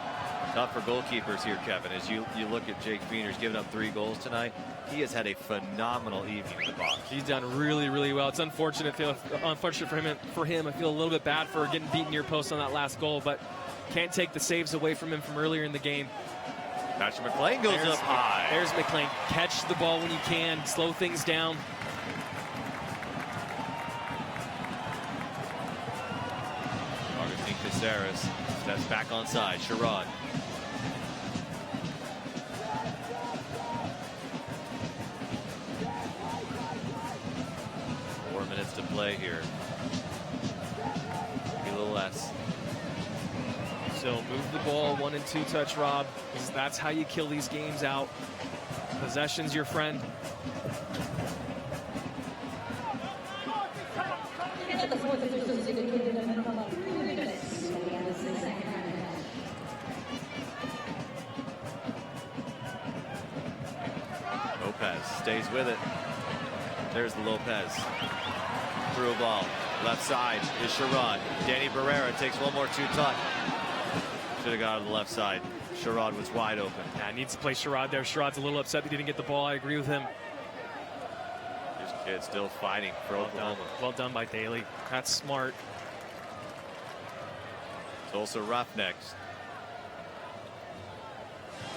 Tough for goalkeepers here, Kevin. As you look at Jake Feener's giving up 3 goals tonight, he has had a phenomenal evening in the box. He's done really, really well. It's unfortunate for him. I feel a little bit bad for getting beaten near post on that last goal, but can't take the saves away from him from earlier in the game. Patrick McClain goes up high. There's McClain. Catch the ball when you can. Slow things down. Augustine Caceres steps back onside. Sherrod. To play here. Maybe a little less. So move the ball 1 and 2 touch, Rob, because that's how you kill these games out. Possession's your friend. Lopez stays with it. There's the Lopez. Through a ball. Left side is Sherrod. Danny Barrera takes one more 2-touch. Should have got on the left side. Sherrod was wide open. Yeah, needs to play Sherrod there. Sherrod's a little upset he didn't get the ball. I agree with him. This kid still fighting for Oklahoma. Well done by Daly. That's smart. Tulsa Roughnecks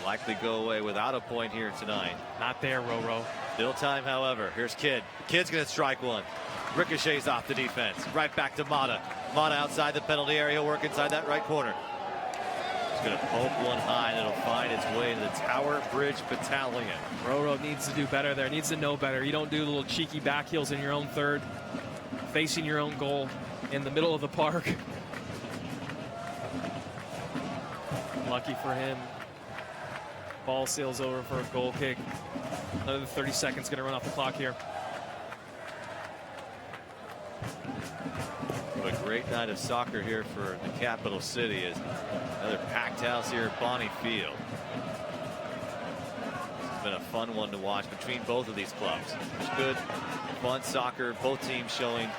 likely go away without a point here tonight. Not there, Roro. Still time, however. Here's Kidd. Kidd's going to strike one. Ricochets off the defense. Right back to Mata. Mata outside the penalty area. He'll work inside that right corner. He's going to poke one high, and it'll find its way to the Tower Bridge Battalion. Roro needs to do better there. Needs to know better. You don't do the little cheeky back heels in your own third. Facing your own goal in the middle of the park. Lucky for him. Ball sails over for a goal kick. Another 30 seconds going to run off the clock here. What a great night of soccer here for the capital city. Is another packed house here at Bonnie Field. It's been a fun one to watch between both of these clubs. It's good, fun soccer. Both teams showing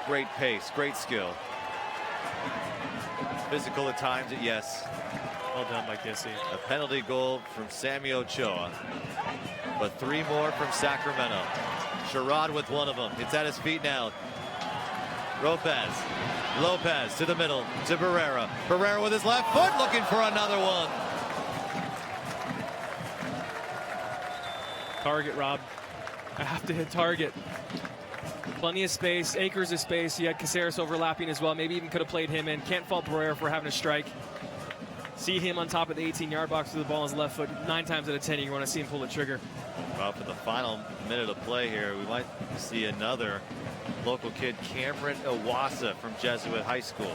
great pace, great skill. Physical at times, yes. Well done by Kissy. A penalty goal from Sammy Ochoa, but 3 more from Sacramento. Sherrod with one of them. It's at his feet now. Lopez to the middle to Barrera. Barrera with his left foot looking for another one. Target, Rob. I have to hit target. Plenty of space, acres of space. You had Caceres overlapping as well. Maybe even could have played him in. Can't fault Barrera for having a strike. See him on top of the 18-yard box with the ball on his left foot. 9 times out of 10, you want to see him pull the trigger. Well, for the final minute of play here, we might see another local kid, Cameron Iwasa from Jesuit High School,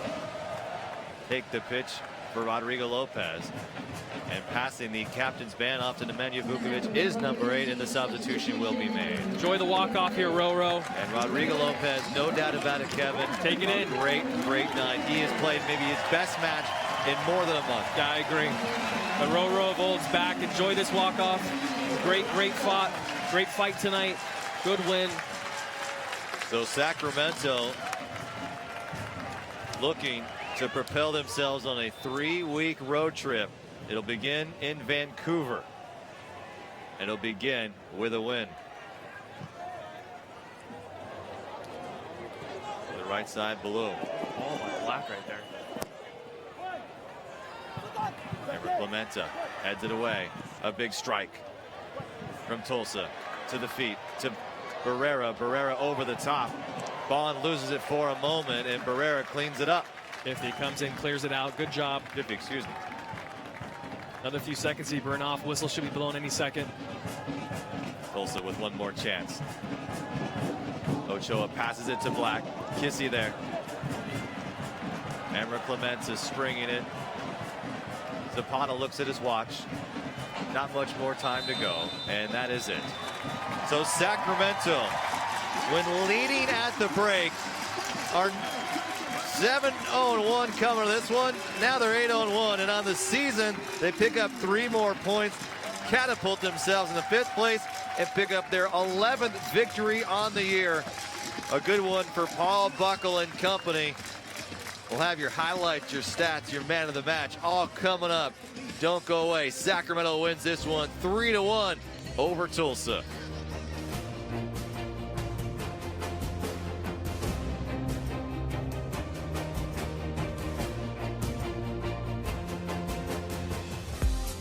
take the pitch for Rodrigo Lopez. And passing the captain's band off to Nemanja Vukovic is number 8, and the substitution will be made. Enjoy the walk-off here, Roro. And Rodrigo Lopez, no doubt about it, Kevin. Take it in. Great night. He has played maybe his best match in more than a month. Yeah, I agree. The Roro of old's back. Enjoy this walk-off. Great fought. Great fight tonight. Good win. So Sacramento looking to propel themselves on a 3-week road trip. It'll begin in Vancouver. And it'll begin with a win. The right side below. Oh, my black right there. Clementa heads it away. A big strike from Tulsa to the feet to Barrera. Barrera over the top. Bond loses it for a moment, and Barrera cleans it up. If he comes in, clears it out. Good job. Excuse me. Another few seconds, he burn off. Whistle should be blown any second. Tulsa with one more chance. Ochoa passes it to Black. Kissy there. Emra Clementa springing it. Zapata looks at his watch. Not much more time to go, and that is it. So Sacramento, when leading at the break, are 7-0-1 coming to this one. Now they're 8-0-1, and on the season, they pick up 3 more points, catapult themselves in the 5th place, and pick up their 11th victory on the year. A good one for Paul Buckle and company. We'll have your highlights, your stats, your man of the match all coming up. Don't go away. Sacramento wins this one 3-1 over Tulsa.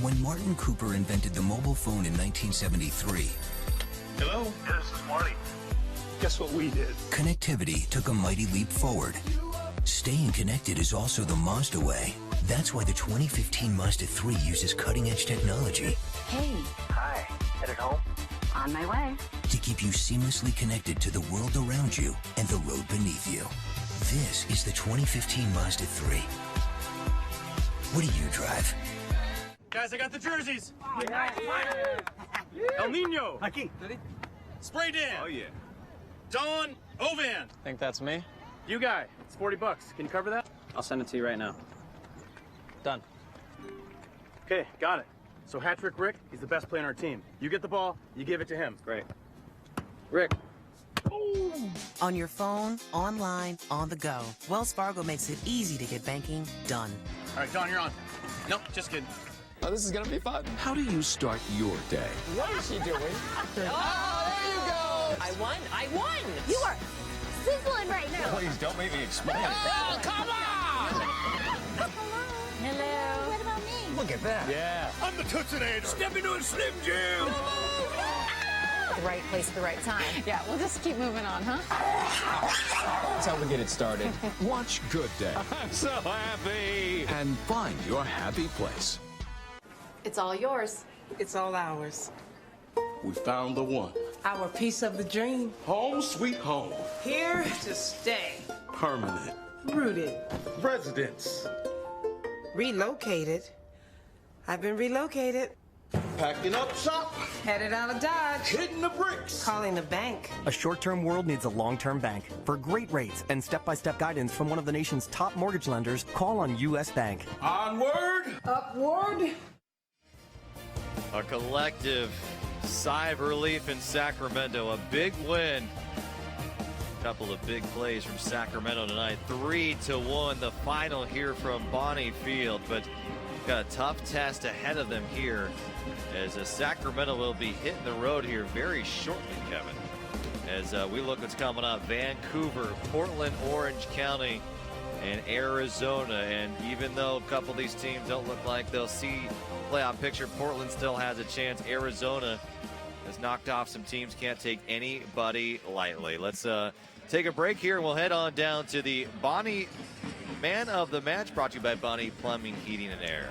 When Martin Cooper invented the mobile phone in 1973, Hello? Yeah, this is Marty. Guess what we did? connectivity took a mighty leap forward. Staying connected is also the Mazda way. That's why the 2015 Mazda 3 uses cutting-edge technology Hey. Hi. Headed home? On my way. to keep you seamlessly connected to the world around you and the road beneath you. This is the 2015 Mazda 3. What do you drive? Guys, I got the jerseys. El Nino. Aquí. Spray Dan. Oh, yeah. Don Ovan. Think that's me? You guy. It's $40. Can you cover that? I'll send it to you right now. Done. Okay, got it. So Hat-Trick Rick, he's the best player on our team. You get the ball, you give it to him. Great. Rick. On your phone, online, on the go. Wells Fargo makes it easy to get banking done. All right, Don, you're on. Nope, just kidding. Oh, this is gonna be fun. How do you start your day? What is she doing? Oh, there you go! I won! You are sizzling right now. Please don't make me explain. Oh, come on! Hello. What about me? Look at that. Yeah. I'm the Tootsinator. Step into a Slim Jim! The right place at the right time. Yeah, we'll just keep moving on, huh? That's how we get it started. Watch Good Day I'm so happy. and find your happy place. It's all yours. It's all ours. We found the one. Our piece of the dream. Home sweet home. Here to stay. Permanent. Rooted. Residence. Relocated. I've been relocated. Packing up shop. Headed out of Dodge. Hitting the bricks. Calling the bank. A short-term world needs a long-term bank. For great rates and step-by-step guidance from one of the nation's top mortgage lenders, call on U.S. Bank. Onward. Upward. A collective sigh of relief in Sacramento. A big win. A couple of big plays from Sacramento tonight. 3-1, the final here from Bonnie Field. But got a tough test ahead of them here, as Sacramento will be hitting the road here very shortly, Kevin. As we look what's coming up, Vancouver, Portland, Orange County, and Arizona. And even though a couple of these teams don't look like they'll see playoff picture, Portland still has a chance. Arizona has knocked off some teams, can't take anybody lightly. Let's take a break here, and we'll head on down to the Bonnie Man of the Match, brought to you by Bonnie Plumbing, Heating, and Air.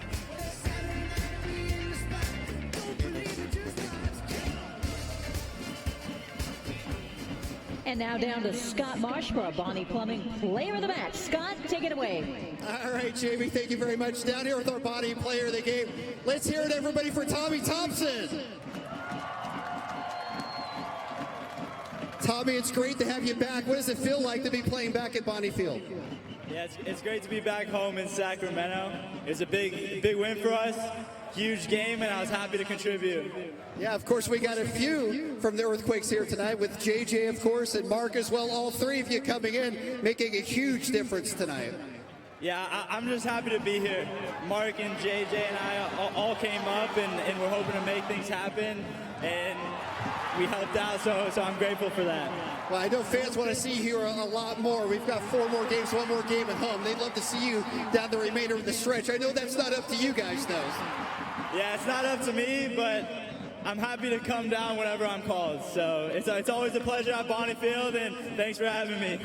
And now down to Scott Marsh for a Bonnie Plumbing Player of the Match. Scott, take it away. All right, Jamie, thank you very much. Down here with our Bonnie Player of the Game. Let's hear it, everybody, for Tommy Thompson. Tommy, it's great to have you back. What does it feel like to be playing back at Bonnie Field? Yeah, it's great to be back home in Sacramento. It's a big win for us. Huge game, and I was happy to contribute. Yeah, of course, we got a few from the Earthquakes here tonight with JJ, of course, and Mark as well. All three of you coming in, making a huge difference tonight. Yeah, I'm just happy to be here. Mark and JJ and I all came up, and we're hoping to make things happen, and we helped out, so I'm grateful for that. Well, I know fans want to see you here a lot more. We've got 4 more games, 1 more game at home. They'd love to see you down the remainder of the stretch. I know that's not up to you guys, though. Yeah, it's not up to me, but I'm happy to come down whenever I'm called. So it's always a pleasure at Bonnie Field, and thanks for having me.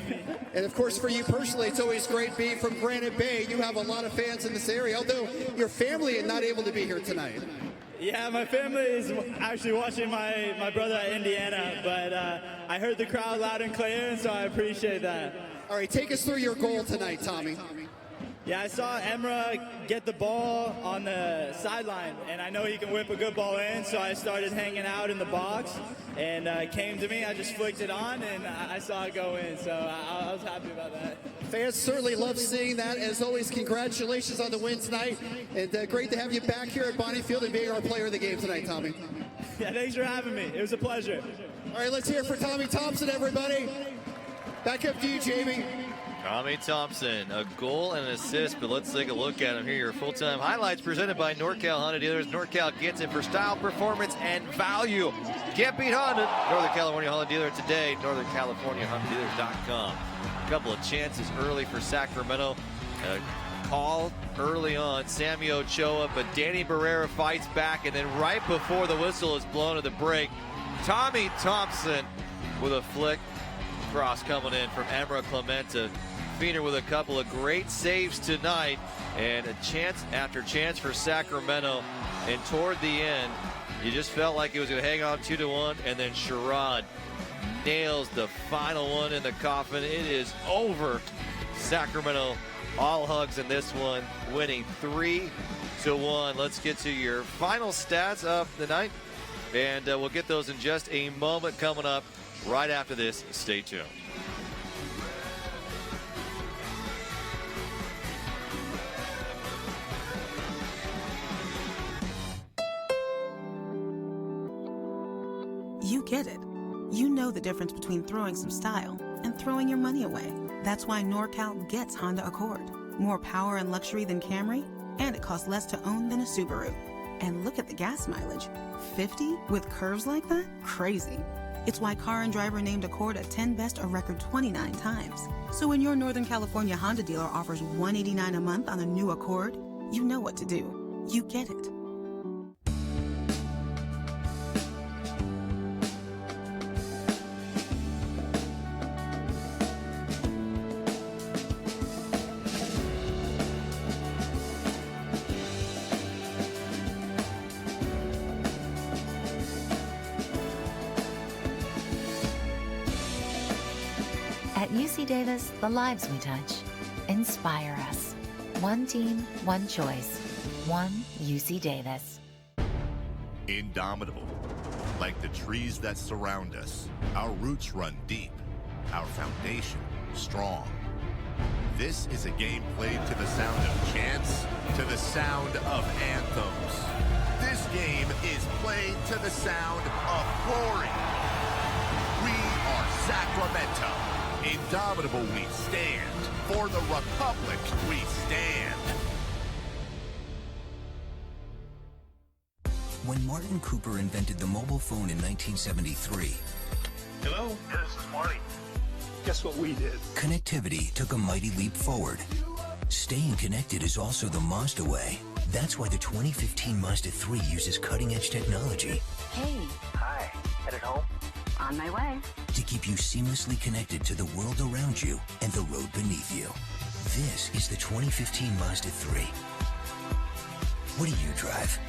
And of course, for you personally, it's always great being from Granite Bay. You have a lot of fans in this area, although your family is not able to be here tonight. Yeah, my family is actually watching my brother at Indiana, but I heard the crowd loud and clear, and so I appreciate that. All right, take us through your goal tonight, Tommy. Yeah, I saw Emra get the ball on the sideline, and I know he can whip a good ball in, so I started hanging out in the box, and it came to me. I just flicked it on, and I saw it go in, so I was happy about that. Fans certainly love seeing that. As always, congratulations on the win tonight, and great to have you back here at Bonnie Field and being our player of the game tonight, Tommy. Yeah, thanks for having me. It was a pleasure. All right, let's hear it for Tommy Thompson, everybody. Back up to you, Jamie. Tommy Thompson, a goal and an assist, but let's take a look at him here. Your full-time highlights presented by NorCal Honda Dealers. NorCal gets it for style, performance, and value. Can't beat Honda. Northern California Honda Dealer today, NorthernCaliforniaHondaDealers.com. A couple of chances early for Sacramento. Call early on, Sammy Ochoa, but Danny Barrera fights back, and then right before the whistle is blown at the break, Tommy Thompson with a flick cross coming in from Emra Clementa. Feener with a couple of great saves tonight, and a chance after chance for Sacramento. And toward the end, you just felt like it was going to hang on 2-1, and then Sherrod nails the final one in the coffin. It is over. Sacramento all hugs in this one, winning 3-1. Let's get to your final stats of the night, and we'll get those in just a moment coming up right after this. Stay tuned. You get it. You know the difference between throwing some style and throwing your money away. That's why NorCal gets Honda Accord. More power and luxury than Camry, and it costs less to own than a Subaru. And look at the gas mileage. 50 with curves like that? Crazy. It's why Car and Driver named Accord a 10 Best a record 29 times. So when your Northern California Honda dealer offers $189 a month on a new Accord, you know what to do. You get it. At UC Davis, the lives we touch inspire us. One team, one choice. One UC Davis. Indomitable. Like the trees that surround us, our roots run deep, our foundation strong. This is a game played to the sound of chants, to the sound of anthems. This game is played to the sound of glory. We are Sacramento. Indomitable we stand. For the Republic we stand. When Martin Cooper invented the mobile phone in 1973, hello? Yeah, this is Marty. Guess what we did? Connectivity took a mighty leap forward. Staying connected is also the Mazda way. That's why the 2015 Mazda 3 uses cutting-edge technology. Hey. Hi. Headed home? On my way. To keep you seamlessly connected to the world around you and the road beneath you. This is the 2015 Mazda 3. What do you drive?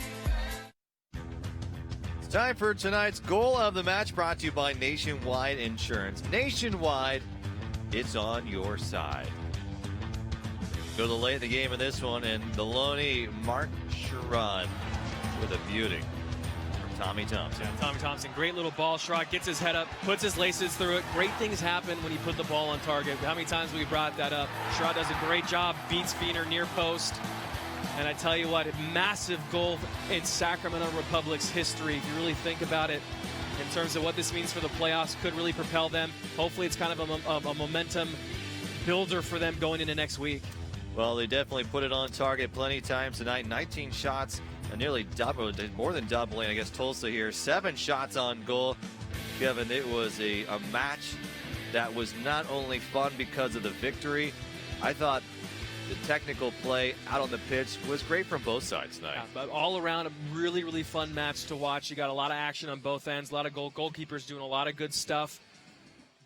It's time for tonight's goal of the match, brought to you by Nationwide Insurance. Nationwide, it's on your side. Go to the late in the game in this one, and the Loney Mark Sherrod with a beauty from Tommy Thompson. Yeah, Tommy Thompson, great little ball. Sherrod gets his head up, puts his laces through it. Great things happen when you put the ball on target. How many times we brought that up? Sherrod does a great job, beats Feener near post. And I tell you what, a massive goal in Sacramento Republic's history, if you really think about it, in terms of what this means for the playoffs, could really propel them. Hopefully it's kind of a momentum builder for them going into next week. Well, they definitely put it on target plenty of times tonight. 19 shots, nearly double, more than doubling, I guess, Tulsa here. 7 shots on goal. Kevin, it was a match that was not only fun because of the victory. I thought the technical play out on the pitch was great from both sides tonight. Yeah, but all around, a really, really fun match to watch. You got a lot of action on both ends, a lot of goalkeepers doing a lot of good stuff,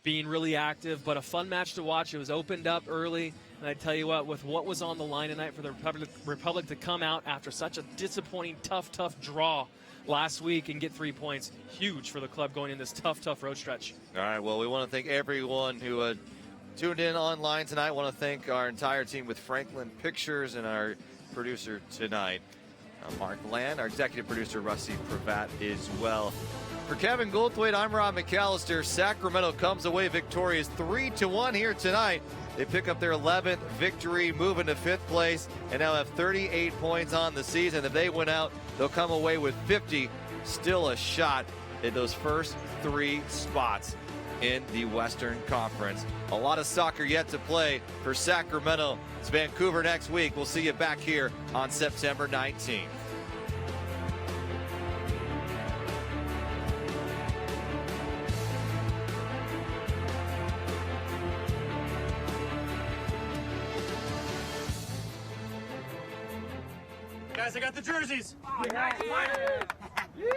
being really active, but a fun match to watch. It was opened up early, and I tell you what, with what was on the line tonight for the Republic to come out after such a disappointing, tough draw last week and get 3 points, huge for the club going in this tough road stretch. All right, well, we want to thank everyone who tuned in online tonight. I want to thank our entire team with Franklin Pictures and our producer tonight, Mark Land, our executive producer, Rusty Pravat, as well. For Kevin Goldthwait, I'm Rob McAllister. Sacramento comes away victorious 3-1 here tonight. They pick up their 11th victory, move into 5th place, and now have 38 points on the season. If they win out, they'll come away with 50. Still a shot at those first 3 spots. in the Western Conference. A lot of soccer yet to play for Sacramento. It's Vancouver next week. We'll see you back here on September 19th. Guys, I got the jerseys.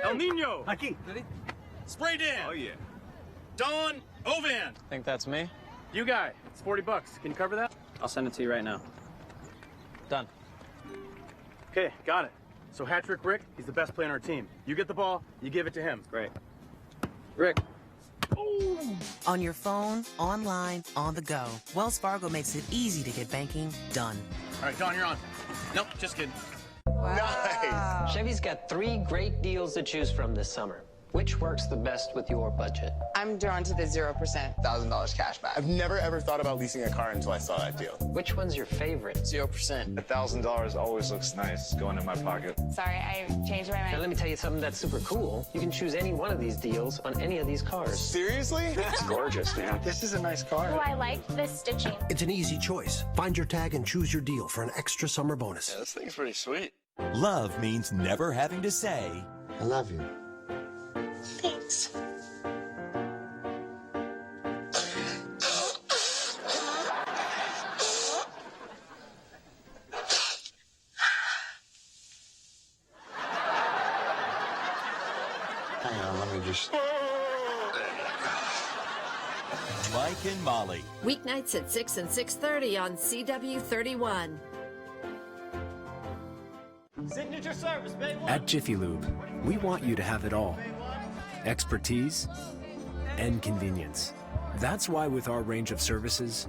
El Nino. Aquí. Spray Dan. Oh, yeah. Don Ovan. Think that's me? You guy. It's $40. Can you cover that? I'll send it to you right now. Done. Okay, got it. So Hat-Trick Rick, he's the best player on our team. You get the ball, you give it to him. Great. Rick. On your phone, online, on the go, Wells Fargo makes it easy to get banking done. All right, Don, you're on. Nope, just kidding. Nice. Chevy's got 3 great deals to choose from this summer. Which works the best with your budget? I'm drawn to the 0%. $1,000 cash back. I've never ever thought about leasing a car until I saw that deal. Which one's your favorite? 0%. $1,000 always looks nice going in my pocket. Sorry, I changed my Now mind. let me tell you something that's super cool. You can choose any one of these deals on any of these cars. Seriously? It's gorgeous, man. This is a nice car. Oh, I like the stitching. It's an easy choice. Find your tag and choose your deal for an extra summer bonus. Yeah, this thing's pretty sweet. Love means never having to say, I love you. Thanks. Hang on, let me just... Mike and Molly. Weeknights at 6 and 6:30 on CW31. Signature service, baby. At Jiffy Lube, we want you to have it all. Expertise and convenience. That's why with our range of services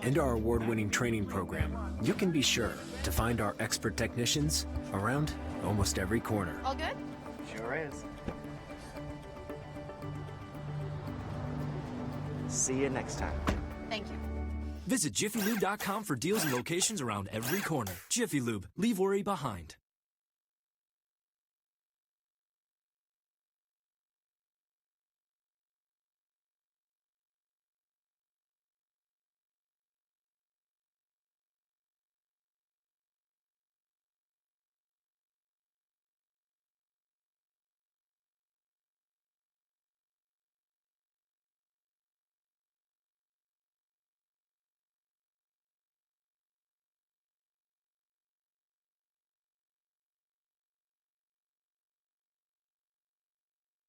and our award-winning training program, you can be sure to find our expert technicians around almost every corner. All good? Sure is. See you next time. Thank you. Visit JiffyLube.com for deals and locations around every corner. Jiffy Lube, leave worry behind.